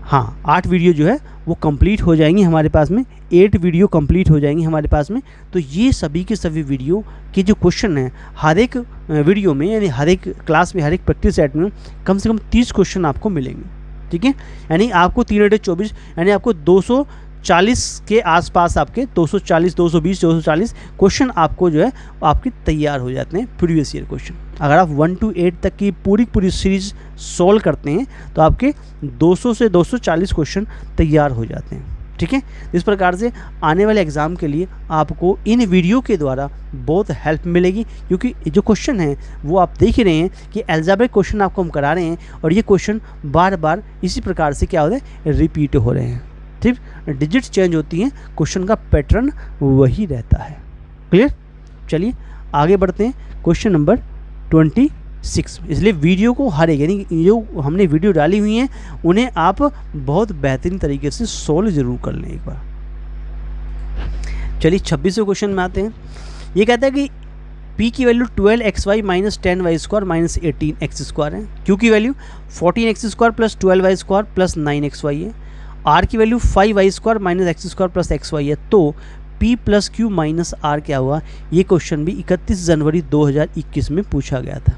हाँ 8 वीडियो जो है वो कंप्लीट हो जाएंगी हमारे पास में, 8 वीडियो कंप्लीट हो जाएंगी हमारे पास में। तो ये सभी के सभी वीडियो के जो क्वेश्चन हैं, हर एक वीडियो में यानी हर एक क्लास में, हर एक प्रैक्टिस सेट में कम से कम 30 क्वेश्चन आपको मिलेंगे, ठीक है। यानी आपको 3/24 यानी आपको 240 के आसपास, आपके 240, 220, 240 क्वेश्चन आपको जो है आपके तैयार हो जाते हैं, प्रीवियस ईयर क्वेश्चन। अगर आप 1 to 8 तक की पूरी सीरीज सॉल्व करते हैं तो आपके 200 से 240 क्वेश्चन तैयार हो जाते हैं, ठीक है। इस प्रकार से आने वाले एग्ज़ाम के लिए आपको इन वीडियो के द्वारा बहुत हेल्प मिलेगी, क्योंकि जो क्वेश्चन हैं वो आप देख ही रहे हैं कि अलजेब्रिक क्वेश्चन आपको हम करा रहे हैं और ये क्वेश्चन बार बार इसी प्रकार से क्या होता है, रिपीट हो रहे हैं। ठीक, डिजिट्स चेंज होती हैं, क्वेश्चन का पैटर्न वही रहता है। क्लियर, चलिए आगे बढ़ते हैं। Question number 26। इसलिए वीडियो को हर एक, यानी जो हमने वीडियो डाली हुई हैं उन्हें आप बहुत बेहतरीन तरीके से सोल्व जरूर कर लें एक बार। चलिए 26वें क्वेश्चन में आते हैं। ये कहता है कि P की value 12xy minus 10y² minus 18x² है। Q की value 14x² plus 12y² plus 9xy है। R की value 5y² minus x² plus xy है। तो P plus Q minus R क्या हुआ? ये क्वेश्चन भी 31 जनवरी 2021 में पूछा गया था।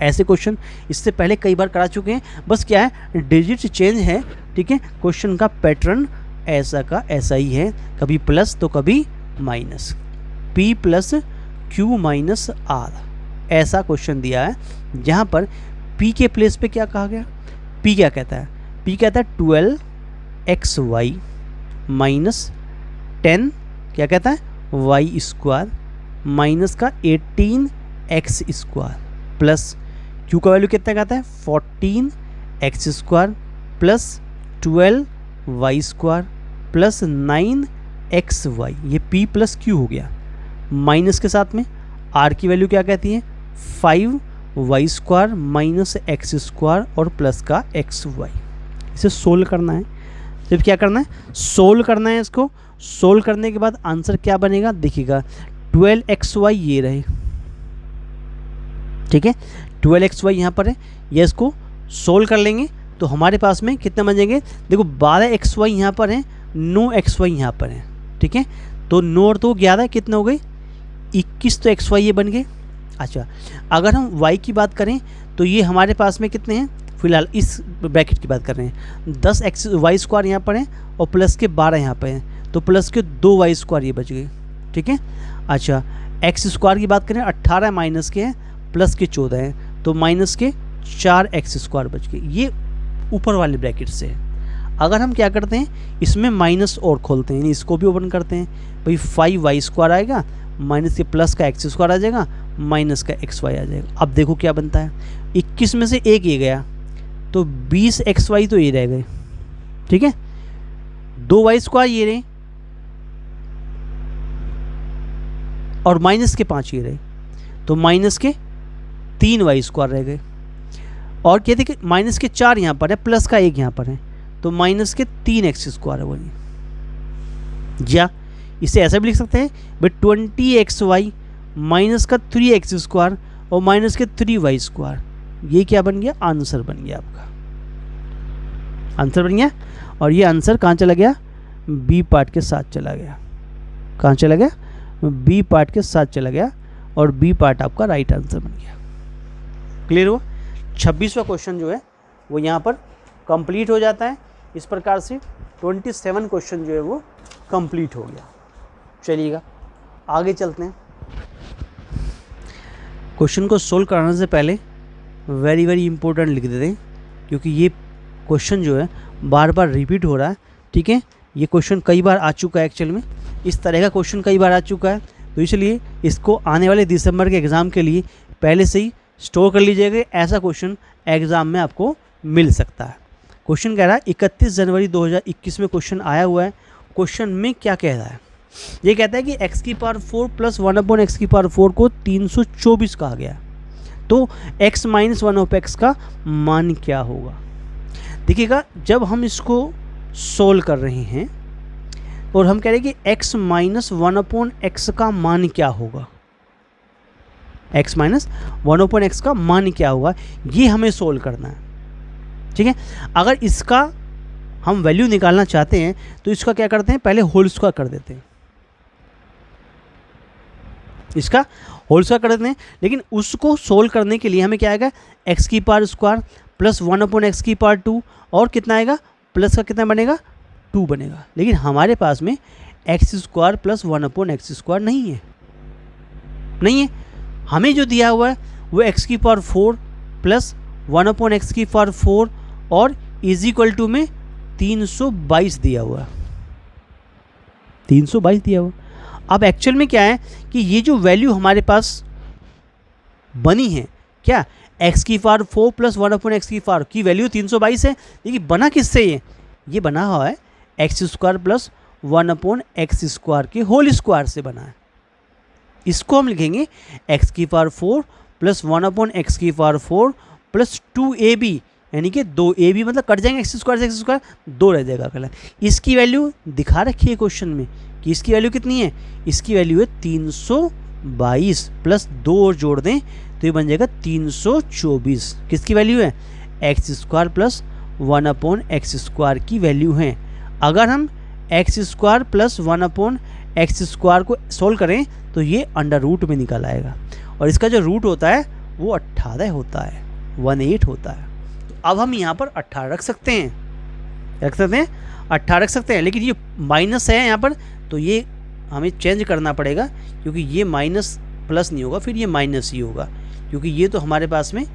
ऐसे क्वेश्चन इससे पहले कई बार करा चुके हैं, बस क्या है डिजिट चेंज है, ठीक है। क्वेश्चन का पैटर्न ऐसा का ऐसा ही है, कभी प्लस तो कभी minus. P plus Q minus R ऐसा क्वेश्चन दिया है, जहाँ पर P के प्लेस पे क्या कहा गया? P क्या कहता है? P कहता है 12xy माइनस 10 क्या कहता है y² माइनस का 18x² प्लस Q का वैल्यू कितना कहता है 14x² plus 12y² plus 9xy। ये P प्लस Q हो गया। माइनस के साथ में R की वैल्यू क्या कहती है 5y² माइनस x² और प्लस का xy। इसे सोल्व करना है। जब क्या करना है, सोल्व करना है। इसको सोल्व करने के बाद आंसर क्या बनेगा देखिएगा, 12xy ये रहे, ठीक है। 12xy यहाँ पर है, ये इसको सोल्व कर लेंगे तो हमारे पास में कितने बन जाएंगे? देखो 12xy यहाँ पर है, 9xy यहाँ पर है, ठीक है। तो 9 और 2 11 कितने हो गए 21, तो एक्स वाई ये बन गए। अच्छा, अगर हम y की बात करें तो ये हमारे पास में कितने हैं, फिलहाल इस ब्रैकेट की बात कर रहे हैं, 10 एक्स वाई स्क्वायर यहाँ पर है और प्लस के 12 यहाँ पर हैं, तो प्लस के 2 वाई स्क्वायर ये बच गए, ठीक है। अच्छा, एक्स स्क्वायर की बात करें 18 माइनस के हैं, प्लस के 14 हैं, तो माइनस के 4 एक्स स्क्वायर बच गए। ये ऊपर वाले ब्रैकेट से है। अगर हम क्या करते हैं इसमें माइनस और खोलते हैं, इसको भी ओपन करते हैं, भाई 5 वाई स्क्वायर आएगा, माइनस के प्लस का एक्स स्क्वायर आ जाएगा, माइनस का एक्स वाई आ जाएगा। अब देखो क्या बनता है, 21 में से एक ये गया तो 20 एक्स वाई तो ये रह गए, ठीक है। 2 वाई स्क्वायर ये रहे और माइनस के 5 ये रहे, तो माइनस के 3 वाई स्क्वायर रह गए। और क्या देखिए माइनस के 4 यहाँ पर है, प्लस का 1 यहाँ पर है, तो माइनस के 3 एक्स स्क्वायर है बोलिए। या इसे ऐसा भी लिख सकते हैं भाई 20 एक्स वाई माइनस का 3 एक्स स्क्वायर और माइनस के 3 वाई स्क्वायर, ये क्या बन गया, आंसर बन गया आपका, आंसर बन गया। और ये आंसर कहाँ चला गया, बी पार्ट के साथ चला गया। कहाँ चला गया, बी पार्ट के साथ चला गया और बी पार्ट आपका राइट आंसर बन गया। क्लियर हुआ। 26वां क्वेश्चन जो है वो यहाँ पर कंप्लीट हो जाता है। इस प्रकार से 27 क्वेश्चन जो है वो कंप्लीट हो गया। चलिएगा आगे चलते हैं। क्वेश्चन को सोल्व कराने से पहले वेरी इंपॉर्टेंट लिख देते हैं, क्योंकि ये क्वेश्चन जो है बार बार रिपीट हो रहा है, ठीक है। ये क्वेश्चन कई बार आ चुका है, एक्चुअल में इस तरह का क्वेश्चन कई बार आ चुका है, तो इसलिए इसको आने वाले दिसंबर के एग्ज़ाम के लिए पहले से ही स्टोर कर लीजिएगा। ऐसा क्वेश्चन एग्ज़ाम में आपको मिल सकता है। क्वेश्चन कह रहा है 31 जनवरी 2021 में क्वेश्चन आया हुआ है। क्वेश्चन में क्या कह रहा है, ये कहता है कि x की पावर 4 प्लस 1/x की पावर 4 को 324 कहा गया, तो x माइनस 1/x का मान क्या होगा। देखिएगा जब हम इसको सोल्व कर रहे हैं और हम कह रहे हैं कि x माइनस 1/x का मान क्या होगा, x माइनस 1/x का मान क्या होगा, ये हमें सोल्व करना है, ठीक है। अगर इसका हम वैल्यू निकालना चाहते हैं तो इसका क्या करते हैं, पहले होल स्क्वायर कर देते हैं, इसका होल स्क्वायर कर देते हैं। लेकिन उसको सोल्व करने के लिए हमें क्या आएगा, x की पावर स्क्वायर प्लस 1/x की पावर 2 और कितना आएगा, प्लस का कितना बनेगा, 2 बनेगा। लेकिन हमारे पास में x square plus 1/x square नहीं है। हमें जो दिया हुआ है वो x की पावर 4 प्लस 1/x की पावर 4 और इज इक्वल टू में 322 दिया हुआ, 322 दिया हुआ। अब एक्चुअल में क्या है कि ये जो वैल्यू हमारे पास बनी है, क्या x की पावर 4 प्लस 1/x की पावर की वैल्यू 322 है, लेकिन बना किससे, ये बना हुआ है X square plus 1/x square के होल स्क्वायर से बना है। इसको हम लिखेंगे x की पावर 4 प्लस 1/x की पावर 4 प्लस 2ab, यानी कि 2ab मतलब कट जाएंगे एक्स स्क्वायर से एक्स स्क्वायर, 2 रह जाएगा अगला। इसकी वैल्यू दिखा रखी है क्वेश्चन में कि इसकी वैल्यू कितनी है, इसकी वैल्यू है 322 प्लस 2 और जोड़ दें तो ये बन जाएगा 324। किसकी वैल्यू है, X square plus 1/x square की वैल्यू है। अगर हम x square plus 1/x square को सोल्व करें तो ये अंडर रूट में निकल आएगा और इसका जो रूट होता है वो 18 होता है, 18 होता है। तो अब हम यहाँ पर 18 रख सकते हैं, 18 रख सकते हैं। लेकिन ये माइनस है यहाँ पर, तो ये हमें चेंज करना पड़ेगा, क्योंकि ये माइनस प्लस नहीं होगा, फिर ये माइनस ही होगा, क्योंकि ये तो हमारे पास में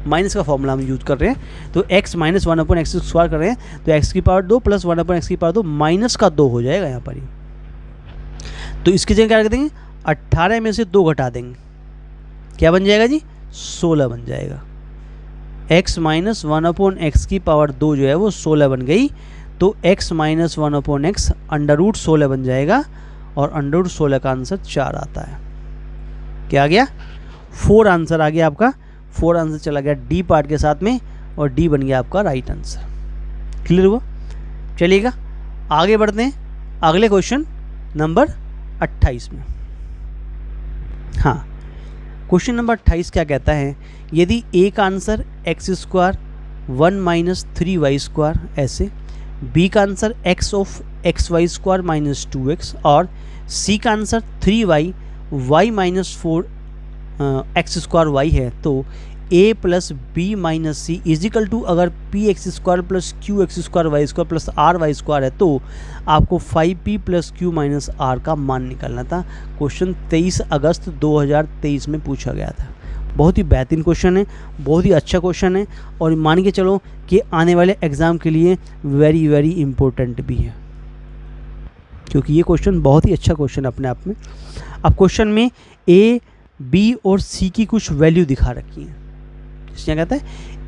माइनस का फॉर्मूला हम यूज कर रहे हैं। तो x माइनस 1/x स्क्वायर कर रहे हैं, तो x की पावर 2 प्लस 1/x की पावर 2 माइनस का 2 हो जाएगा यहाँ पर ही। तो इसकी जगह क्या रख देंगे, 18 में से 2 घटा देंगे, क्या बन जाएगा जी, 16 बन जाएगा। x माइनस 1/x की पावर 2 जो है वो 16 बन गई, तो x minus 1/x under root 16 बन जाएगा और अंडर रूट 16 का आंसर 4 आता है। क्या आ गया, 4 आंसर आ गया आपका, 4 आंसर चला गया डी पार्ट के साथ में और डी बन गया आपका राइट आंसर। क्लियर हुआ। चलिएगा आगे बढ़ते हैं अगले क्वेश्चन नंबर 28 में। हाँ, क्वेश्चन नंबर 28 क्या कहता है, यदि ए का answer x square 1 minus 3y square ऐसे, बी का answer x of x y square minus 2x, और सी का answer 3y y minus 4 x square y है। तो a plus B minus c equal to, अगर p x square plus q x square Y square plus r y square है तो आपको 5p plus Q minus are का मान निकालना था। क्वेश्चन 23 अगस्त 2023 में पूछा गया था। बहुत ही बेहतरीन क्वेश्चन है, बहुत ही अच्छा क्वेश्चन है, और मान के चलो कि आने वाले एग्ज़ाम के लिए वेरी वेरी इंपॉर्टेंट भी है, क्योंकि ये क्वेश्चन बहुत ही अच्छा क्वेश्चन अपने आप में। अब क्वेश्चन में ए बी और सी की कुछ वैल्यू दिखा रखी है। इसमें कहता है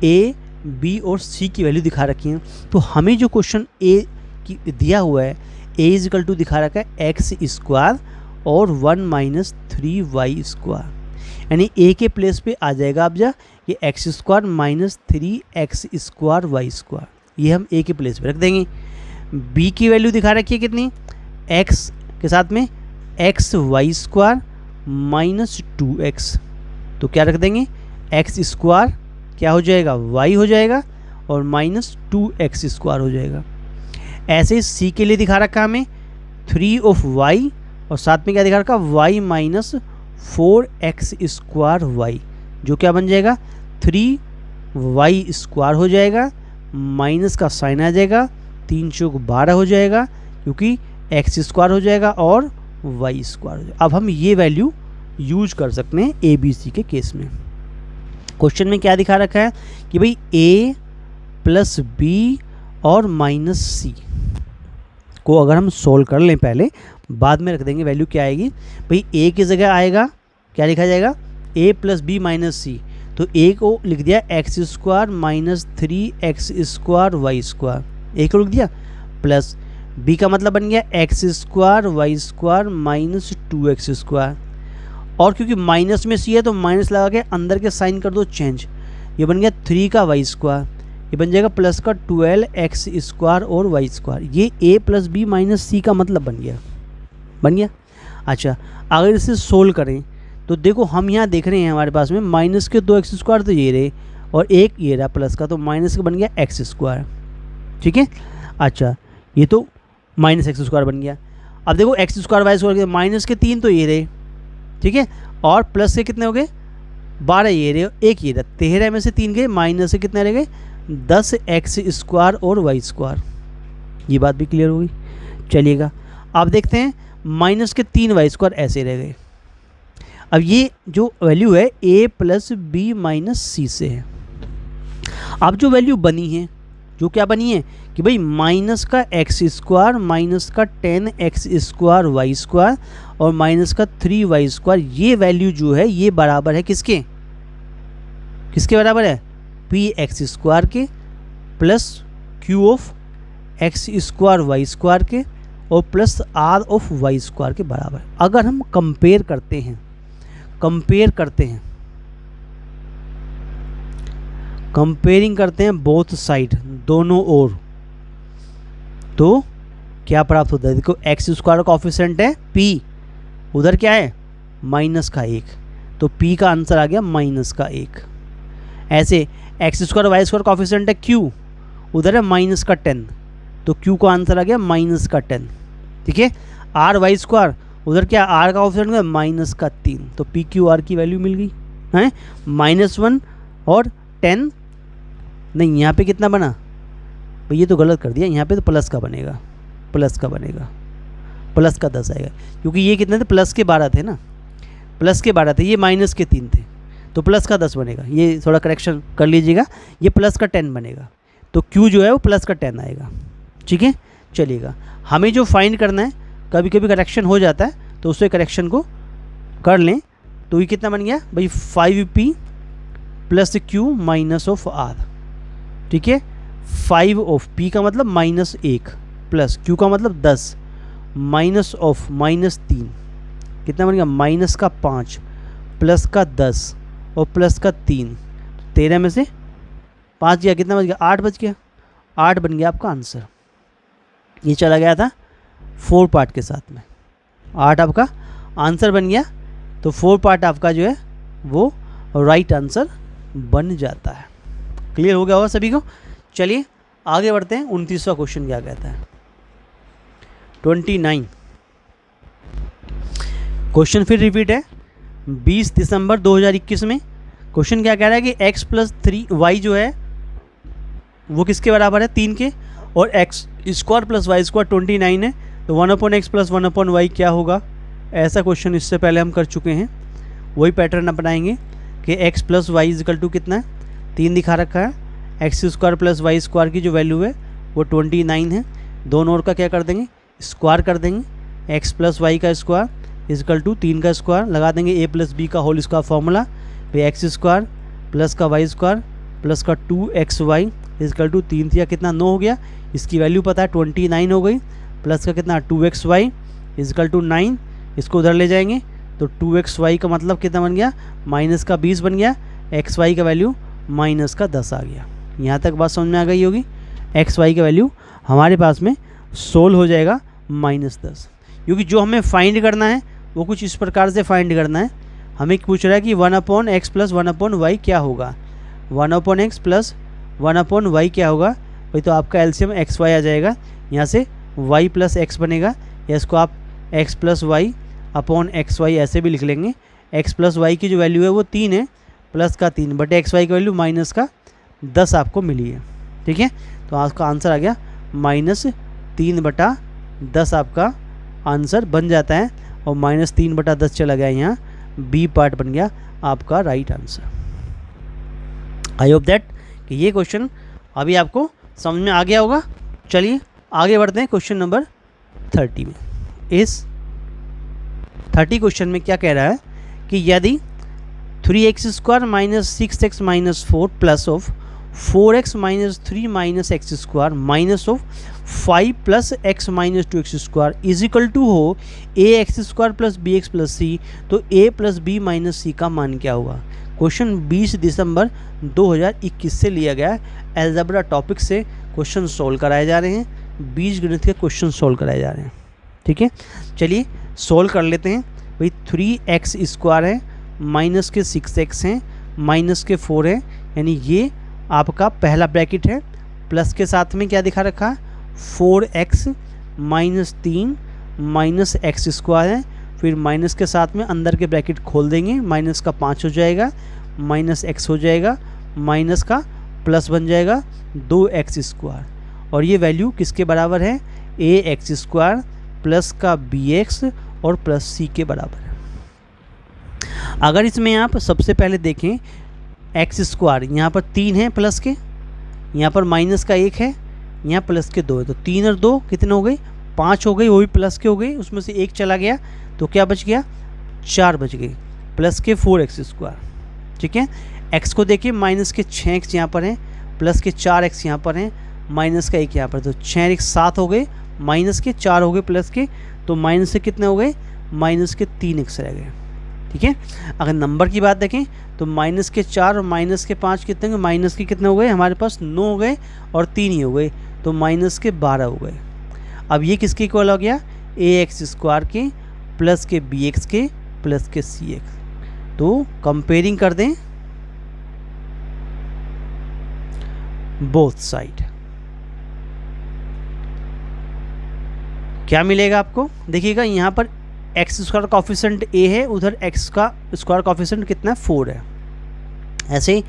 ए बी और सी की वैल्यू दिखा रखी है। तो हमें जो क्वेश्चन ए की दिया हुआ है, ए इजिकल टू दिखा रखा है एक्स स्क्वायर और 1 माइनस 3y स्क्वायर, यानी ए के प्लेस पे आ जाएगा अब जा ये X square minus 3x square Y square, ये हम ए के प्लेस पे रख देंगे। बी की वैल्यू दिखा रखी है कितनी, एक्स के साथ में x y square minus 2x, तो क्या रख देंगे एक्स स्क्वायर क्या हो जाएगा वाई हो जाएगा और माइनस 2x स्क्वायर हो जाएगा। ऐसे ही सी के लिए दिखा रखा हमें 3 ऑफ वाई और साथ में क्या दिखा रखा Y minus 4x square Y, जो क्या बन जाएगा 3y स्क्वायर हो जाएगा, माइनस का साइन आ जाएगा, 3 चौक 12 हो जाएगा, क्योंकि x स्क्वायर हो जाएगा और y स्क्वायर हो जाएगा। अब हम ये वैल्यू यूज कर सकते हैं ए बी सी के केस में। क्वेश्चन में क्या दिखा रखा है कि भाई a प्लस बी और माइनस सी को अगर हम सोल्व कर लें, पहले बाद में रख देंगे वैल्यू क्या आएगी। भाई a की जगह आएगा क्या लिखा जाएगा a plus B minus C, तो a को लिख दिया X square minus 3x square Y square, a को लिख दिया, प्लस b का मतलब बन गया X square Y square minus 2x square, और क्योंकि माइनस में c है तो माइनस लगा के अंदर के साइन कर दो चेंज, ये बन गया 3 का वाई स्क्वायर, ये बन जाएगा प्लस का 12x स्क्वायर और वाई स्क्वायर। ये a प्लस बी माइनस सी का मतलब बन गया। अच्छा, अगर इसे सोल्व करें तो देखो हम यहाँ देख रहे हैं हमारे पास में माइनस के 2x स्क्वायर तो ये रहे और एक ये रहा प्लस का, तो माइनस का बन गया एक्स स्क्वायर, ठीक है। अच्छा, ये तो माइनस एक्स स्क्वायर बन गया। अब देखो X square Y square minus के 3 तो ये रहे, ठीक है, और प्लस के कितने हो गए 12 ये रहे, एक ये रहा 13 में से 3 गए, माइनस से कितने रह गए 10x स्क्वायर और वाई स्क्वायर। ये बात भी क्लियर होगी। चलिएगा अब देखते हैं माइनस के 3 वाई स्क्वायर ऐसे रह गए। अब ये जो वैल्यू है a प्लस बी माइनस सी से है। अब जो वैल्यू बनी है, जो क्या बनी है कि भाई माइनस का एक्स स्क्वायर माइनस का 10x स्क्वायर वाई स्क्वायर और माइनस का 3y स्क्वायर, ये वैल्यू जो है ये बराबर है किसके बराबर है पी एक्स स्क्वायर के plus Q of X square Y square के और plus R of Y square के बराबर। अगर हम कंपेयर करते हैं कंपेयरिंग करते हैं बोथ साइड, दोनों ओर, तो क्या प्राप्त होता है। देखो एक्स स्क्वायर का कोफिशिएंट है p, उधर क्या है माइनस का 1, तो p का आंसर आ गया माइनस का 1। ऐसे X square Y square coefficient है q, उधर है माइनस का 10, तो q का आंसर आ गया माइनस का 10, ठीक है। r वाई स्क्वायर, उधर क्या r का कोफिशिएंट है माइनस का 3, तो p q r की वैल्यू मिल गई है -1 और 10 नहीं, यहाँ पे कितना बना भाई, ये तो गलत कर दिया, यहाँ पे तो प्लस का बनेगा, प्लस का 10 आएगा, क्योंकि ये कितने थे प्लस के 12 थे ना, प्लस के 12 थे, ये माइनस के 3 थे, तो प्लस का 10 बनेगा। ये थोड़ा करेक्शन कर लीजिएगा, ये प्लस का 10 बनेगा, तो Q जो है वो प्लस का 10 आएगा, ठीक है। चलिएगा हमें जो फाइंड करना है, कभी कभी करेक्शन हो जाता है तो उससे करेक्शन को कर लें। तो ये कितना बन गया भाई 5p plus Q minus of R, ठीक है। 5 ऑफ p का मतलब -1 प्लस q का मतलब 10 माइनस ऑफ -3, कितना बन गया माइनस का 5 प्लस का 10 और प्लस का 3, 13 में से 5 गया, कितना बच गया 8 बच गया, 8 बन गया आपका आंसर। ये चला गया था 4 पार्ट के साथ में, 8 आपका आंसर बन गया, तो 4 पार्ट आपका जो है वो राइट आंसर बन जाता है। क्लियर हो गया होगा सभी को। चलिए आगे बढ़ते हैं, 29वां क्वेश्चन क्या कहता है। 29। क्वेश्चन फिर रिपीट है 20 दिसंबर 2021 में। क्वेश्चन क्या कह रहा है कि x प्लस 3y जो है वो किसके बराबर है, 3 के, और X square plus Y square 29 है, तो 1/x प्लस 1/y क्या होगा। ऐसा क्वेश्चन इससे पहले हम कर चुके हैं, वही पैटर्न अपनाएंगे कि x plus Y is equal to कितना है, 3 दिखा रखा है, X square plus Y square की जो वैल्यू है वो 29 है, दोनों ओर का क्या कर देंगे, स्क्वायर कर देंगे, x प्लस वाई का स्क्वायर इजिकल टू 3 का स्क्वायर, लगा देंगे a प्लस बी का होल इसका फॉर्मूला, फिर एक्स स्क्वायर प्लस का वाई स्क्वायर प्लस का 2xy इजिकल टू 3 या कितना 9 हो गया, इसकी वैल्यू पता है 29 हो गई, प्लस का कितना 2xy इजिकल टू 9, इसको उधर ले जाएंगे तो 2xy का मतलब कितना बन गया, माइनस का 20 बन गया, xy का वैल्यू माइनस का 10 आ गया। यहाँ तक बात समझ में आ गई होगी। xy का वैल्यू हमारे पास में सोल्व हो जाएगा -10, क्योंकि जो हमें फाइंड करना है वो कुछ इस प्रकार से फाइंड करना है। हमें पूछ रहा है कि 1/x प्लस 1/y क्या होगा, 1/x प्लस 1/y क्या होगा भाई, तो आपका एलसीएम xy आ जाएगा, यहाँ से y प्लस x बनेगा, या इसको आप x plus Y upon xy ऐसे भी लिख लेंगे। x प्लस वाई की जो वैल्यू है वो 3 है, प्लस का 3 बटे xy की वैल्यू माइनस का 10 आपको मिली है। ठीक है, तो आपका आंसर आ गया -3/10 आपका आंसर बन जाता है, और -3/10 चला गया, यहाँ बी पार्ट बन गया आपका right answer. I hope that कि ये क्वेश्चन अभी आपको समझ में आ गया होगा। चलिए आगे बढ़ते हैं क्वेश्चन नंबर 30 में। इस 30 क्वेश्चन में क्या कह रहा है कि यदि 3x square minus 6x minus 4 plus of 4x minus 3 minus X square minus of 5 plus x minus 2x square is equal to हो ax square plus bx plus c, तो a plus b minus c का मान क्या होगा। Question 20 दिसंबर 2021 से लिया गया है। अलजेब्रा टॉपिक से क्वेश्चन सोल्व कराए जा रहे हैं, बीज गणित के क्वेश्चन सोल्व कराए जा रहे हैं। ठीक है, चलिए सोल्व कर लेते हैं। भाई 3x स्क्वायर है, माइनस के 6x हैं, माइनस के 4 है, यानी ये आपका पहला ब्रैकेट है, प्लस के साथ में क्या दिखा रखा है 4x minus 3 minus X square है, फिर माइनस के साथ में अंदर के ब्रैकेट खोल देंगे, माइनस का 5 हो जाएगा, माइनस x हो जाएगा, माइनस का प्लस बन जाएगा 2x स्क्वायर, और ये वैल्यू किसके बराबर है, ax स्क्वायर प्लस का bx और प्लस c के बराबर है। अगर इसमें आप सबसे पहले देखें एक्स स्क्वायर, यहाँ पर 3 है प्लस के, यहाँ पर माइनस का 1 है, यहाँ प्लस के 2 है, तो 3 और 2 कितने हो गए, 5 हो गई, वो भी प्लस के हो गई, उसमें से 1 चला गया तो क्या बच गया, 4 बच गई, प्लस के 4x स्क्वायर। ठीक है, x को देखिए माइनस के 6x यहाँ पर हैं, प्लस के 4x यहाँ पर हैं, माइनस का 1 यहाँ पर, तो 6x 7 हो गए, माइनस के 4 हो गए प्लस के, तो माइनस से कितने हो गए, माइनस के 3x रह गए। ठीक है, अगर नंबर की बात देखें तो माइनस के 4 और माइनस के 5 कितने हो गए, माइनस के कितने हो गए, हमारे पास 9 हो गए और 3 ही हो गए, तो माइनस के 12 हो गए। अब ये किसके इक्वल हो गया, ax स्क्वायर के प्लस के bx के प्लस के cx। तो कंपेयरिंग कर दें बोथ साइड, क्या मिलेगा आपको, देखिएगा यहाँ पर एक्स स्क्वायर कॉफिशेंट a है, उधर x का स्क्वायर कॉफिशेंट कितना है 4 है, ऐसे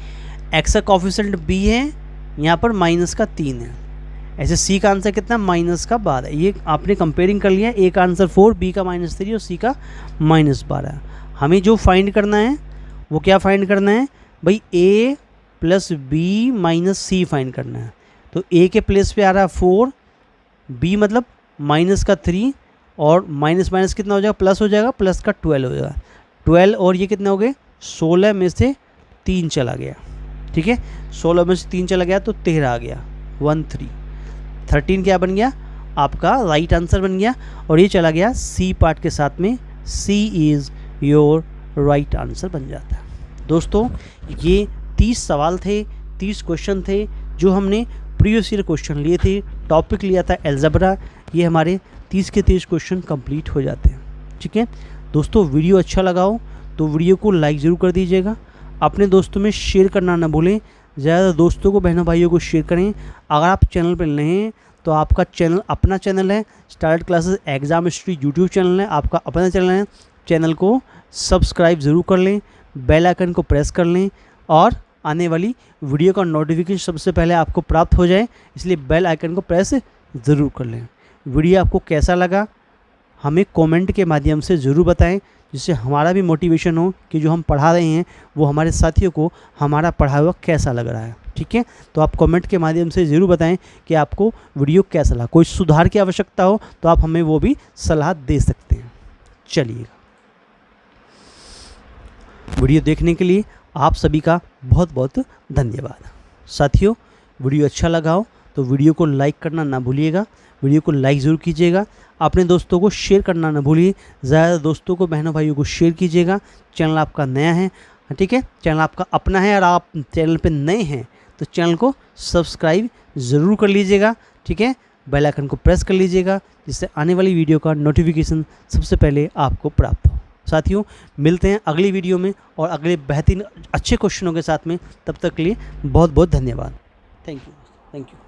x का कॉफिशेंट b है, यहाँ पर माइनस का 3 है, ऐसे c का आंसर कितना माइनस का 12। ये आपने कंपेयरिंग कर लिया, a का आंसर 4, b का -3 और c का -12। हमें जो फाइंड करना है वो क्या फाइंड करना है भाई, a plus b minus c find करना है। तो a के प्लेस पे आ रहा है 4, b मतलब माइनस का 3, और माइनस माइनस कितना हो जाएगा, प्लस हो जाएगा, प्लस का 12 हो जाएगा, 12 और ये कितने हो गए, 16 में से 3 चला गया। ठीक है, 16 में से 3 चला गया तो 13 आ गया, 13 क्या बन गया आपका राइट आंसर बन गया, और ये चला गया सी पार्ट के साथ में, सी इज़ योर राइट आंसर बन जाता है। दोस्तों ये 30 सवाल थे, 30 क्वेश्चन थे जो हमने प्रीवियस ईयर क्वेश्चन लिए थे, टॉपिक लिया था अलजेब्रा, ये हमारे 30 के 30 क्वेश्चन कंप्लीट हो जाते हैं। ठीक है दोस्तों, वीडियो अच्छा लगा हो तो वीडियो को लाइक ज़रूर कर दीजिएगा, अपने दोस्तों में शेयर करना ना भूलें, ज़्यादा दोस्तों को बहनों भाइयों को शेयर करें। अगर आप चैनल पर नए हैं तो आपका चैनल अपना चैनल है, start classes exam history YouTube channel है, आपका अपना चैनल है। चैनल को सब्सक्राइब ज़रूर कर लें, बेल आइकन को प्रेस कर लें और आने वाली वीडियो का नोटिफिकेशन सबसे पहले आपको प्राप्त हो जाए, इसलिए बेल आइकन को प्रेस ज़रूर कर लें। वीडियो आपको कैसा लगा हमें कमेंट के माध्यम से ज़रूर बताएं, जिससे हमारा भी मोटिवेशन हो कि जो हम पढ़ा रहे हैं वो हमारे साथियों को हमारा पढ़ा हुआ कैसा लग रहा है। ठीक है, तो आप कमेंट के माध्यम से ज़रूर बताएं कि आपको वीडियो कैसा लगा। कोई सुधार की आवश्यकता हो तो आप हमें वो भी सलाह दे सकते हैं। चलिएगा, वीडियो देखने के लिए आप सभी का बहुत बहुत धन्यवाद। साथियों, वीडियो अच्छा लगा हो तो वीडियो को लाइक करना ना भूलिएगा, वीडियो को लाइक ज़रूर कीजिएगा। अपने दोस्तों को शेयर करना ना भूलिए, ज़्यादा दोस्तों को, बहनों भाइयों को शेयर कीजिएगा। चैनल आपका नया है, ठीक है, चैनल आपका अपना है और आप चैनल पे नए हैं तो चैनल को सब्सक्राइब ज़रूर कर लीजिएगा। ठीक है, बेल आइकन को प्रेस कर लीजिएगा, जिससे आने वाली वीडियो का नोटिफिकेशन सबसे पहले आपको प्राप्त हो। साथियों, मिलते हैं अगली वीडियो में और अगले बेहतरीन अच्छे क्वेश्चनों के साथ में। तब तक के लिए बहुत बहुत धन्यवाद। Thank you.